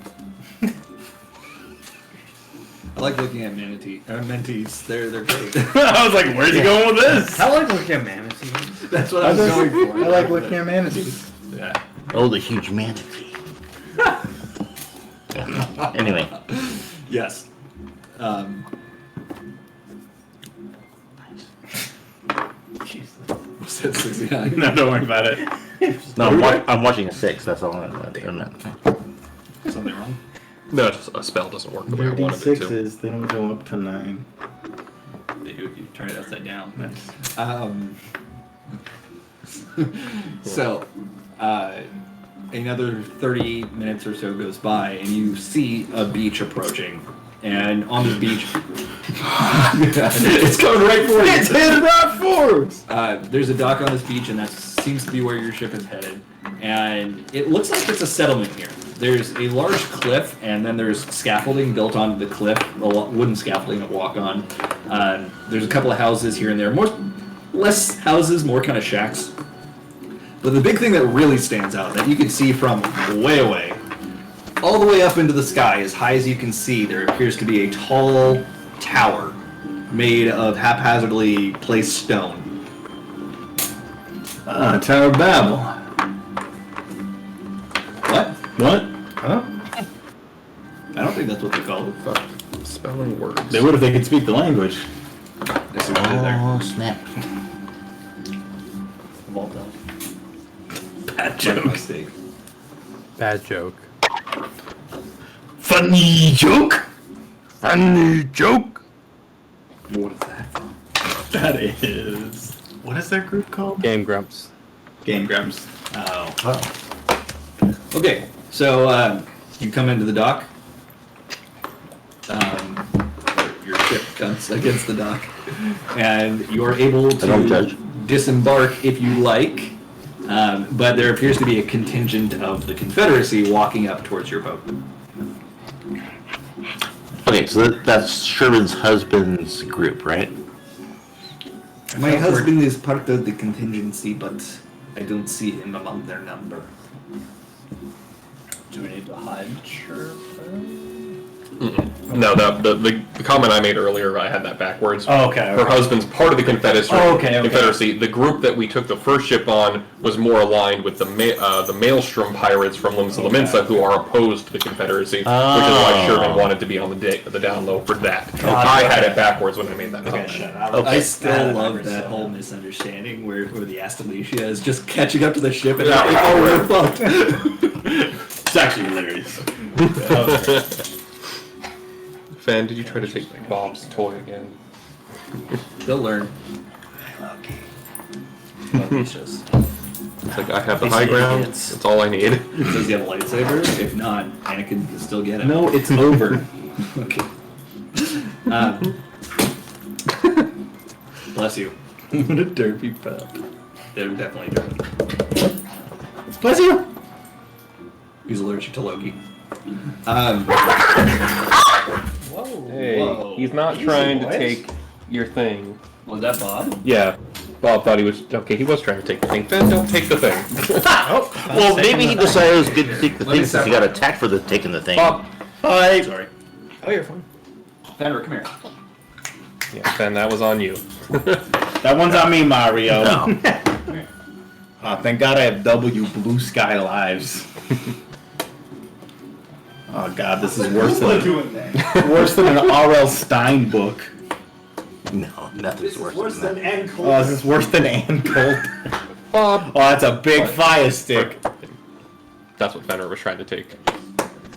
I like looking at mentees. They're great. I was like, where's he going with this? I like looking at manatees. That's what I was going for. I like looking at manatees. Yeah. Oh, the huge manatee. Anyway. Yes. Said 69. No, don't worry about it. No, I'm watching a 6. That's all I'm Something wrong? No, just a spell doesn't work the way I wanted it to. D6s, they don't go up to 9. They do if you turn it upside down. So, another 30 minutes or so goes by, and you see a beach approaching. And on this beach, it's coming right for you. It's headed right for us! There's a dock on this beach, and that seems to be where your ship is headed. And it looks like it's a settlement here. There's a large cliff, and then there's scaffolding built onto the cliff, wooden scaffolding to walk on. There's a couple of houses here and there, less houses, more kind of shacks. But the big thing that really stands out, that you can see from way away, all the way up into the sky, as high as you can see, there appears to be a tall tower made of haphazardly placed stone. Tower of Babel. What? What? Huh? I don't think that's what they call it. Spelling words. They would if they could speak the language. That's what they did there. Oh, snap. Well done. Bad My joke. mistake. Bad joke. Funny joke? Funny joke. What is that? That is... What is that group called? Game Grumps. Game Grumps. Oh. Okay, so you come into the dock. Your ship comes against the dock, and you are able don't judge. to disembark if you like. But there appears to be a contingent of the Confederacy walking up towards your boat. Okay, so that's Sherman's husband's group, right? My husband is part of the contingency, but I don't see him among their number. Do we need to hide sure? No, the comment I made earlier, I had that backwards. Oh, okay. Her husband's part of the Confederacy. Oh, okay. Confederacy. The group that we took the first ship on was more aligned with the Maelstrom pirates from Limsa who are opposed to the Confederacy, which is why Sherman wanted to be on the down low for that. I had it backwards when I made that comment. I still love that whole misunderstanding where the Astalesia is just catching up to the ship and we're fucked. It's actually hilarious. Fan, did you try to take Bob's toy again? They'll learn. Okay. It's like, I have the high ground. That's all I need. Does he have a lightsaber? If not, Anakin can still get it. No, it's over. Okay. Bless you. What a derpy pup. They're definitely different. Bless you! He's allergic to Loki. Hey, Whoa. he's not trying to take your thing. Was that Bob? Yeah. Bob thought he was... Okay, he was trying to take the thing. Then don't take the thing. Well, maybe he decided it was good to take the thing since he got attacked for taking the thing. Bob. Hi! Sorry. Oh, you're fine. Fenrir, come here. Yeah, Ben, that was on you. That one's on me, Mario. Thank God I have W Blue Sky lives. Oh God, this is worse than an R.L. Stein book. No, nothing's worse than that. Ann Coulter. Oh, this is worse than Ann Coulter. Bob. Oh, that's a big fire stick. That's what Fenrir was trying to take.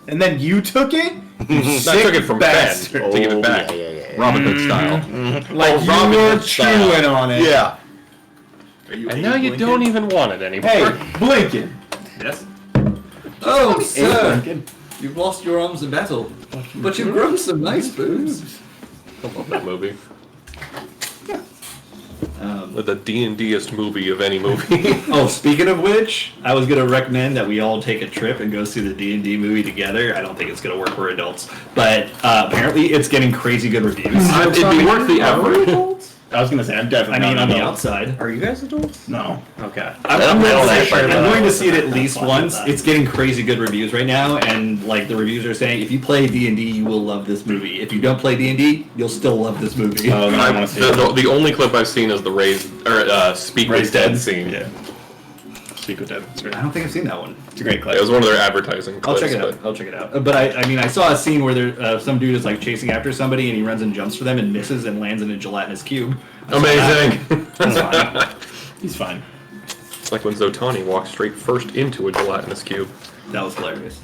And then you took it? You I took it from Ben bastard. to give it back. Yeah. Robin Hood style. Like you Robin were Hood style. chewing on it. Yeah. And now you don't even want it anymore. Hey, Blinken. Yes? Oh, sir! Blinken. You've lost your arms in battle, but you've grown some nice boobs. I love that movie. The D&Dest movie of any movie. Oh, speaking of which, I was gonna recommend that we all take a trip and go see the D&D movie together. I don't think it's gonna work for adults, but apparently it's getting crazy good reviews. It'd be worth the effort. I was gonna say, I'm definitely. I mean, not on the adult. outside. Are you guys adults? No. Okay. I I'm don't like I'm that. going to see it at least Fine once. with that. It's getting crazy good reviews right now, and like the reviews are saying, if you play D&D, you will love this movie. If you don't play D&D, you'll still love this movie. Oh, then I want to see it. The only clip I've seen is the Speak with Raised Dead Dead? scene. Yeah. Speak with Dead. That's I right. don't think I've seen that one. It's a great clip. It was one of their advertising I'll clips. check it out. I'll check it out. But I mean, I saw a scene where there some dude is like chasing after somebody, and he runs and jumps for them and misses and lands in a gelatinous cube. I saw that. Amazing. That's fine. He's fine. It's like when Zotani walked straight first into a gelatinous cube. That was hilarious.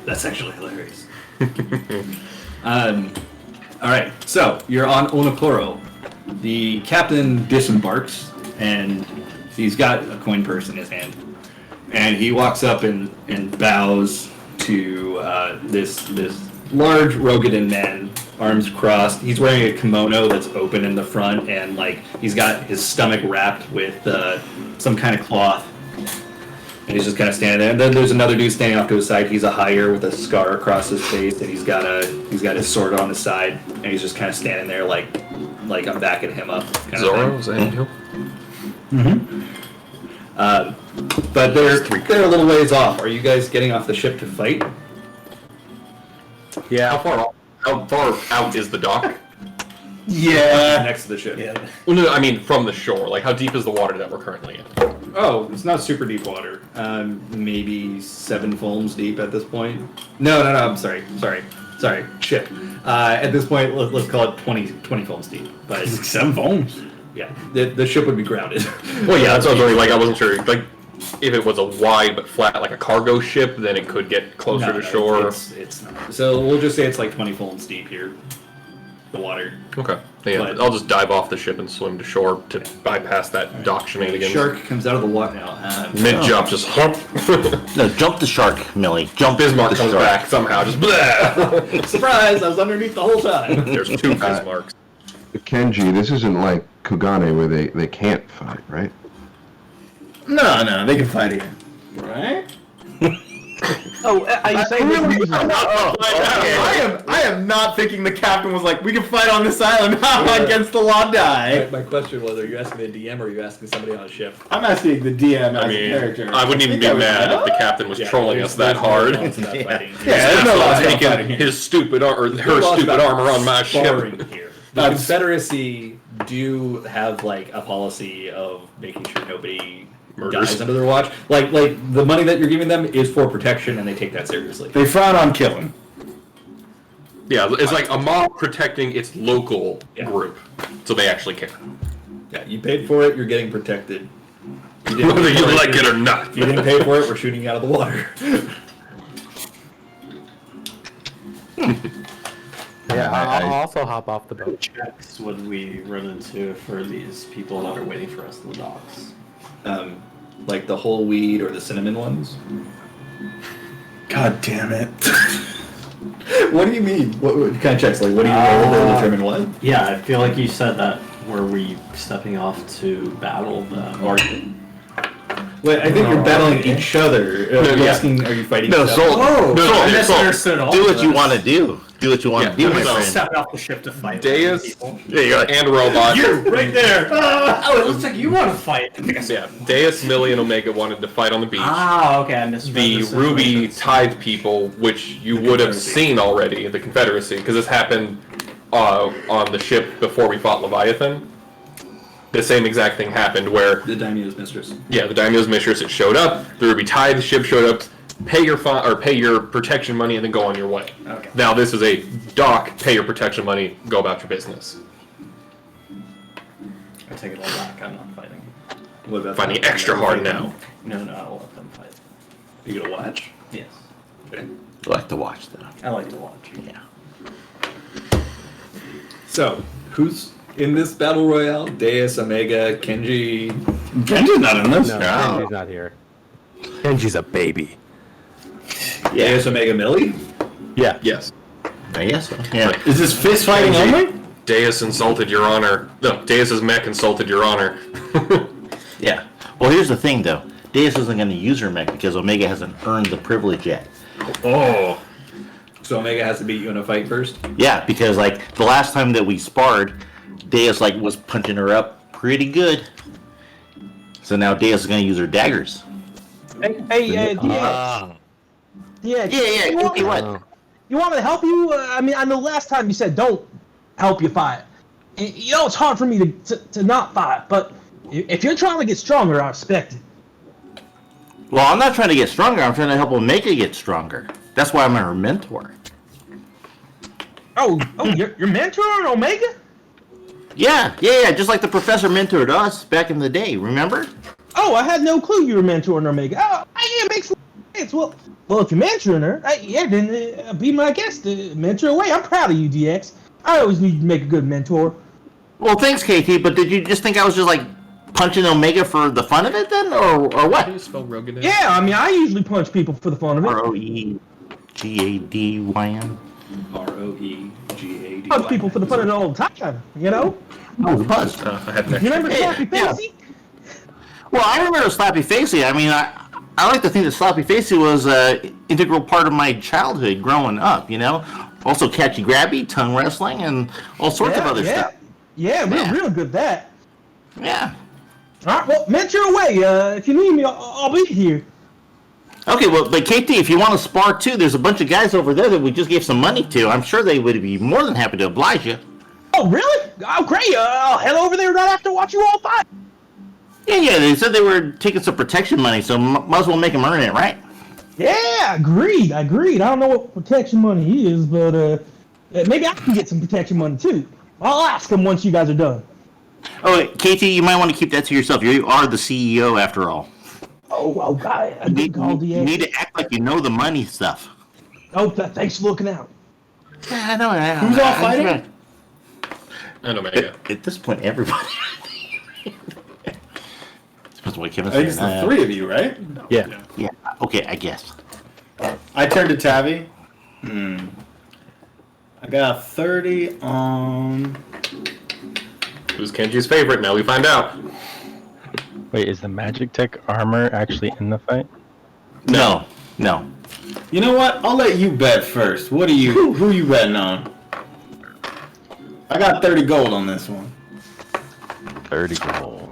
That's actually hilarious. All right, so you're on Onokoro. The captain disembarks, and he's got a coin purse in his hand. And he walks up and bows to this large Rogadan man, arms crossed. He's wearing a kimono that's open in the front, and like he's got his stomach wrapped with some kind of cloth. And he's just kind of standing there. And then there's another dude standing off to his side. He's a higher with a scar across his face, and he's got his sword on his side, and he's just kind of standing there like I'm backing him up. Kind of Zoro, thing. is that you? But they're a little ways off. Are you guys getting off the ship to fight? How far out is the dock? Yeah. Next to the ship. Yeah. Well, no, I mean from the shore. Like, how deep is the water that we're currently in? Oh, it's not super deep water. Maybe 7 foams deep at this point. No. I'm sorry. Ship. At this point, let's call it 20 foams deep. But It's like 7 phones. yeah, the ship would be grounded. Well, yeah, that's what I was wondering. Like, I wasn't sure. Like, if it was a wide but flat, like a cargo ship, then it could get closer to shore. It's not. So we'll just say it's like 20 foams deep here. The water. Okay. Yeah, But- I'll just dive off the ship and swim to shore to bypass that dock shenanigans. Shark comes out of the water now. Mid jump, just hump. No, jump the shark, Millie. Jump Bismarck the comes shark. back somehow, just blah. Surprise! I was underneath the whole time. There's 2 Bismarcks. Kenji, this isn't like Kugane where they can't fight, right? No, they can fight here. Right? Oh, are you saying this is I am not thinking the captain was like, we can fight on this island against the Londai. My question was, are you asking the DM or are you asking somebody on a ship? I'm asking the DM as I a mean, character. I wouldn't even be mad if the captain was trolling us that hard. Yeah, there's no laws about Taking fighting here. his stupid her stupid armor on my ship. Here. The Confederacy do have like a policy of making sure nobody Murders. dies under their watch. Like the money that you're giving them is for protection, and they take that seriously. They frown on killing. Yeah, it's like a mob protecting its local Yeah. group, so they actually care, Yeah, you paid for it, you're getting protected. You whether pay you for it, like it or not. If you didn't pay for it, we're shooting you out of the water. Yeah, I'll also hop off the boat. Checks would we run into for these people that are waiting for us in the docks? Like the whole weed or the cinnamon ones. God damn it. What do you mean? What kind of checks? Like, what do you roll to determine what? Yeah, I feel like you said that. Were we stepping off to battle the or Wait, I think you're battling each other. Are you asking? Are you fighting? No, each Soul. other? No, I Soul. misunderstood all Do of what you this. want to do. Do what you want to do, my so- friend. Stepping off the ship to fight Deus people. Yeah, you're like, and Robot. Right there. Oh, it looks like you want to fight. Yeah, Deus, Millie, and Omega wanted to fight on the beach. Ah, okay, I misread The this Ruby information. Tithe people, which you would have Confederacy. seen already, the Confederacy, because this happened on the ship before we fought Leviathan. The same exact thing happened where, The Daimyo's mistress. yeah, the Daimyo's mistress, it showed up, the Ruby Tithe ship showed up, pay your protection money, and then go on your way. Okay. Now this is a dock, pay your protection money, go about your business. I take it all back. I'm not fighting. What about Finding extra hard now. No, I'll let them fight. You gonna watch? Yes, I like to watch though. I like to watch. Yeah. So, who's in this battle royale? Deus, Omega, Kenji. Genji's not in this. No, Kenji's not here. Kenji's a baby. Deus, Omega, Millie. Yeah. Yes. I guess so. Yeah. Is this fist fighting only? Deus insulted Your Honor. No, Deus's mech insulted Your Honor. Yeah. Well, here's the thing, though. Deus isn't going to use her mech because Omega hasn't earned the privilege yet. Oh. So Omega has to beat you in a fight first? Yeah, because like the last time that we sparred, Deus like was punching her up pretty good. So now Deus is going to use her daggers. Hey, DX. Yeah. You want me to help you? I mean, I know last time you said don't help you fight. You know, it's hard for me to not fight, but if you're trying to get stronger, I respect it. Well, I'm not trying to get stronger. I'm trying to help Omega get stronger. That's why I'm her mentor. Oh, you're mentoring Omega? Yeah. Just like the professor mentored us back in the day. Remember? Oh, I had no clue you were mentoring Omega. Oh, yeah, it makes sense. Well, if you're mentoring her, then be my guest. Mentor away. I'm proud of you, DX. I always knew you'd make a good mentor. Well, thanks, KT. But did you just think I was just like punching Omega for the fun of it then, or what? Can you spell Rogan? Yeah, I mean, I usually punch people for the fun of it. ROEGADYN. ROEGADY. Punch people for the fun of it all the time, you know? Oh, Buzz. I had You remember Slappy yeah. Facey? Well, I remember Slappy Facey. I mean, I like to think that Slappy Facey was an integral part of my childhood growing up, you know? Also catchy grabby, tongue wrestling, and all sorts of other stuff. Yeah, we're real good at that. Yeah. All right, well, mentor away. If you need me, I'll be here. Okay, well, but KT, if you want to spar too, there's a bunch of guys over there that we just gave some money to. I'm sure they would be more than happy to oblige you. Oh, really? Oh, great. I'll head over there right after watch you all fight. Yeah, they said they were taking some protection money, so might as well make them earn it, right? Yeah, agreed. I don't know what protection money is, but maybe I can get some protection money too. I'll ask them once you guys are done. Oh, wait, KT, you might want to keep that to yourself. You are the CEO after all. Oh, God. I did call DX. You need to act like you know the money stuff. Oh, thanks for looking out. Yeah, I know. Who's all fighting? And Omega. At this point, everybody. Depends what Kevin I think it's said. the three of you, right? Yeah. Yeah, okay, I guess. I turned to Tavi. I got 30 on... Who's Kenji's favorite? Now we find out. Wait, is the magic tech armor actually in the fight? No. You know what? I'll let you bet first. Who are you betting on? I got 30 gold on this one. 30 gold.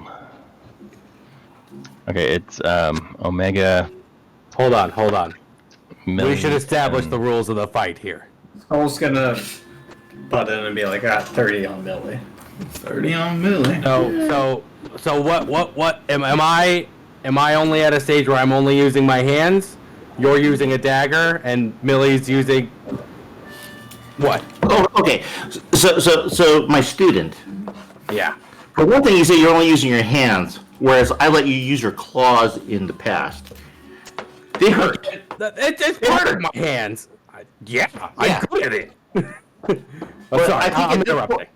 Okay, it's Omega. Hold on. We should establish and- the rules of the fight here. I was gonna butt in and be like, 30 on Millie. 30 on Millie. So what am I only at a stage where I'm only using my hands? You're using a dagger and Millie's using what? Oh, okay. So my student. Yeah. For one thing, you say you're only using your hands, whereas I let you use your claws in the past. They hurt. It's part of my hands. I'm good at it. I'm sorry, I'm interrupting.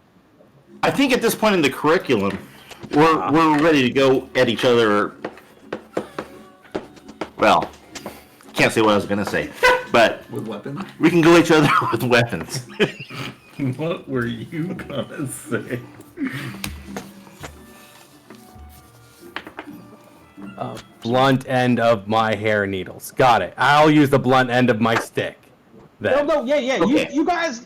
I think at this point in the curriculum, we're ready to go at each other. Well, can't say what I was gonna say, but With weapons? we can go at each other with weapons. What were you gonna say? Blunt end of my hair needles. Got it. I'll use the blunt end of my stick. Then. No, yeah. Okay. You guys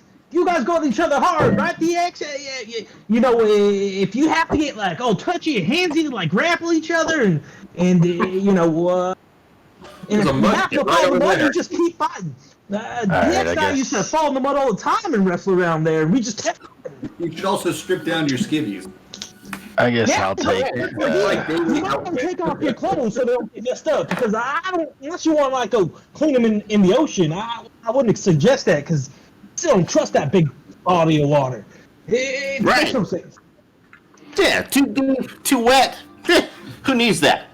go at each other hard, right, DX? Yeah. You know, if you have to get like touchy and handsy, like grapple each other, and you know, and if There's a you mud have pit to right fall in over the mud, there. you just keep fighting. right, DX I guy guess. used to fall in the mud all the time and wrestle around there, and we just kept. You should also strip down your skivvies. I guess Yeah, I'll take it. you might want to take off your clothes so they don't get messed up, because I don't, unless you want to like go clean them in the ocean, I wouldn't suggest that, because I still don't trust that big body of water. It Right. makes no sense. Yeah, too wet. Who needs that?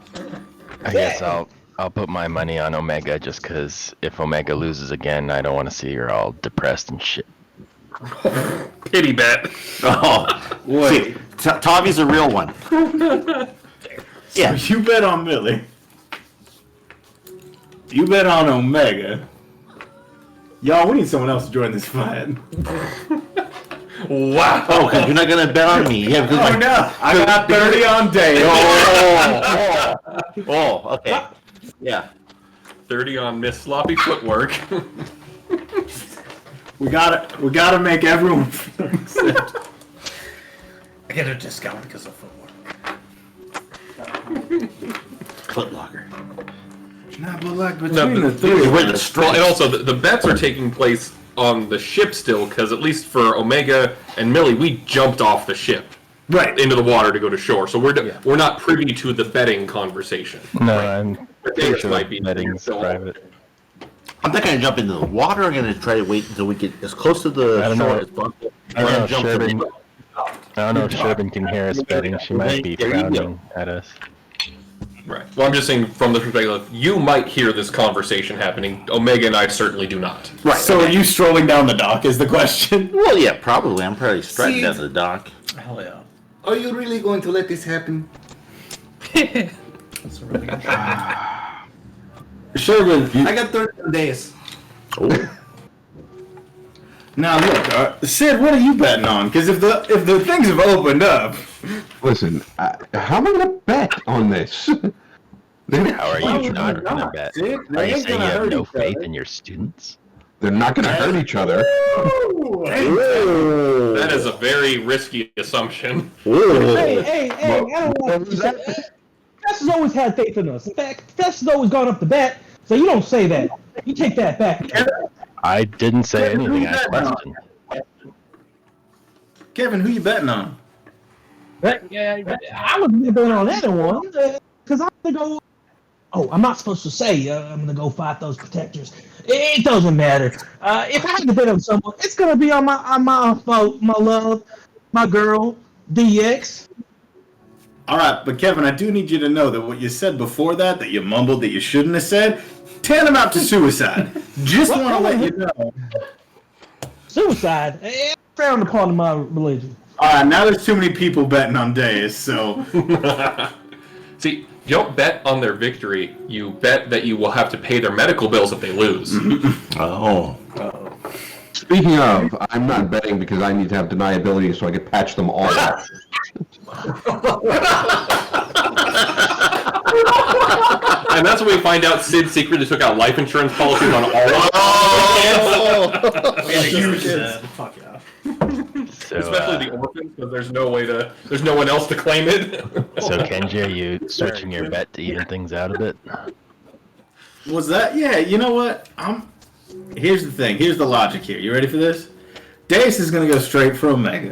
I guess I'll put my money on Omega just because if Omega loses again, I don't want to see her all depressed and shit. Pity bet. Oh, see, Tavi's a real one. Yeah. You bet on Millie. You bet on Omega. Y'all, we need someone else to join this fight. Wow. Oh, because you're not gonna bet on me. Yeah, because no! I got 30 on Dave. Okay. Yeah. 30 on Miss Sloppy Footwork. We gotta make everyone. I get a discount because of footwork. Footlocker. Nah, but like No, between the- the three, We're the Well, strong. and also the bets are taking place on the ship still, because at least for Omega and Millie, we jumped off the ship right? into the water to go to shore, so we're not privy to the betting conversation. No, I'm pretty Davis sure might be betting's still- private. I'm not gonna jump into the water. I'm gonna try to wait until we get as close to the I don't shore know. as possible. I don't know if Jump to Sherbin, the- I don't know if Sherbin can hear us betting. She might be There you go. frowning at us. Right. Well, I'm just saying from the perspective of you might hear this conversation happening. Omega and I certainly do not. Right. So are you strolling down the dock? Is the question? Well, yeah, probably. I'm probably striding down to the dock. Hell yeah. Are you really going to let this happen? That's a really good try. Sherman, I got 30 days. Oh. now look, Sid, what are you betting on? Because if the things have opened up, Listen, how am I going to bet on this? How are Why you would not you gonna not, bet? Sid? They Are you ain't saying you gonna have hurt no each faith other. in your students? They're not going to hurt each other. That is a very risky assumption. Hey, I don't want to say Professor's always had faith in us. In fact, Professor's always gone up to bat, so you don't say that. You take that back. I didn't say anything. I questioned. Kevin, who you betting on? I was betting on anyone, because I'm going to go... Oh, I'm not supposed to say I'm going to go fight those protectors. It doesn't matter. If I had to bet on someone, it's going to be on my love, my girl, DX. All right, but Kevin, I do need you to know that what you said before that you mumbled that you shouldn't have said, tantamount to suicide. Just want to let you know. Suicide? Frowned upon in my religion. All right, now there's too many people betting on Deus, so... See, you don't bet on their victory. You bet that you will have to pay their medical bills if they lose. Oh. Speaking of, I'm not betting because I need to have deniability so I can patch them all out. And that's when we find out Sid secretly took out life insurance policies on all of them. Fuck yeah. So, Especially the orphans, because there's no one else to claim it. so Kenji, are you switching your bet to even things out a bit? Was that? Yeah, you know what? Here's the thing. Here's the logic here. You ready for this? Deus is going to go straight for Omega.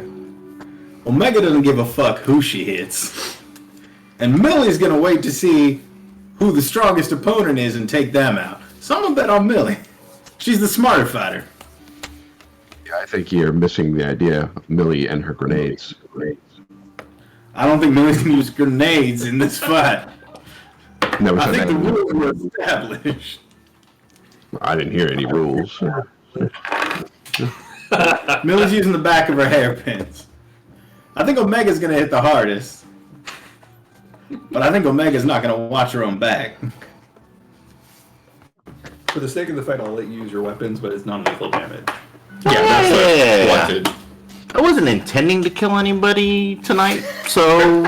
Omega doesn't give a fuck who she hits. And Millie's going to wait to see who the strongest opponent is and take them out. So I'm going to bet on Millie. She's the smarter fighter. I think you're missing the idea of Millie and her grenades. I don't think Millie's going to use grenades in this fight. Never I said think the that. rules were established. I didn't hear any rules. Millie's using the back of her hairpins. I think Omega's going to hit the hardest. But I think Omega's not going to watch her own back. For the sake of the fight, I'll let you use your weapons, but it's non-lethal damage. Yeah, that's Yeah. collected. I wasn't intending to kill anybody tonight, so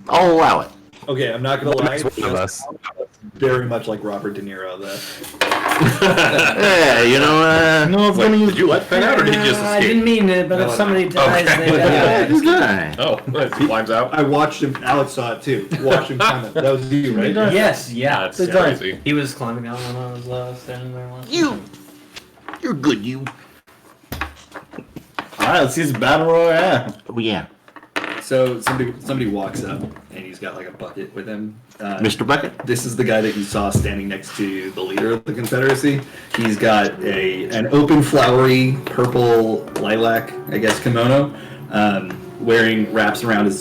I'll allow it. Okay, I'm not gonna lie. One of us. Very much like Robert De Niro. Yeah, you know, No, it's going to use... Did you let that out, or did he just I escape? didn't mean it, but if somebody dies, Okay. they die. good guy. Oh, nice. He climbs out. I watched him. Alex saw it too. Watched him comment. That was you, right? Yes, yeah. That's crazy. He was climbing down when I was standing there. You're good, you. Alright, let's see this battle royale. Oh, yeah. So somebody walks up and he's got like a bucket with him. Mr. Bucket? This is the guy that you saw standing next to the leader of the Confederacy. He's got an open, flowery, purple lilac, I guess, kimono, wearing wraps around his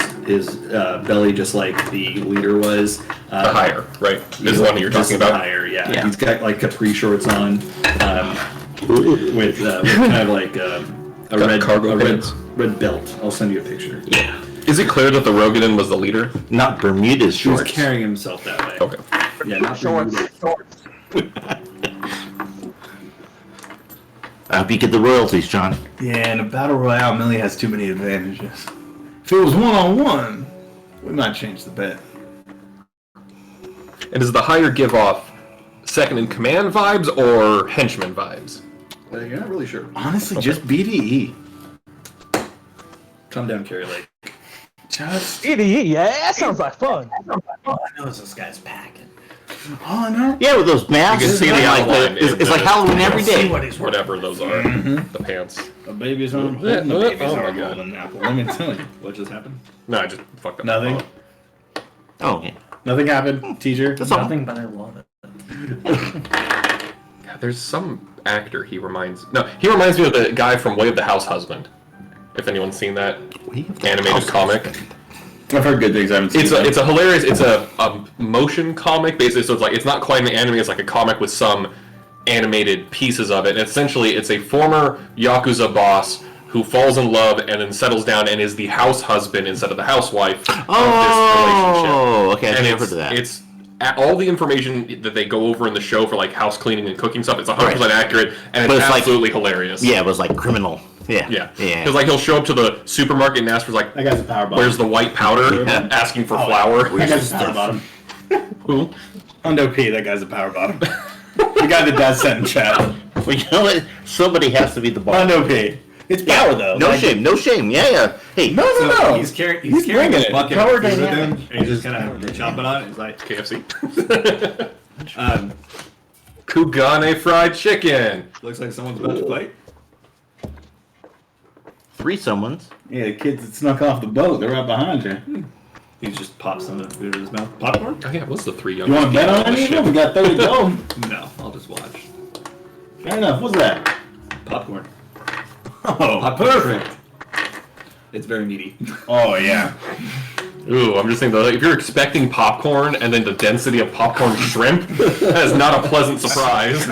belly just like the leader was. The higher, right? This is the one you're talking about. Higher, yeah. Yeah. He's got like capri shorts on, with kind of like a Got cargo pants. red belt. I'll send you a picture. Yeah. Is it clear that the Rogadan was the leader? Not Bermuda's He was shorts. carrying himself that way. Okay. Yeah, not shorts. I hope you get the royalties, John. Yeah, and a battle royale, Millie has too many advantages. If it was 1-on-1, we might change the bet. And does the higher give off second in command vibes or henchman vibes? You're not really sure. Honestly, just BDE. Calm down, Carrie Lake. Just EDE, yeah, that sounds like fun. All I know is this guy's packing. all I know. Yeah, with those masks. You can see the outline. It's like Halloween every day. Whatever those are. The pants. A baby's arm holding a baby's Oh my arm God. holding an apple. Let me tell you. What just happened? No, I just fucked up. Nothing. Oh, yeah. Nothing happened, teacher. That's all. Nothing, but I love it. God, there's some actor he reminds me of the guy from Way of the House Husband. If anyone's seen that animated comic. I've heard good things. I haven't seen It's a hilarious. It's a motion comic basically. So it's not quite an anime. It's like a comic with some animated pieces of it. And essentially, it's a former yakuza boss who falls in love and then settles down and is the house husband instead of the housewife of this relationship. Oh, okay. I've And never heard of that. It's all the information that they go over in the show for like house cleaning and cooking stuff. It's 100% accurate and But it's it's like- absolutely hilarious. Yeah, it was like criminal. Yeah. Yeah. Yeah. Because like he'll show up to the supermarket and ask for like, That guy's a power bottom. where's the white powder? Asking for flour. That guy's a power bottom. Who? Hundo P, that guy's a power bottom. The guy that does that in chat. Well, you know what? Somebody has to be the boss. Hundo P. It's power though. No Like, shame. No shame. Yeah, yeah. Hey. No. He's carrying bringing this it. bucket Power of food with him, dynamic. and he's just kind of chomping on it. He's like, KFC. um, Kugane fried chicken. looks like someone's about to fight. 3 someones. Yeah, the kids that snuck off the boat, they're right behind you. He just pops some of the food in his mouth. Popcorn? Oh yeah, what's the 3 young? You want to bet on any of them? We got 30 to go. No, I'll just watch. Fair enough. What's that? Popcorn. Oh, perfect. It's very meaty. Oh, yeah. Ooh, I'm just thinking though, if you're expecting popcorn and then the density of popcorn shrimp, that is not a pleasant surprise.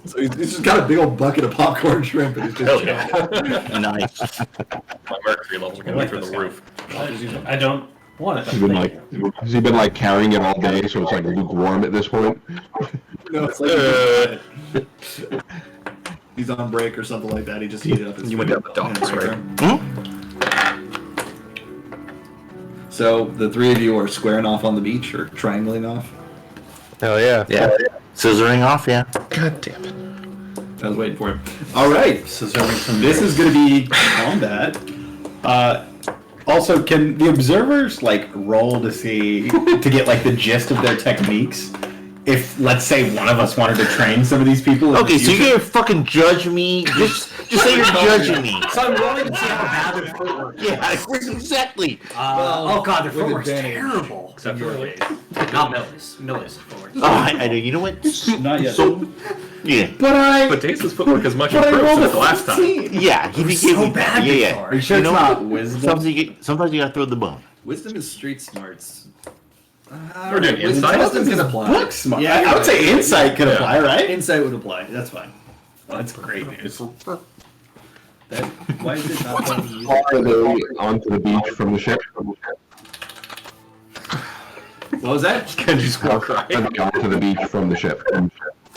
So he's just got a big old bucket of popcorn shrimp, and it's just. Hell yeah. Nice. My mercury levels are gonna be through the roof. I don't want it. Has he been like carrying it all day, so it's like lukewarm at this point? No, it's like he's on break or something like that. He just heated up his. You went down the docks, right? So the 3 of you are squaring off on the beach or triangling off. Hell yeah. Yeah. Scissoring off, yeah. God damn it. I was waiting for him. All right. This is going to be combat. Also, can the observers like roll to see to get like the gist of their techniques? If let's say one of us wanted to train some of these people. in the Okay, so you're future? gonna fucking judge me? Just say you're judging me. So I'm willing to see how bad their footwork is. Yeah, exactly. Oh god, their with footwork's advantage. terrible. Except for Lee. Not Millie's. Millie's footwork. Oh, I know. You know what? Not yet. So, yeah. But Dace's footwork is much improved since the last time. Yeah, he was so bad Yeah, before. Are you sure You it's know not what? wisdom? Sometimes you gotta throw the bone. Wisdom is street smarts. We're doing insight. Wisdom can apply. Book smart. Yeah, I would say insight could Yeah. apply, right? Insight would apply. That's fine. That's great news. That, why is it not letting me use Far it? are they onto the beach from the ship? What was that? Kenji's How war far cry. are they onto the beach from the ship?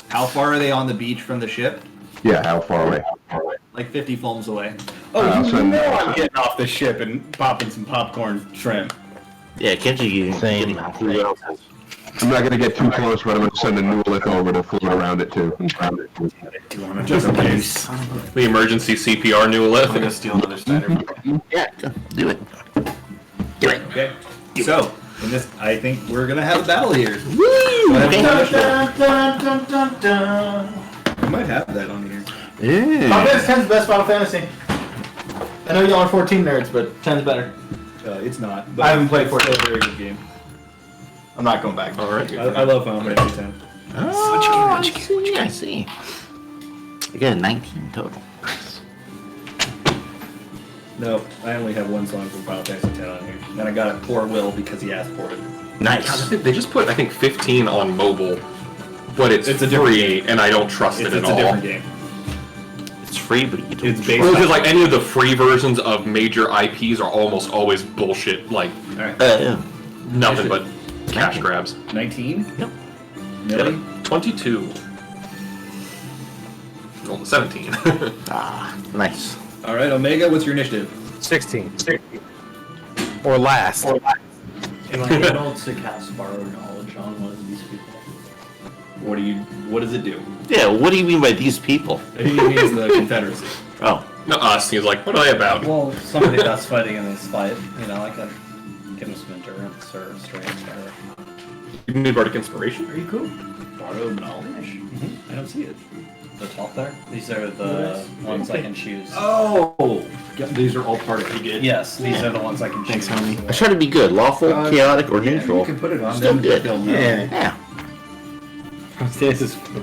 How far are they on the beach from the ship? Yeah, how far away? Like 50 foams away. Oh, you so- know I'm getting off the ship and popping some popcorn shrimp. Yeah, Kenji Same. getting out. Who else? I'm not gonna get too close, but I'm gonna send a Newlith over to float around it too. Just in case. The emergency CPR new lift. I'm gonna steal another Snyder. Yeah, do it. Do it. Okay. So, in this, I think we're gonna have a battle here. Woo! Okay. Dun, dun, dun, dun, dun. We might have that on here. Final Fantasy 10's the best Final Fantasy. I know y'all are 14 nerds, but 10's better. It's not. I haven't played for 14. a very good game. I'm not going back. All right. I love Final Fantasy 10. Oh, I see. I got a 19 total. No, I only have one song from Final Fantasy 10 on here. And I got it for Will because he asked for it. Nice. They just put, I think, 15 on mobile, but it's It's a different free, and I don't trust It's it at a all. different game. It's free, but you don't. It's based Well, on... because like any of the free versions of major IPs are almost always bullshit, like Alright. Yeah. nothing but cash grabs. 19? Yep. Millie? 22. Rolled a 17. Ah, nice. All right, Omega, what's your initiative? 16. Or last. Am I able to cast borrowed knowledge on one of these people? What does it do? Yeah, what do you mean by these people? He means the Confederacy. Oh. No, us. He's like, what are they about? Well, somebody that's fighting in this fight, you know, I could give him some endurance or strength or... You need bardic inspiration? Are you cool? Borrowed knowledge? I don't see it. The top there? These are the ones I can choose. Oh! Yeah, these are all part of it. Yes, these are the ones I can choose. Thanks, homie. I try to be good. Lawful, chaotic, or neutral. You can put it on Still them. good. They'll know. Yeah. This is Ooh,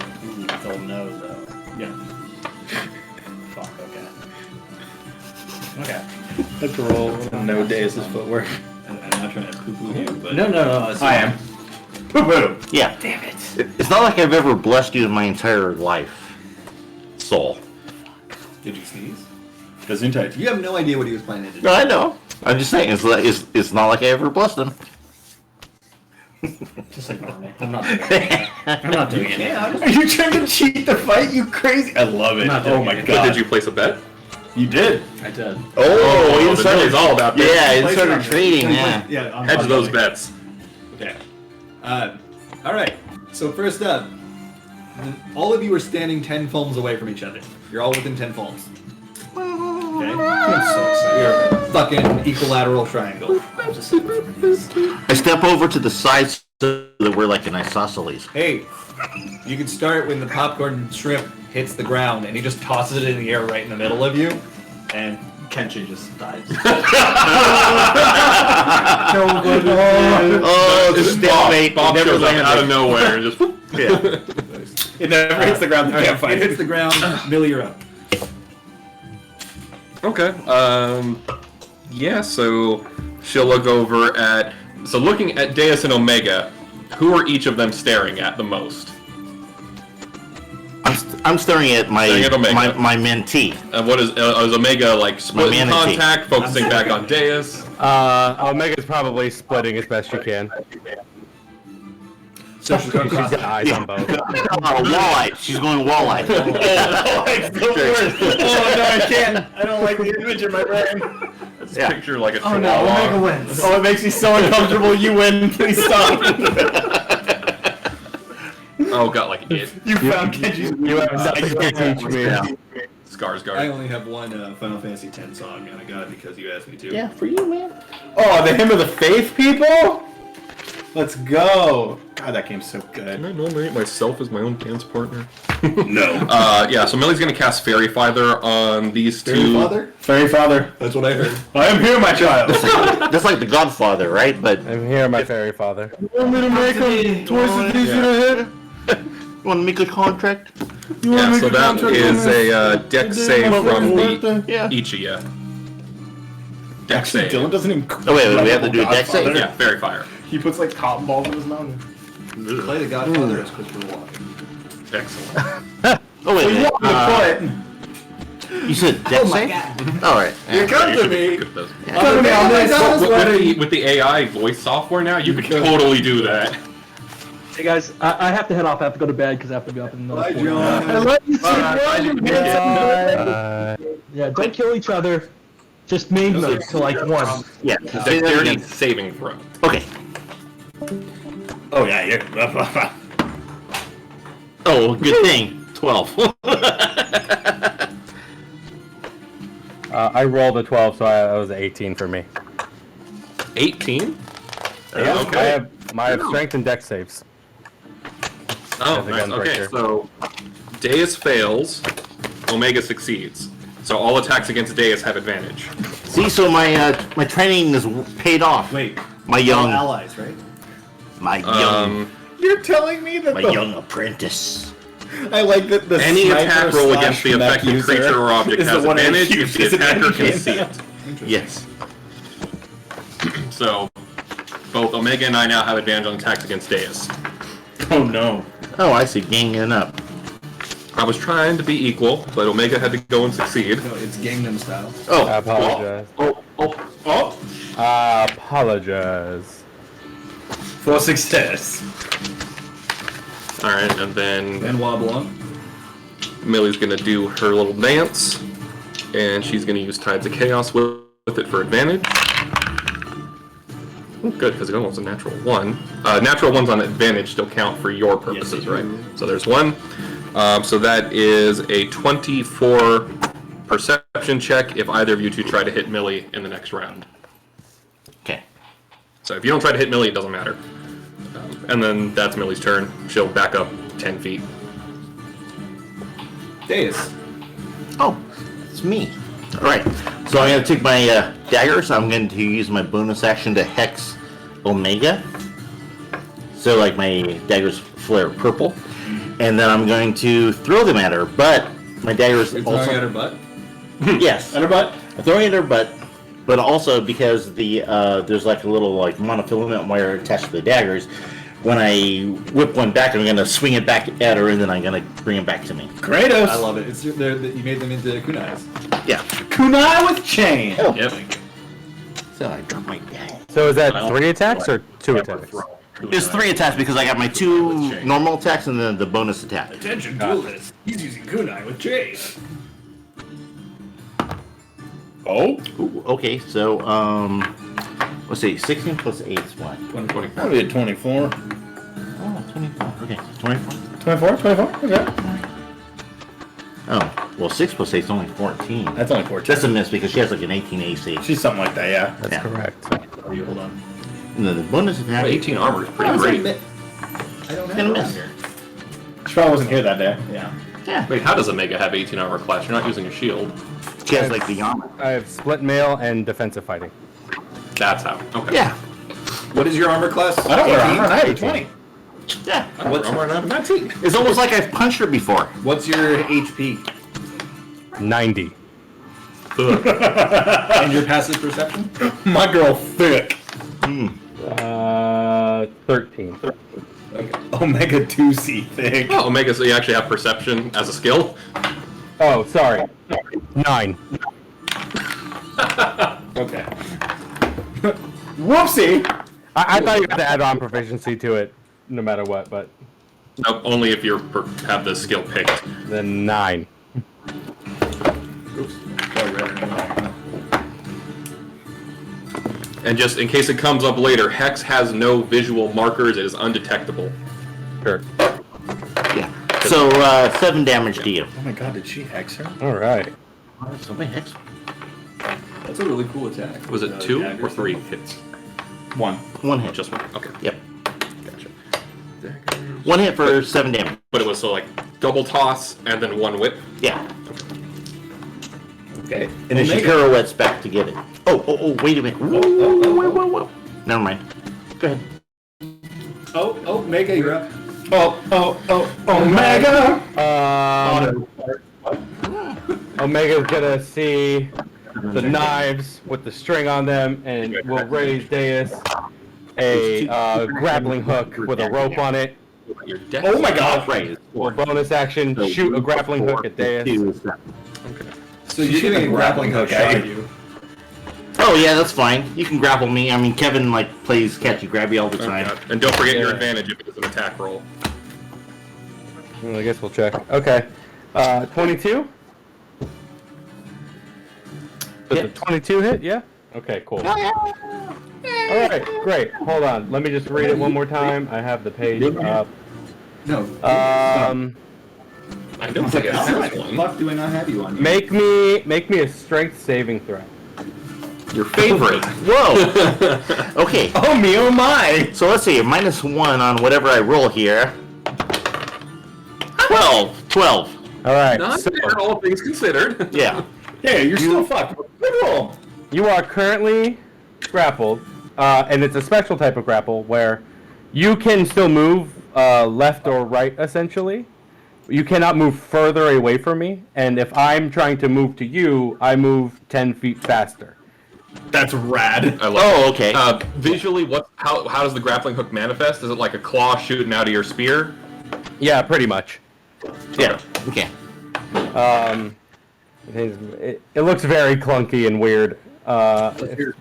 they'll know though. Yeah. Fuck, okay. let's roll. No days is footwork. And I'm not trying to poo-poo you, but... No, it's I am. Poo-poo. Yeah. Damn it. It's not like I've ever blessed you in my entire life. Soul. Did you sneeze? Gesundheit. You have no idea what he was planning to do. No, I know. I'm just saying, it's not like I ever blessed him. Just ignore me. I'm not doing it. I'm not doing it. Are you trying to cheat the fight? You crazy? I love it. Not Oh doing my it. But god. did you place a bet? You did. I did. Oh, the insider- Billy's all about this. Yeah, Place it insider on- trading, yeah. Yeah, on Hedge those Billy. bets. Okay. All right. So first up, all of you are standing 10 foams away from each other. You're all within 10 foams. Okay. I'm so excited. You're a fucking equilateral triangle. I step over to the side so that we're like an isosceles. Hey, you can start when the popcorn shrimp hits the ground, and he just tosses it in the air right in the middle of you, and Kenshin just dies. Oh, it's a stalemate. Bob Never shows up landed. out of nowhere and just. Yeah. It never hits the ground. You can't It fight hits it. the ground. Millie, you're up. Okay. Yeah. So she'll look over at. So looking at Deus and Omega, who are each of them staring at the most? I'm staring at my Staring at Omega. my mentee. And what is Omega like? Splitting manatee. contact, focusing back on Deus. Omega's probably splitting as best she can. So she's going She's across. got eyes on both. Walleye. She's going walleye. Oh no, I can't. I don't like the image in my brain. Let's Yeah. picture like a Oh no, chihuahua. Omega wins. Oh, it makes me so uncomfortable. You win. Please stop. Oh god, like it. You found Kenji's. You have nothing to teach me. Skarsgård. I only have one Final Fantasy X song, and I got it because you asked me to. Yeah, for you, man. Oh, the Hymn of the Faith, people. Let's go. God, that game's so good. Can I nominate myself as my own dance partner? No. Yeah, so Millie's gonna cast Fairy Father on these two. Father? Fairy Father, That's what I heard. I am here, my child. That's like the Godfather, right? But I'm here, my fairy father. You want me to make him twice as easy to hit? you want to make a contract? Yeah, so that is a dex save from the Yeah. Ichiya. Dex Actually, save. Dylan doesn't even. Oh, wait, we have to do a dex save? Yeah, Fairy Fire. He puts like cotton balls in his mouth. Play the Godfather as Christopher Walken. Excellent. Oh, wait. What the foot? You said dex save? All right. You come You to should be me. good at those. Come to me on this. With the AI voice software now, you could totally do that. Hey guys, I have to head off. I have to go to bed because I have to be up in the Bye, morning. John. I love you so much. Yeah, don't kill each other. Just maim them to like one. Yeah. Dexterity saving throw. Okay. Oh, yeah, you're... Oh, good thing. 12. I rolled a 12, so that was 18 for me. 18? Yeah, okay. I have my strength and dex saves. Oh, As a nice. gun Okay, breaker. so Deus fails, Omega succeeds. So all attacks against Deus have advantage. See, so my training is paid off. Wait. My All young, allies, right? my young, You're telling me that my the young apprentice. I like that the Any sniper attack roll slash against the mech affected user creature or object is the has one I advantage use if the as an attacker can enemy. see it. Yes. So both Omega and I now have advantage on attacks against Deus. Oh no. Oh, I see. Ganging up. I was trying to be equal, but Omega had to go and succeed. No, it's Gangnam Style. Oh. I apologize. I apologize. For success. Alright, and then And wobble on. Millie's gonna do her little dance, and she's gonna use Tides of Chaos with it for advantage. Ooh, good, because it almost a natural 1. Natural 1s on advantage still count for your purposes, right? So there's 1. So that is a 24 perception check if either of you two try to hit Millie in the next round. Okay. So if you don't try to hit Millie, it doesn't matter. And then that's Millie's turn. She'll back up 10 feet. Deus. Oh, it's me. All right. So I'm going to take my daggers. I'm going to use my bonus action to Hex Omega. So like my daggers flare purple. And then I'm going to throw them at her. But my daggers You're also... throwing at her butt? Yes. At her butt? I'm throwing it at her butt. But also because the there's like a little like monofilament wire attached to the daggers. When I whip one back, I'm going to swing it back at her, and then I'm going to bring it back to me. Kratos! I love it. It's you made them into kunais. Yeah. Kunai with chain! Oh. Yep. So I dropped my dagger. So is that 3 attacks or 2 attacks? It's 3 attacks because I got my 2 normal attacks and then the bonus attack. Attention, duelist. He's using kunai with chain. Oh? Ooh, okay, so, let's see, 16 plus 8 is what? 124. I'll be at 24. Oh, 24, okay, 24. 24? 24? Okay. Oh, well, 6 plus 8 is only 14. That's only 14. That's a miss because she has like an 18 AC. She's something like that, yeah. That's Yeah. correct. Hold on. And then the bonus attack. 18 armor is pretty I great. don't have And a it miss. on here. She probably wasn't here that day. Yeah. Yeah, Wait, how does Omega have 18 armor class? You're not using a shield. she has like the armor. I have split mail and defensive fighting. That's how. Okay. Yeah, What is your armor class? I don't wear 18? armor, and I have a 20. yeah. What's, Armor and I have 19. It's almost like I've punched her before. what's your HP? 90. And your passive perception? My girl thick. 13. Omega 2C thick. Oh, Omega, so you actually have perception as a skill? Oh, sorry. 9. Okay. Whoopsie! I thought you had to add on proficiency to it, no matter what, but Nope, only if you have the skill picked. then 9. And just in case it comes up later, Hex has no visual markers. It is undetectable. Sure. Yeah. So, 7 damage to you. Oh my god, did she hex her? All right. Somebody hex. That's a really cool attack. Was it 2 or 3 hits? 1. 1 hit. Just 1. Okay. Yep. Gotcha. 1 hit for 7 damage. But it was so like double toss and then 1 whip. Yeah. Okay. And then she pirouettes back to get it. Oh, wait a minute. Whoa. Never mind. Go ahead. Oh, Mega, you're up. Omega! Omega's gonna see the knives with the string on them, and will raise Deus a grappling hook with a rope on it. Your dex. Oh my god! Right. Or bonus action, shoot a grappling hook at Deus. So you're getting a grappling hook at you. Oh yeah, that's fine. You can grapple me. I mean, Kevin like plays catchy grabby all the Oh, time. God. And don't forget your Yeah. advantage if it is an attack roll. Well, I guess we'll check. Okay. 22? Does the 22 hit? Yeah? Okay, cool. Alright, great. Hold on. Let me just read it one more time. I have the page up. No. I don't think it How has the one. fuck do I not have you on here? Make me a strength saving throw. Your favorite. Whoa. Okay. Oh me, oh my! So let's see. -1 on whatever I roll here. 12. Alright, Not so fair, all things considered. Yeah. Yeah, you're still fucked. Good roll. you are currently grappled, and it's a special type of grapple where you can still move left or right, essentially. You cannot move further away from me, and if I'm trying to move to you, I move 10 feet faster. That's rad. I love Oh, it. okay. Visually, how does the grappling hook manifest? Is it like a claw shooting out of your spear? Yeah, pretty much. Yeah. Okay. It looks very clunky and weird.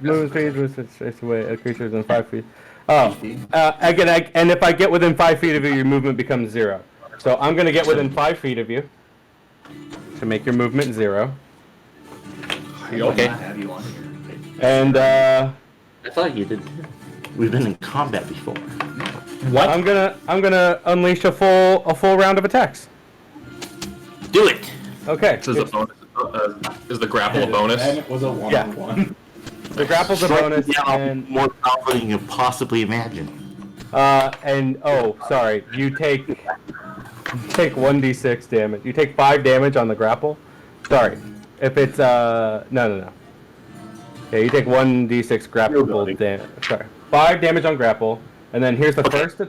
Moving speed was it's away a creature within 5 feet. And if I get within 5 feet of you, your movement becomes 0. So I'm gonna get within 5 feet of you. to make your movement 0. I will Okay. not have you on here. And I thought you did. We've been in combat before. What? I'm gonna unleash a full round of attacks. Do it. Okay. Is the bonus? Is the grapple a bonus? And it was a 1-on-1. The grapple's a Strike bonus, me down and more powerful than you can possibly imagine. sorry, you take 1d6 damage. You take 5 damage on the grapple. Sorry, if it's no. Yeah, you take 1d6 grapple damage. Sorry, 5 damage on grapple, and then here's the first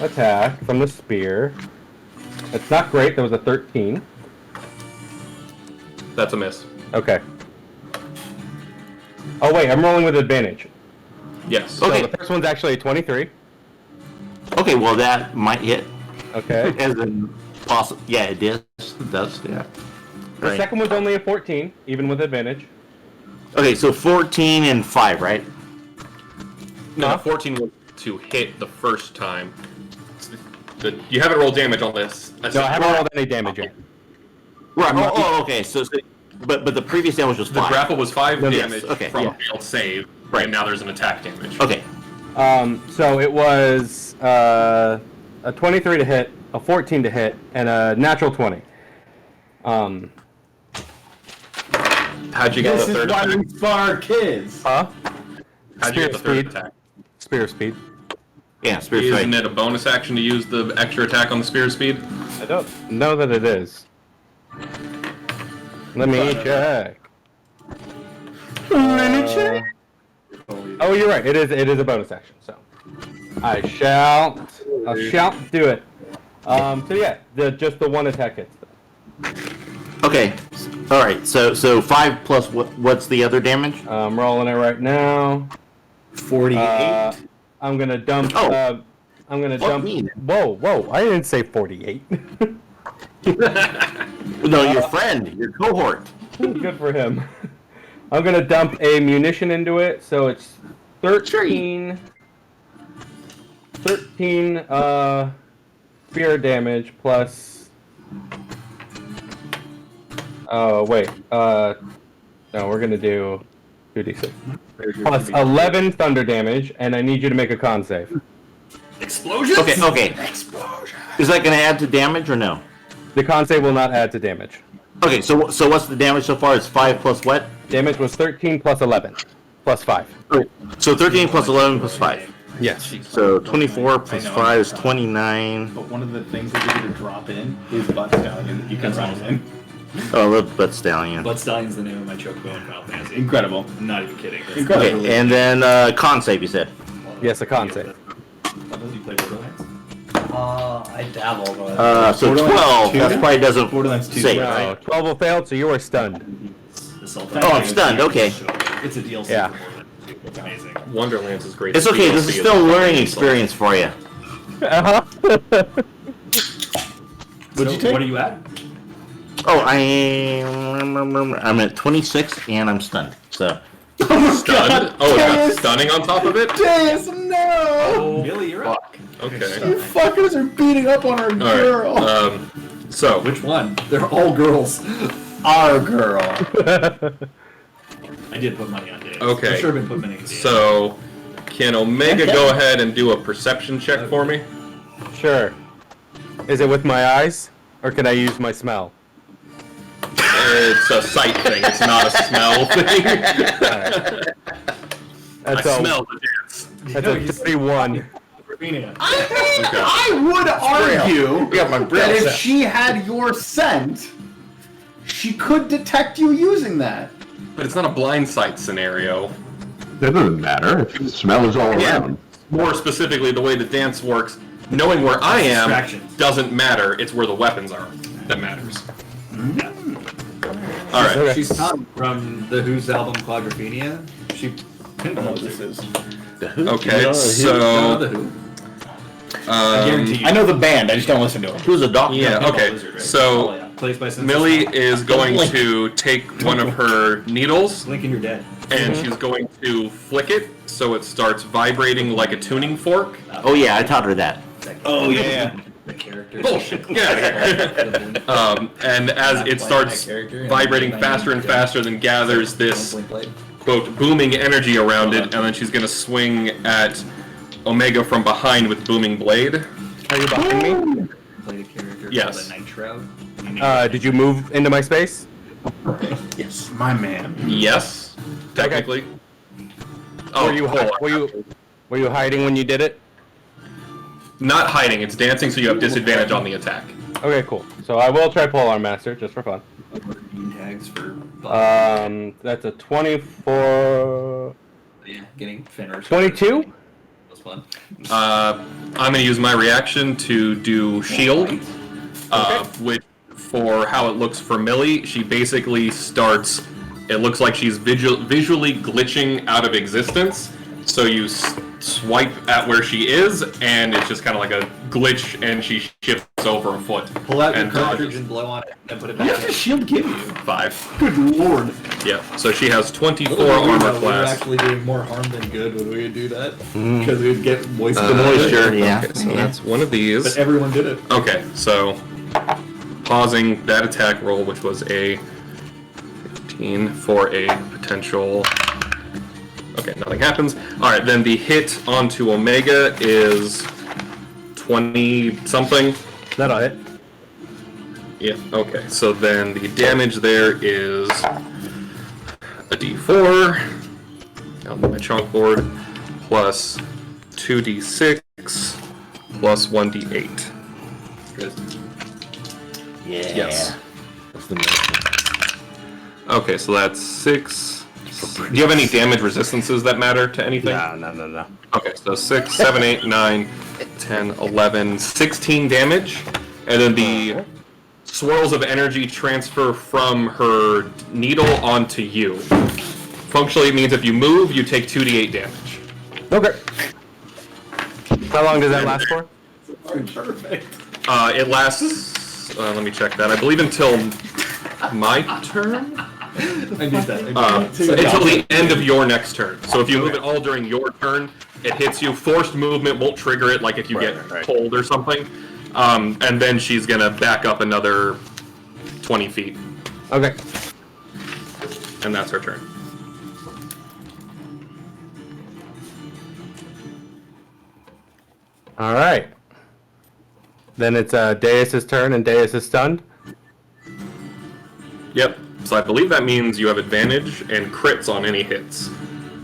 attack from the spear. It's not great. That was a 13. That's a miss. Okay. Oh wait, I'm rolling with advantage. Yes. So Okay. the first one's actually a 23. Okay, well that might hit. Okay. As in possible. Yeah, it is. It does. Yeah. The Right. second one's only a 14, even with advantage. Okay, so 14 and 5, right? No, Huh? 14 was to hit the first time. You haven't rolled damage on this. No, I haven't rolled any damage yet. Right. Okay. So but the previous damage was The 5. grapple was 5 Yes, damage okay, from yeah. a failed save, Right. and now there's an attack damage. Okay. So it was a 23 to hit, a 14 to hit, and a natural 20. How'd you get This the is third why attack? we spar kids. Huh? How'd you get the third Speed. attack? Spear speed. Yeah, spirit Isn't strike. it a bonus action to use the extra attack on the spear speed? I don't know that it is. Let me check. Oh, you're right. It is a bonus action. So I shall do it. So yeah, just the one attack hits. Okay. All right. So 5 plus what's the other damage? I'm rolling it right now. 48. I'm gonna dump. Oh. I'm gonna Fuck dump. me then. Whoa! I didn't say 48. No, your friend, your cohort. Good for him. I'm gonna dump a munition into it, so it's 13. 13 spear damage plus. Oh wait. No, we're gonna do 2d6 plus 11 thunder damage, and I need you to make a con save. Explosions? Okay. Is that going to add to damage or no? The con save will not add to damage. Okay, so what's the damage so far? It's 5 plus what? Damage was 13 plus 11 plus 5. So 13 plus 11 plus 5. Yes. So 24 plus 5 is 29. But one of the things that you get to drop in is Butt Stallion that you can run in. Oh, look, Butt Stallion. Blood Stallion's the name of my chocobo in Final Fantasy. Incredible. I'm not even kidding. That's Incredible. Okay, and then con save, you said. Yes, a con save. You play Borderlands? I dabble, but So Borderlands 12, 2? that probably doesn't Borderlands 2, save, right? right? 12 will fail, so you are stunned. Oh, I'm stunned, okay. It's a DLC. Yeah. for Borderlands 2. It's amazing. Wonderlands is great. It's okay, this is DLC still a learning is- experience for you. Uh-huh. What'd you take? What are you at? Oh, I'm at 26 and I'm stunned, so. Stunned? Oh, it got stunning on top of it? Jace, no! Billy, you're up. Okay. You fuckers are beating up on our girl. Alright, so, Which one? They're all girls. Our girl. I did put money on Dave. Okay. I sure have been put money on Dave. so, can Omega go ahead and do a perception check for me? Sure. Is it with my eyes, or can I use my smell? It's a sight thing, it's not a smell thing. I That's a, smell the dance. that's a 31. I would argue got my that if she had your scent, she could detect you using that. But it's not a blind sight scenario. That doesn't matter. If the smell is all around. More specifically, the way the dance works, knowing where I am Distractions. doesn't matter, it's where the weapons are that matters. Alright. Okay. She's Tom from the Who's album Quadrophenia. She pinballs This it. is. Okay, No, so, the Who. I guarantee you. I know the band. I just don't listen to them. Who's a doctor? yeah, Pinball okay, Wizard, right? so, Oh, yeah. Plays by Sense Millie of is going to take one of her needles, Smell. Lincoln, you're dead. and she's going to flick it, so it starts vibrating like a tuning fork. Oh yeah, I taught her that. Oh yeah. The character. Bullshit. Get out of here. And as it starts vibrating faster and faster, then gathers this quote booming energy around it, and then she's gonna swing at Omega from behind with booming blade. Are you behind me? Played a character Yes. called the Night Shroud. Did you move into my space? Yes, my man. Yes, technically. Oh, Were you hiding when you did it? not hiding? It's dancing, so you have disadvantage on the attack. Okay, cool. So I will try Polearm Master just for fun. Tags for. That's a 24. Yeah, getting Fenris. 22? That's fun. I'm going to use my reaction to do shield, which for how it looks for Millie, she basically starts. It looks like she's visually glitching out of existence. So you swipe at where she is, and it's just kind of like a glitch, and she shifts over a foot. Pull out your and cartridge dodges. and blow on it, and put it What back does in. the shield give you? 5. Good lord. Yeah. So she has 24 We were armor class. actually doing more harm than good when we would do that. Because we would get moisture. moisture, yeah. Okay, so that's one of these. But everyone did it. Okay, so pausing that attack roll, which was a 15 for a potential. Okay, nothing happens. All right, then the hit onto Omega is 20 something. That'll hit. Yeah. Okay, so then the damage there is a D4 on my chalkboard plus 2D6 plus 1D8. Good. Yeah. Yes. That's the medicine. Okay, so that's 6. Do you have any damage resistances that matter to anything? No. Okay, so 6, 7, 8, 9, 10, 11, 16 damage. And then the swirls of energy transfer from her needle onto you. Functionally, it means if you move, you take 2d8 damage. Okay. How long does that last for? Perfect. It lasts, let me check that, I believe until my turn? I need that. Until the end of your next turn. So if you move it all during your turn, it hits you. Forced movement won't trigger it, like if you get pulled or something. And then she's gonna back up another 20 feet, Okay. and that's her turn. All right. Then it's Deus' turn, and Deus is stunned. Yep. So I believe that means you have advantage and crits on any hits.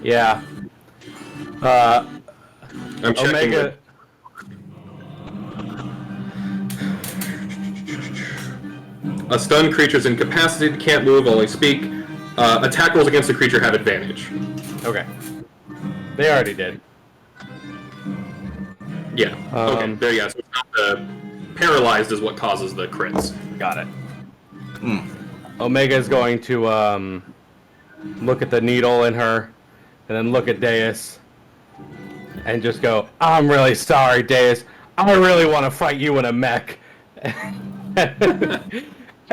Yeah. I'm checking. Omega. A stunned creature is incapacitated, can't move, only speak. Attack rolls against the creature have advantage. Okay. They already did. Yeah. Okay. There you go. So it's not the paralyzed is what causes the crits. Got it. Omega is going to look at the needle in her, and then look at Deus, and just go, "I'm really sorry, Deus. I really want to fight you in a mech,"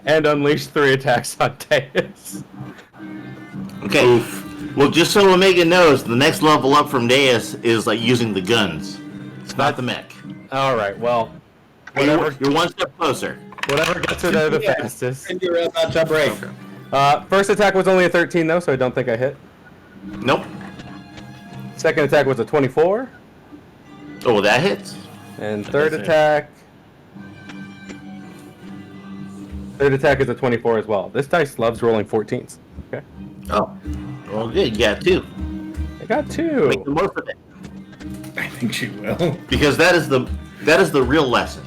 and unleash 3 attacks on Deus. Okay. Well, just so Omega knows, the next level up from Deus is like using the guns. It's not the mech. All right. Well, You're one step closer. whatever gets her there the fastest. And you're about to break. First attack was only a 13 though, so I don't think I hit. Nope. Second attack was a 24, Oh, that hits. and third attack. Third attack is a 24 as well. This dice loves rolling 14s. Okay. Oh. Well, good. You got 2. I got Make 2. the most of it. I think she will. Because that is the real lesson.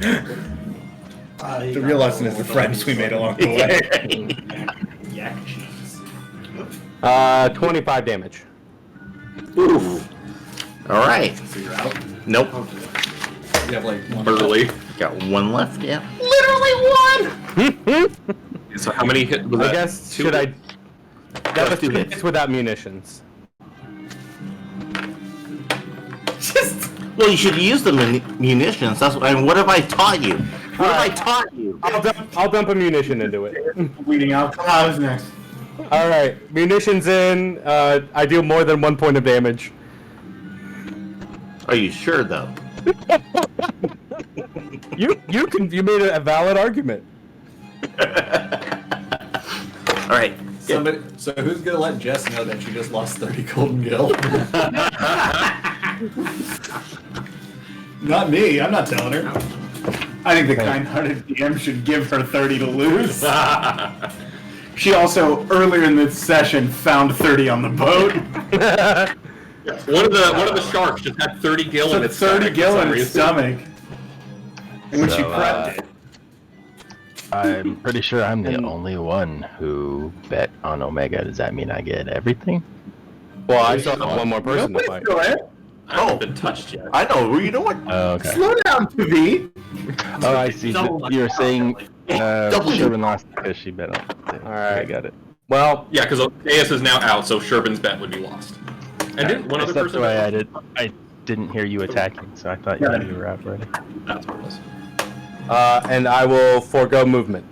The real lesson is the friends we made along the way. Yak cheese. 25 damage. Ooh. All right. So you're out. Nope. You have like one. Burly. Got 1 left. Yeah. Literally 1. So how many hit? Was I that guess 2? should I? That was 2 2 hits. hits without munitions. Well, you should use the munitions. That's what. I mean, what have I taught you? What have I taught you? I'll dump a munition into it. Weeding out. Come on, who's next? All right, munitions in. I deal more than 1 point of damage. Are you sure though? You made a valid argument. All right. Somebody, so who's gonna let Jess know that she just lost 30 golden gil? Not me. I'm not telling her. I think the kind-hearted DM should give her 30 to lose. She also, earlier in this session, found 30 on the boat. One of the sharks just had 30 gil in its 30 stomach. gil in its stomach. And when she So, prepped it. I'm pretty sure I'm the only one who bet on Omega. Does that mean I get everything? Well, I still have one more person to fight. I haven't been touched yet. I know. You know what? Oh, okay. Slow down, TV. Oh, I see. You were saying Sherman lost because she bet on. All right. I got it. Well, Yeah, because AS is now out, so Sherbin's bet would be lost. And didn't one other That's person? the way I didn't hear you attacking, so I thought you were out already. That's what it was. and I will forego movement.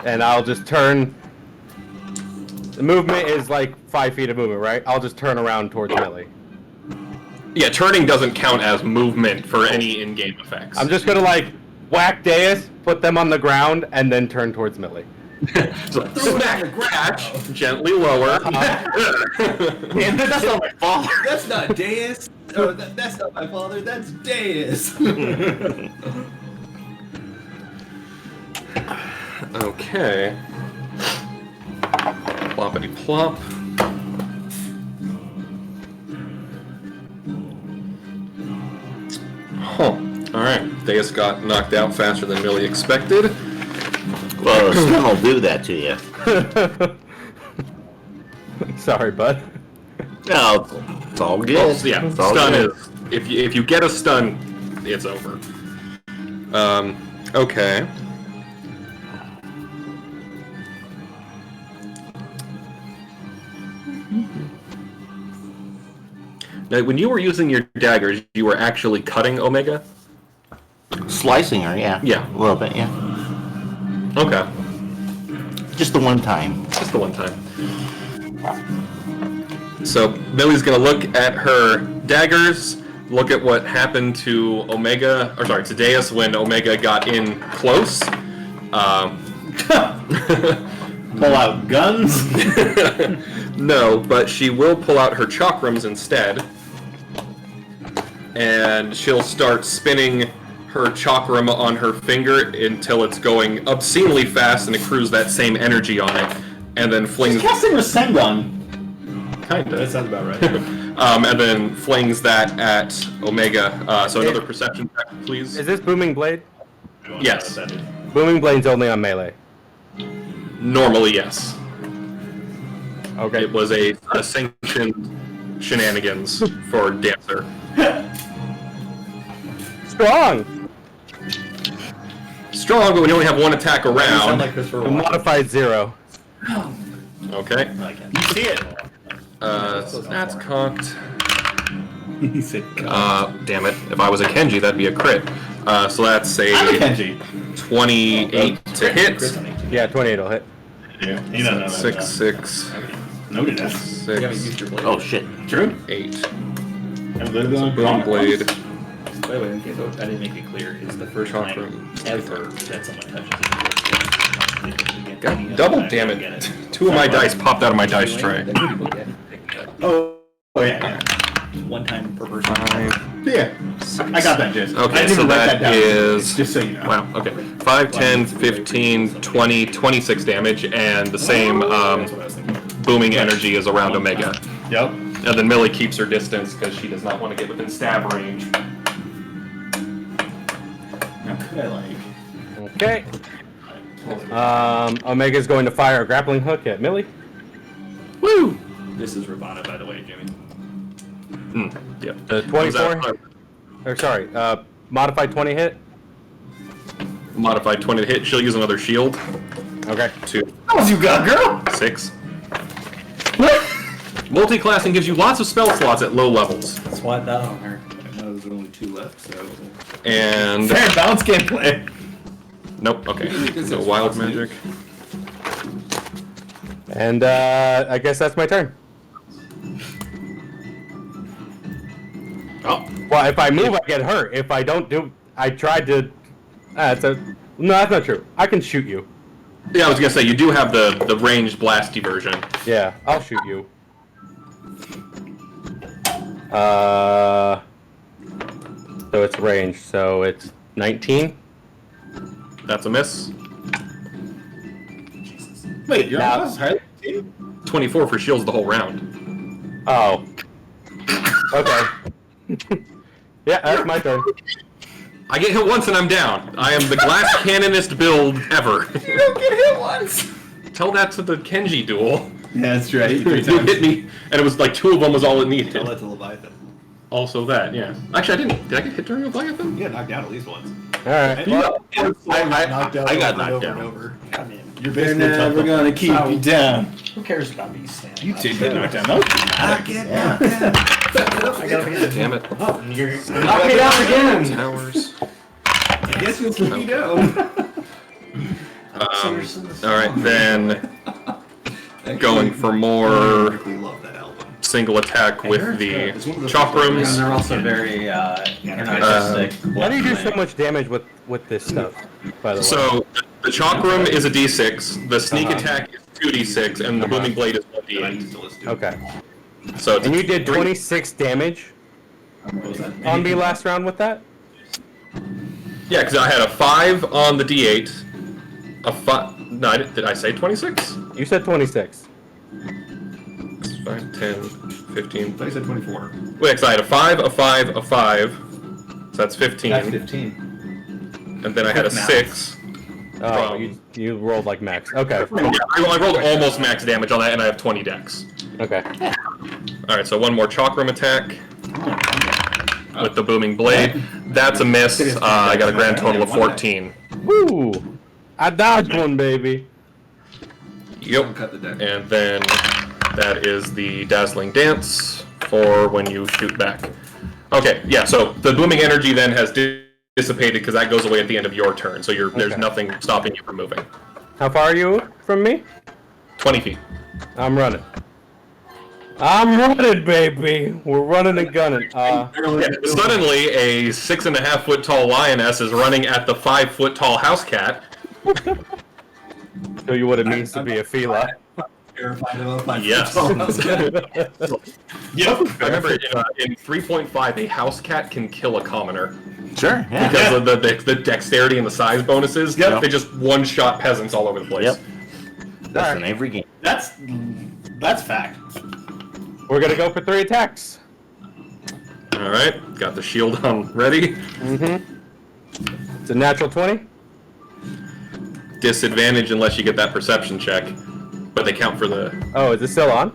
And I'll just turn. The movement is like 5 feet of movement, right? I'll just turn around towards Millie. Yeah, turning doesn't count as movement for any in-game effects. I'm just gonna like whack Deus, put them on the ground, and then turn towards Millie. So, smack, scratch, gently lower. Man, that's not my father. That's not Deus. No, that's not my father. That's Deus. Okay. Ploppity plop. Huh. Alright. Deus got knocked out faster than Millie expected. Well, the stun will do that to you. Sorry, bud. No, it's all good. Well, yeah, It's all stun good. is... If you get a stun, it's over. Okay. Now, when you were using your daggers, you were actually cutting Omega? Slicing her, yeah. Yeah. A little bit, yeah. Okay. Just the one time. Just the one time. So, Millie's gonna look at her daggers, look at what happened to Omega, or sorry, to Deus when Omega got in close. Pull out guns. No, but she will pull out her chakrams instead. And she'll start spinning her chakram on her finger until it's going obscenely fast and accrues that same energy on it. And then flings... She's casting Rasengan. Kinda. That sounds about right. And then flings that at Omega. So another perception check, please. Is this Booming Blade? Yes. Booming Blade's only on melee. Normally, yes. Okay. It was a sanctioned shenanigans for Dancer. Strong! Strong, but when you only have one attack Sound around. like Christopher A Walken. modified 0. Okay. You see it. So that's cocked. He said, Damn it. If I was a Kenji, that'd be a crit. So that's a Kenji. 28 to hit. Yeah, 28 will hit. Yeah, he doesn't know that. 6, 6, No, he doesn't. 6, Oh, shit. True. 8. I'm literally on Boom blade. By the way, in case I didn't make it clear, it's the first time ever that someone touches it. God, double damn it. 2 of my dice popped out of my dice tray. Oh, yeah. One time per person. 5. Yeah. I got that, Jess. I Okay, didn't so even write that down. is... Just so you know. Wow, okay. 5, 10, 15, 20, 26 damage, and the same booming energy is around Omega. Yep. And then Millie keeps her distance because she does not want to get within stab range. Okay. Omega's going to fire a grappling hook at Millie. Woo! This is Ravana, by the way, Jimmy. Yeah. 24? Or sorry, modified 20 hit? Modified 20 to hit. She'll use another shield. Okay. 2, What you got, girl? 6. Multi-classing gives you lots of spell slots at low levels. Swat that on her. I know there's only 2 left, so. And... Fair balance gameplay. Nope, okay. So wild magic. And I guess that's my turn. Oh. Well, if I move, I get hurt. If I don't do, I tried to. No, that's not true. I can shoot you. Yeah, I was gonna say you do have the ranged blasty version. Yeah, I'll shoot you. So it's ranged. So it's 19. That's a miss. Wait, your Now- armor is higher than 18? 24 for shields the whole round. Oh. Okay. Yeah, that's my turn. I get hit once and I'm down. I am the glass cannonist build ever. You don't get hit once. Tell that to the Kenji duel. Yeah, that's right. You hit me, and it was like 2 of them was all it needed. Tell that to Leviathan. Also that, yeah. Actually, I didn't. Did I get hit during Leviathan? You got knocked down at least once. All right. I got knocked down. Over. I mean, You're you're basically never gonna keep you down. Who cares about me standing? You up? did get knocked down. That was I get knocked down. I gotta be Damn it. Oh, you're Knock me down again. Towers. I guess you'll keep me down. Alright, then going for more We love that album. single attack with the It's one of the chakrams. And they're also very anarchistic. Why do you do so much damage with this stuff? By the way. So the chakram is a d6, the sneak attack is 2d6, and the booming blade is 1d8. Okay. So it's And you did 26 damage What was that? on me last round with that? Yeah, because I had a 5 on the d8, a 5. No, did I say 26? You said 26. 5, 10, 15. I thought you said 24. Wait, because I had a 5, a 5, a 5. So that's 15. That's 15. And then I had a 6. Oh, you rolled like max. Okay. Yeah, I rolled almost max damage on that, and I have 20 dex. Okay. Alright, so one more chakram attack with the booming blade. That's a miss. I got a grand total of 14. Woo! I dodged one, baby. Yep. Cut the deck. And then that is the dazzling dance for when you shoot back. Okay, yeah, so the booming energy then has dissipated because that goes away at the end of your turn, so there's nothing stopping you from moving. How far are you from me? 20 feet. I'm running. I'm running, baby. We're running and gunning. Suddenly, a 6.5 foot tall lioness is running at the 5 foot tall house cat. Show you what it means to be a Fila. Terrified of a Yes. Yep. I remember in 3.5, a house cat can kill a commoner. Sure. Yeah. Because of the dexterity and the size bonuses, Yep. they just one-shot peasants all over the place. Yep. That's in every game. That's fact. We're gonna go for 3 attacks. Alright, got the shield on ready. It's a natural 20. Disadvantage unless you get that perception check, but they count for the... Oh, is it still on?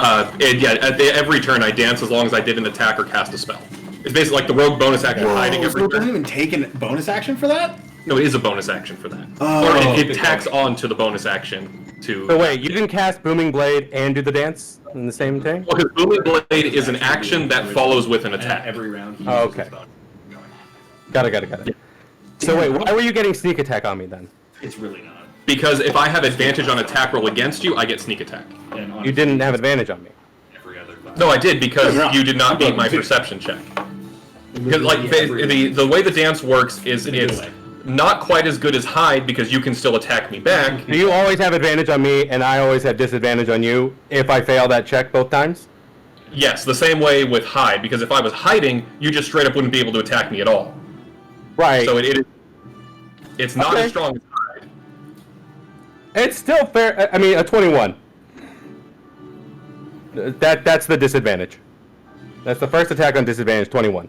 Every turn I dance as long as I did an attack or cast a spell. It's basically like the rogue bonus action hiding So every it doesn't turn. even take a bonus action for that? No, it is a bonus action for that. Oh, Or it okay. tacks on to the bonus action to... So wait, you didn't cast Booming Blade and do the dance in the same thing? Well, because Booming Blade is an action that follows with an attack. Every round. He Oh, uses okay. his bonus. Got it. So wait, why were you getting sneak attack on me then? It's really not. Because if I have advantage on attack roll against you, I get sneak attack. And on You didn't have advantage on me. every other class. No, I did because No, you're you did not I'm beat going my to. perception check. Because like Yeah, every- the way the dance works is In a good it's way. not quite as good as hide because you can still attack me back. Do you always have advantage on me and I always have disadvantage on you if I fail that check both times? Yes, the same way with hide because if I was hiding, you just straight up wouldn't be able to attack me at all. Right. So it's not Okay. as strong as hide. It's still fair. I mean, a 21. That's the disadvantage. That's the first attack on disadvantage, 21.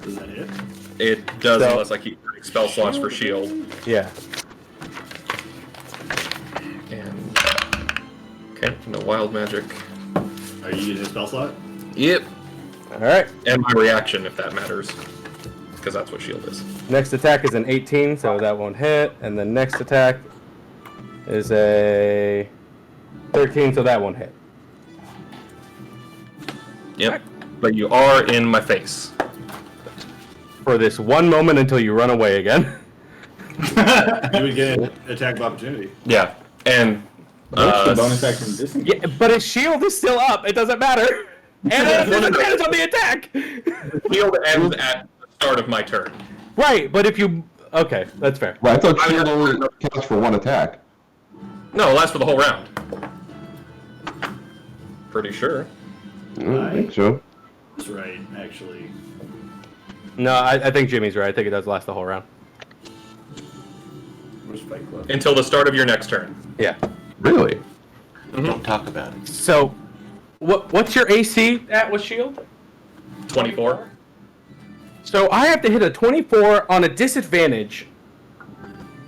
Is that it? It does So- unless I keep turning spell slots for shield. Yeah. And okay, no wild magic. Are you using a spell slot? Yep. All right. And my reaction if that matters. Because that's what shield is. Next attack is an 18, so that won't hit. And the next attack is a 13, so that won't hit. Yep. But you are in my face. For this one moment until you run away again. You would get an attack of opportunity. Yeah. And What's the bonus action distance? Yeah, but his shield is still up. It doesn't matter. And I have disadvantage on the attack! Shield ends at the start of my turn. Right, but if you... Okay, that's fair. Well, I thought shield only counts for one attack. No, it lasts for the whole round. Pretty sure. I don't think so. That's right, actually. No, I think Jimmy's right. I think it does last the whole round. Where's Fight Club? Until the start of your next turn. Yeah. Really? Don't talk about it. So, what's your AC at with shield? 24. So I have to hit a 24 on a disadvantage,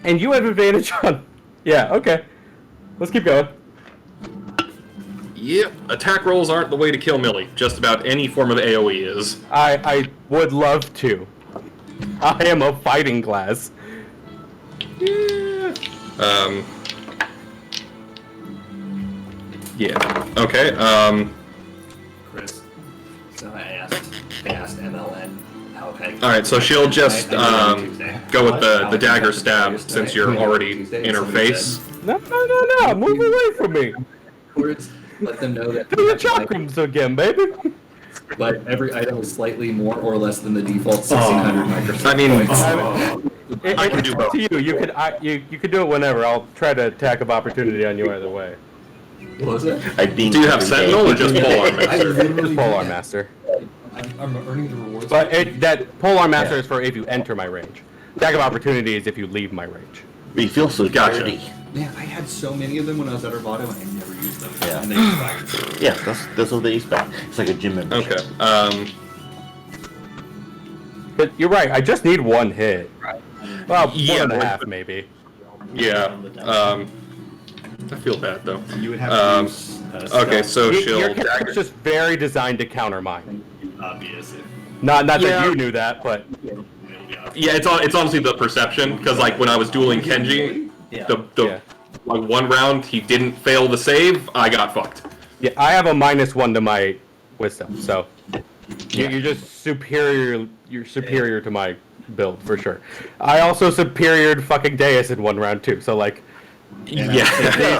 and you have advantage on... Yeah, okay. Let's keep going. Yep, attack rolls aren't the way to kill Millie. Just about any form of AoE is. I would love to. I am a fighting class. Yeah. Yeah. Okay. Chris. So I asked MLN how can I... All right. So she'll just go with the dagger stab since you're already in her face. No. Move away from me. Words, let them know that. Do your chakrams again, baby. But every item is slightly more or less than the default 1600 Microsoft I mean, points. I can do both. To you. You could do it whenever. I'll try to attack of opportunity on you either way. What was it? Do you have Sentinel or just Polearm Master? Just Polearm Master. I'm earning the rewards. But that Polearm Master is for if you enter my range. Attack of opportunity is if you leave my range. We feel so dirty. Man, I had so many of them when I was at Arvado and I never used them. Yeah. And they expired. Yeah, that's what they expect. It's like a gym membership. Okay. But you're right. I just need one hit. Well, Yeah, one and a half maybe. Yeah. I feel bad though. You would have to use Okay, so Your she'll character's dagger. just very designed to counter mine. obvious. Not Yeah. that you knew that, but Yeah, it's honestly the perception because like when I was dueling Kenji, the like one round he didn't fail the save, I got fucked. yeah, I have a -1 to my wisdom, so you're just superior. You're superior to my build for sure. I also superior fucking Deus in one round too. So like, Yeah, these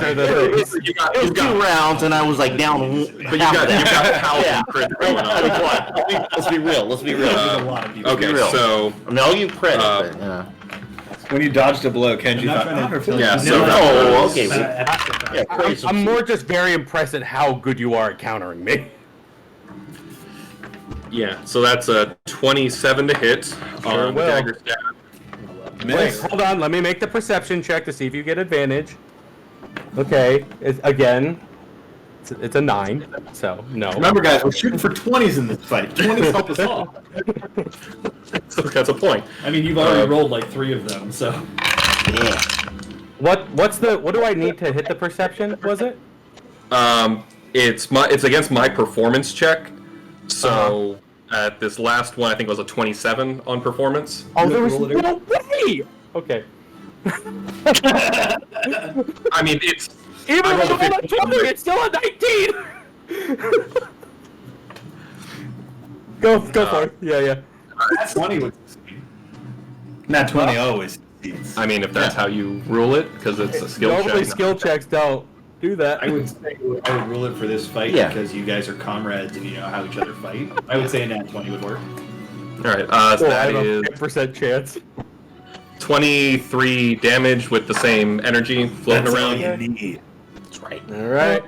are the things. you got It was 2 rounds, and I was like down. but you got House and crit going on. Let's be real. Let's be real. Okay, real. so I mean, I'll give you credit. But, you know. When you dodged a blow, Kenji not thought, trying to- "Oh, yeah, no, so Oh, okay. Yeah, praise I'm him. more just very impressed at how good you are at countering me. yeah, so that's a 27 to hit on the will. dagger stab. Wait, hold on. Let me make the perception check to see if you get advantage. Okay, it's a 9, so no. Remember, guys, we're shooting for 20s in this fight. 20s help us all. That's a point. I mean, you've already rolled like 3 of them, so. Yeah. What do I need to hit the perception? Was it? It's against my performance check. So at this last one, I think it was a 27 on performance. Oh, there was no way. Okay. I mean, it's Even I with rolled a a 15. 20, it's still a 19. Go for it. Yeah. That's 20 would succeed. Not 20 always succeeds. I mean, if that's how you rule it, because it's a skill Normally, check. skill checks don't do that. I would say I would rule it for this fight Yeah. because you guys are comrades and you know how each other fight. I would say a nat 20 would work. All right, so Well, I that have is a 10% chance. 23 damage with the same energy floating That's all around. you need. That's right. All right.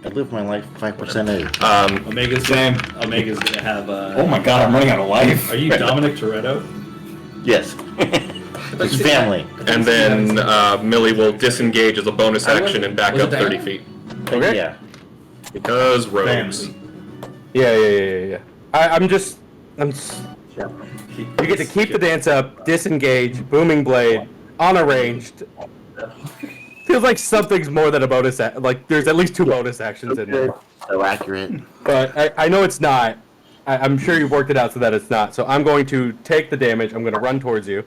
I live my life 5% at it. Omega's gonna have. Oh my god, I'm running out of life. Are you Dominic Toretto? Yes. It's family. And then Millie will disengage as a bonus action and back up 30 feet. Okay. Yeah. Because rogues. Yeah. I'm You get to keep the dance up, disengage, booming blade, unarranged. Feels like something's more than a bonus. Like there's at least 2 bonus actions in there. So accurate. But I know it's not. I'm sure you've worked it out so that it's not. So I'm going to take the damage. I'm going to run towards you.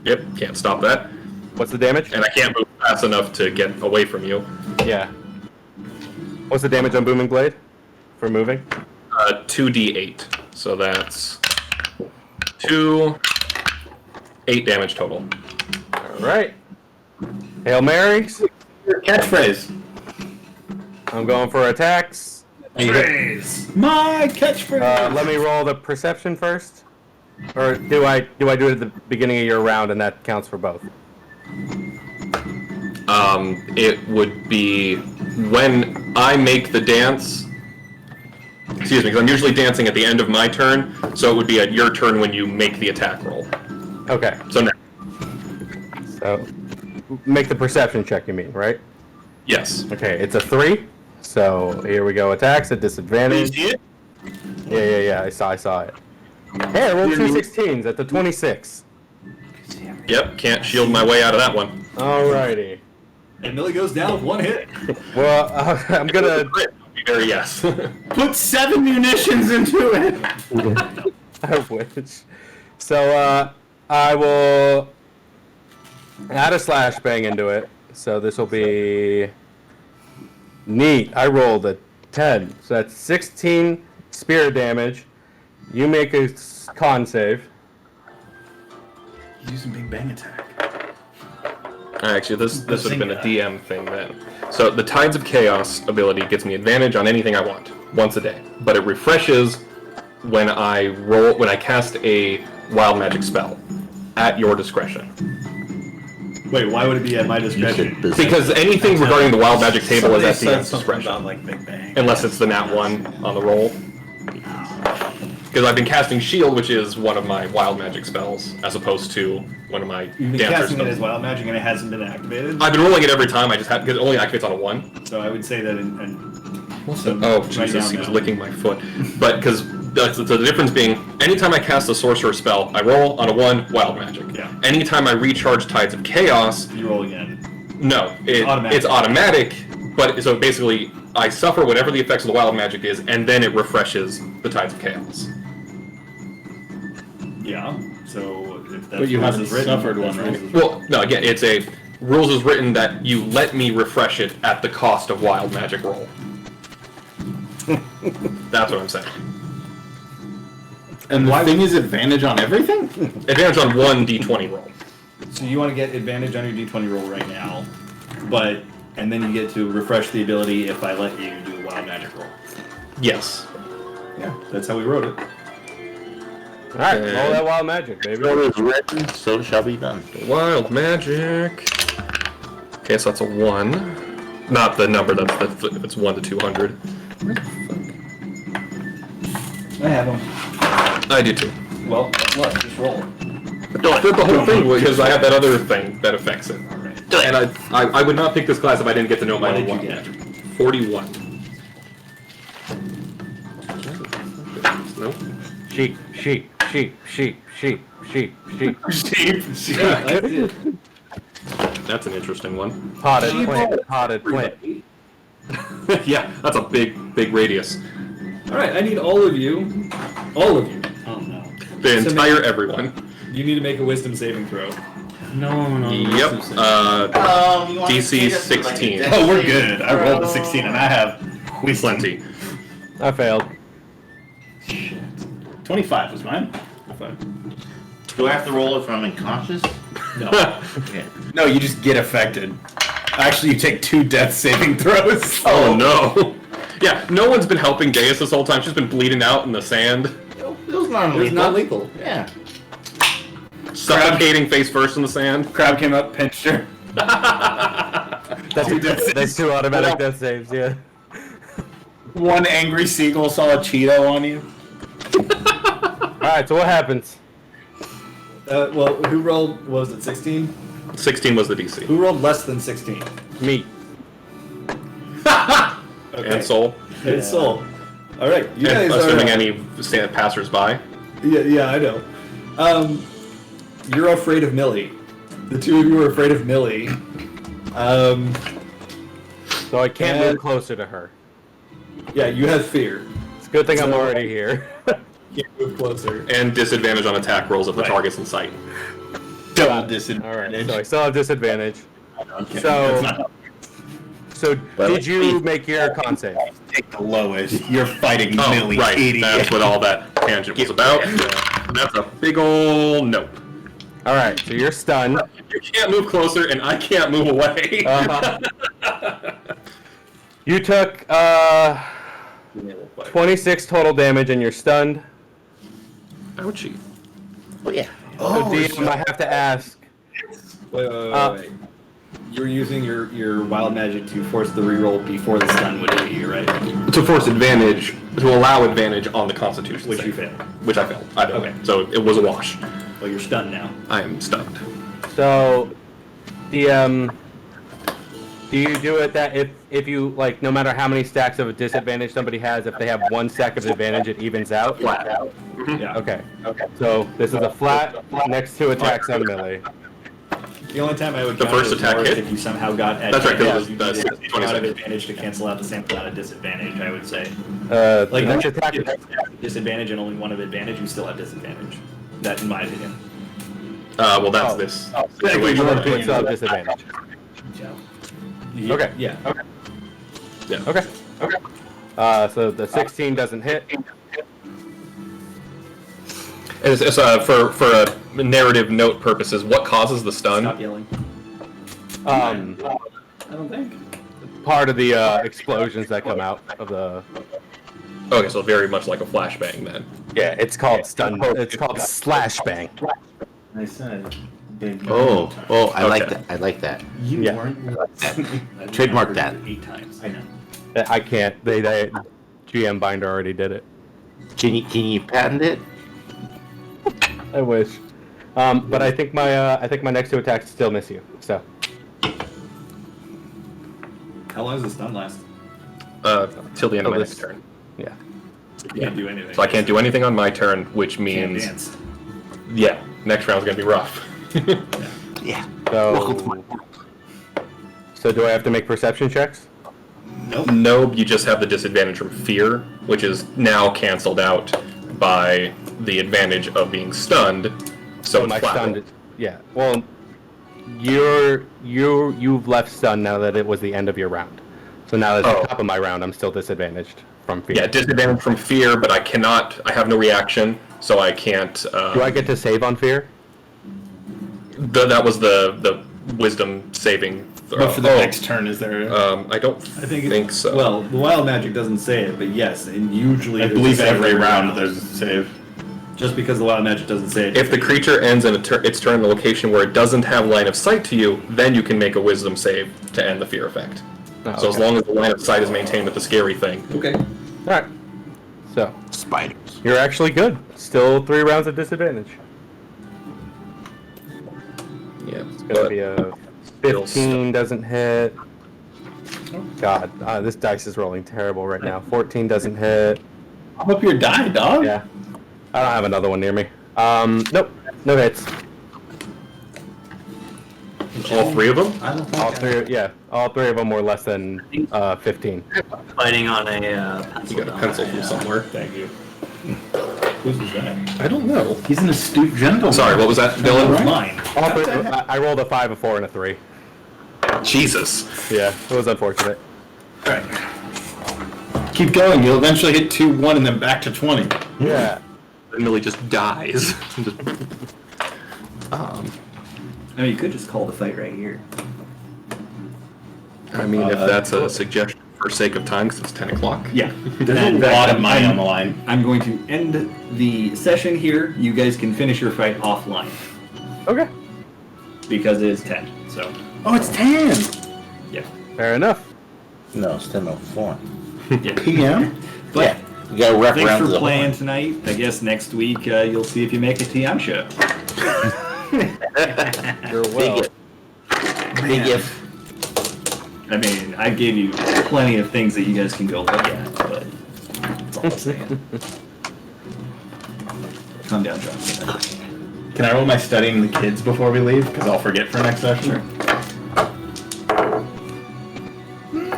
Yep, can't stop that. What's the damage? And I can't move fast enough to get away from you. Yeah. What's the damage on booming blade for moving? 2d8. So that's 8 damage total. All right. Hail Marys. Your catchphrase. I'm going for attacks. My catchphrase. Let me roll the perception first. Or do I do it at the beginning of your round and that counts for both? It would be when I make the dance. Excuse me, because I'm usually dancing at the end of my turn, so it would be at your turn when you make the attack roll. Okay. So now. So, make the perception check, you mean, right? Yes. Okay, it's a 3. So, here we go. Attacks at disadvantage. You see it? Yeah. I saw it. Hey, I rolled 2 16s at the 26. Yep, can't shield my way out of that one. Alrighty. And Millie goes down with 1 hit. Well, I'm gonna... Very yes. Put 7 munitions into it. I wish. So, I will add a slash bang into it. So this will be... Neat. I rolled a 10. So that's 16 spear damage. You make a con save. Using Big Bang Attack. Actually, this would have been a DM thing then. So the Tides of Chaos ability gets me advantage on anything I want once a day, but it refreshes when I cast a wild magic spell at your discretion. Wait, why would it be at my discretion? Because anything regarding the wild magic table is at the Somebody DM's said something discretion, about like Big Bang. unless it's the nat 1 on the roll. Because I've been casting Shield, which is one of my wild magic spells, as opposed to one of my You've been dancer casting it spells. as wild magic and it hasn't been activated. I've been rolling it every time. I just because it only activates on a 1. So I would say that Oh Jesus, he was licking my foot. But because the difference being, anytime I cast a sorcerer spell, I roll on a 1 wild magic. Yeah. Anytime I recharge Tides of Chaos, you roll again. no, it's automatic. But so basically, I suffer whatever the effects of the wild magic is, and then it refreshes the Tides of Chaos. Yeah. So if that's But you rules haven't as written, suffered that's one, rules right? as Well, no, again, it's a rules is written that you let me refresh it at the cost of wild magic roll. That's what I'm saying. And the thing is advantage on everything? Advantage on 1 d20 roll. So you want to get advantage on your d20 roll right now, and then you get to refresh the ability if I let you do a wild magic roll. Yes. Yeah, that's how we wrote it. Alright, roll that wild magic, baby. So is written, so shall be done. Wild magic. Okay, so that's a 1. Not the number, that's if it's 1 to 200. Where the fuck? I have them. I do too. Well, what? Just roll. I did the whole thing because I have that other thing that affects it. Do it. And I would not pick this class if I didn't get to know my What own did you wild get? magic. 41. Nope. Sheep. Yeah, that's it. That's an interesting one. Potted plant. Yeah, that's a big radius. All right, I need all of you. Oh no. The entire everyone. You need to make a wisdom saving throw. No. Yep. you want to DC take us to, like, a 16. death Oh, we're saving good. I rolled a throw? 16 and I have Plenty. I failed. 25 was mine. Do I have to roll if I'm unconscious? no. Okay. No, you just get affected. Actually, you take 2 death saving throws. Oh no. Yeah, no one's been helping Deus this whole time. She's been bleeding out in the sand, It was non-lethal. It's not lethal. Yeah. suffocating face first in the sand. Crab came up, pinched her. That's 2 automatic death saves, yeah. 1 angry seagull saw a Cheeto on you. Alright, so what happens? Well, who rolled? What was it 16? 16 was the DC. Who rolled less than 16? Meat. Okay. And Soul. And Soul. All right, you And guys assuming are. any passers-by. Yeah, I know. You're afraid of Millie. The two of you are afraid of Millie. So I can't move closer to her. Yeah, you have fear. It's a good thing I'm So- already here. Can't move closer. And disadvantage on attack rolls if the Right. target's in sight. Double disadvantage. Alright, so I still have disadvantage. Okay, So- that's not- So did you make your con save? Take the lowest. You're fighting Oh, Millie, right. idiot. That's what all that tangent was about. That's a big ol' nope. Alright, so you're stunned. You can't move closer, and I can't move away. You took 26 total damage and you're stunned. Ouchie. Oh yeah. So DM, I have to ask. Wait. You're using your wild magic to force the reroll before the stun would hit you, right? To force advantage, to allow advantage on the Constitution Which save. you failed. Which I failed. I failed. Okay. So it was a wash. Well, you're stunned now. I am stunned. So, DM, do you do it that if you, like, no matter how many stacks of a disadvantage somebody has, if they have 1 stack of advantage, it evens out? Flat out. Mm-hmm. Yeah. Okay. So, this is a flat next to attacks on melee. The only time I would The count first it was attack more hit? if you somehow got That's right, advantage. because it was You the needed a lot of 26. advantage to cancel out the same amount of disadvantage, I would say. Like, next if attack you have disadvantage and only one of advantage, you still have disadvantage. That, in my opinion. Well, that's this situation. It's disadvantage. Okay. Yeah. Yeah. Okay. So the 16 doesn't hit. It's, for a narrative note purposes, what causes the stun? Stop yelling. I don't think. Part of the explosions that come out of the. Okay, so very much like a flashbang then. Yeah, it's called stun. It's called slash bang. I said big. Oh, I like Okay. that. I like that. You Yeah. weren't. Trademark that. 8 times. I know. I can't. They GM Binder already did it. Can you patent it? I wish. But I think my next 2 attacks still miss you. So. How long does the stun last? Till the end of my this- next turn. Yeah. You can't do anything. So I can't do anything on my turn, which Can't means dance. yeah, next round's gonna be rough. Yeah. So do I have to make perception checks? No, you just have the disadvantage from fear, which is now canceled out by the advantage of being stunned. So it's my flat. stunned. Yeah. Well, you've left stunned now that it was the end of your round. So now that's the top of my round. I'm still disadvantaged from fear. Yeah, disadvantage from fear, but I have no reaction, so I can't. Do I get to save on fear? That was the wisdom saving. But for the next turn, is there? I don't think so. Well, the wild magic doesn't say it, but yes, and usually I there's a believe save every round there's a save. Just because the wild magic doesn't say it. If the creature ends in its turn in a location where it doesn't have line of sight to you, then you can make a wisdom save to end the fear effect. Oh, So as okay. long as the line of sight is maintained with the scary thing. Okay. All right. So Spiders. you're actually good. Still 3 rounds of disadvantage. Yeah. It's gonna be a 15 doesn't hit. God, this dice is rolling terrible right now. 14 doesn't hit. I'm up your die, dog. Yeah. I don't have another one near me. Nope. No hits. All 3 of them? I don't think All 3, yeah. All 3 of them were less than 15. Fighting on a You got a pencil from somewhere. Thank you. Whose was that? I don't know. He's an astute gentleman. Sorry, what was that, Dylan? Mine. All 3, I rolled a 5, a 4, and a 3. Jesus. Yeah, it was unfortunate. Keep going. You'll eventually hit 2-1 and then back to 20. Yeah. And Millie just dies. I mean, you could just call the fight right here. I mean, if that's a suggestion for sake of time, because it's 10 o'clock. Yeah. There's a lot of money on the line. I'm going to end the session here. You guys can finish your fight offline. Okay. Because it is 10, so. Oh, it's 10 Yeah. Fair enough. No, it's 10:04. p.m. But Yeah. You gotta wrap thanks around to for the playing horn. tonight. I guess next week you'll see if you make a TM show. You're well. Big if. I mean, I gave you plenty of things that you guys can go look at, but that's all I'm saying. Calm down, John. Can I roll my studying the kids before we leave? Because I'll forget for next session.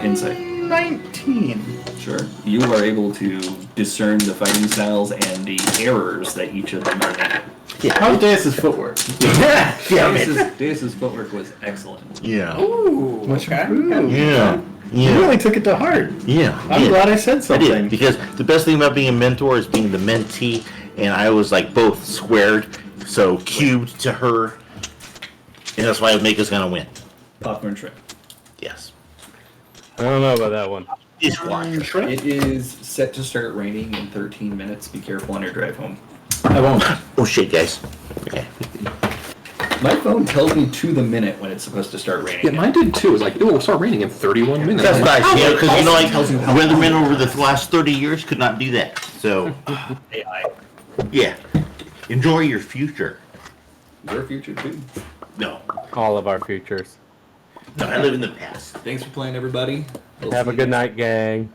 Insight. 19. Sure. You are able to discern the fighting styles and the errors that each of them are making. How's Deus's footwork? Yeah. Deus's footwork was excellent. Yeah. Ooh, much improved. Yeah. You Yeah. really took it to heart. Yeah. I'm glad I said I something. did, because the best thing about being a mentor is being the mentee, and I was like both squared, so cubed to her, and that's why Mika's gonna win. Popcorn shrimp. Yes. I don't know about that one. Dishwasher. It is set to start raining in 13 minutes. Be careful on your drive home. I won't. Oh shit, guys. Okay. My phone tells me to the minute when it's supposed to start raining. Yeah, mine did too. It was like, it will start raining in 31 minutes. That's nice. Yeah, because you know, like Tells you how weathermen over the last 30 years could not do that. So, AI. yeah, enjoy your future. Your future too. No, All of our futures. no, I live in the past. Thanks for playing, everybody. We'll Have see a you good next- night, gang.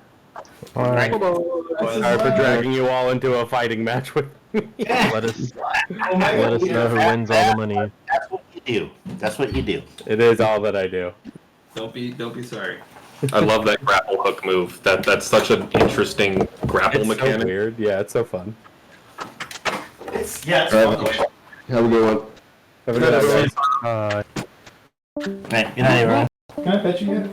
Right. Sorry for dragging you all into a fighting match with me. Let us know who wins all the money. That's what you do. That's what you do. It is all that I do. Don't be sorry. I love that grapple hook move. That's such an interesting grapple It's so mechanic. weird. Yeah, it's so fun. Yeah. All right, have a good one. Have a good night, guys. Uh, Right, good night, everyone. Can I pet you yet?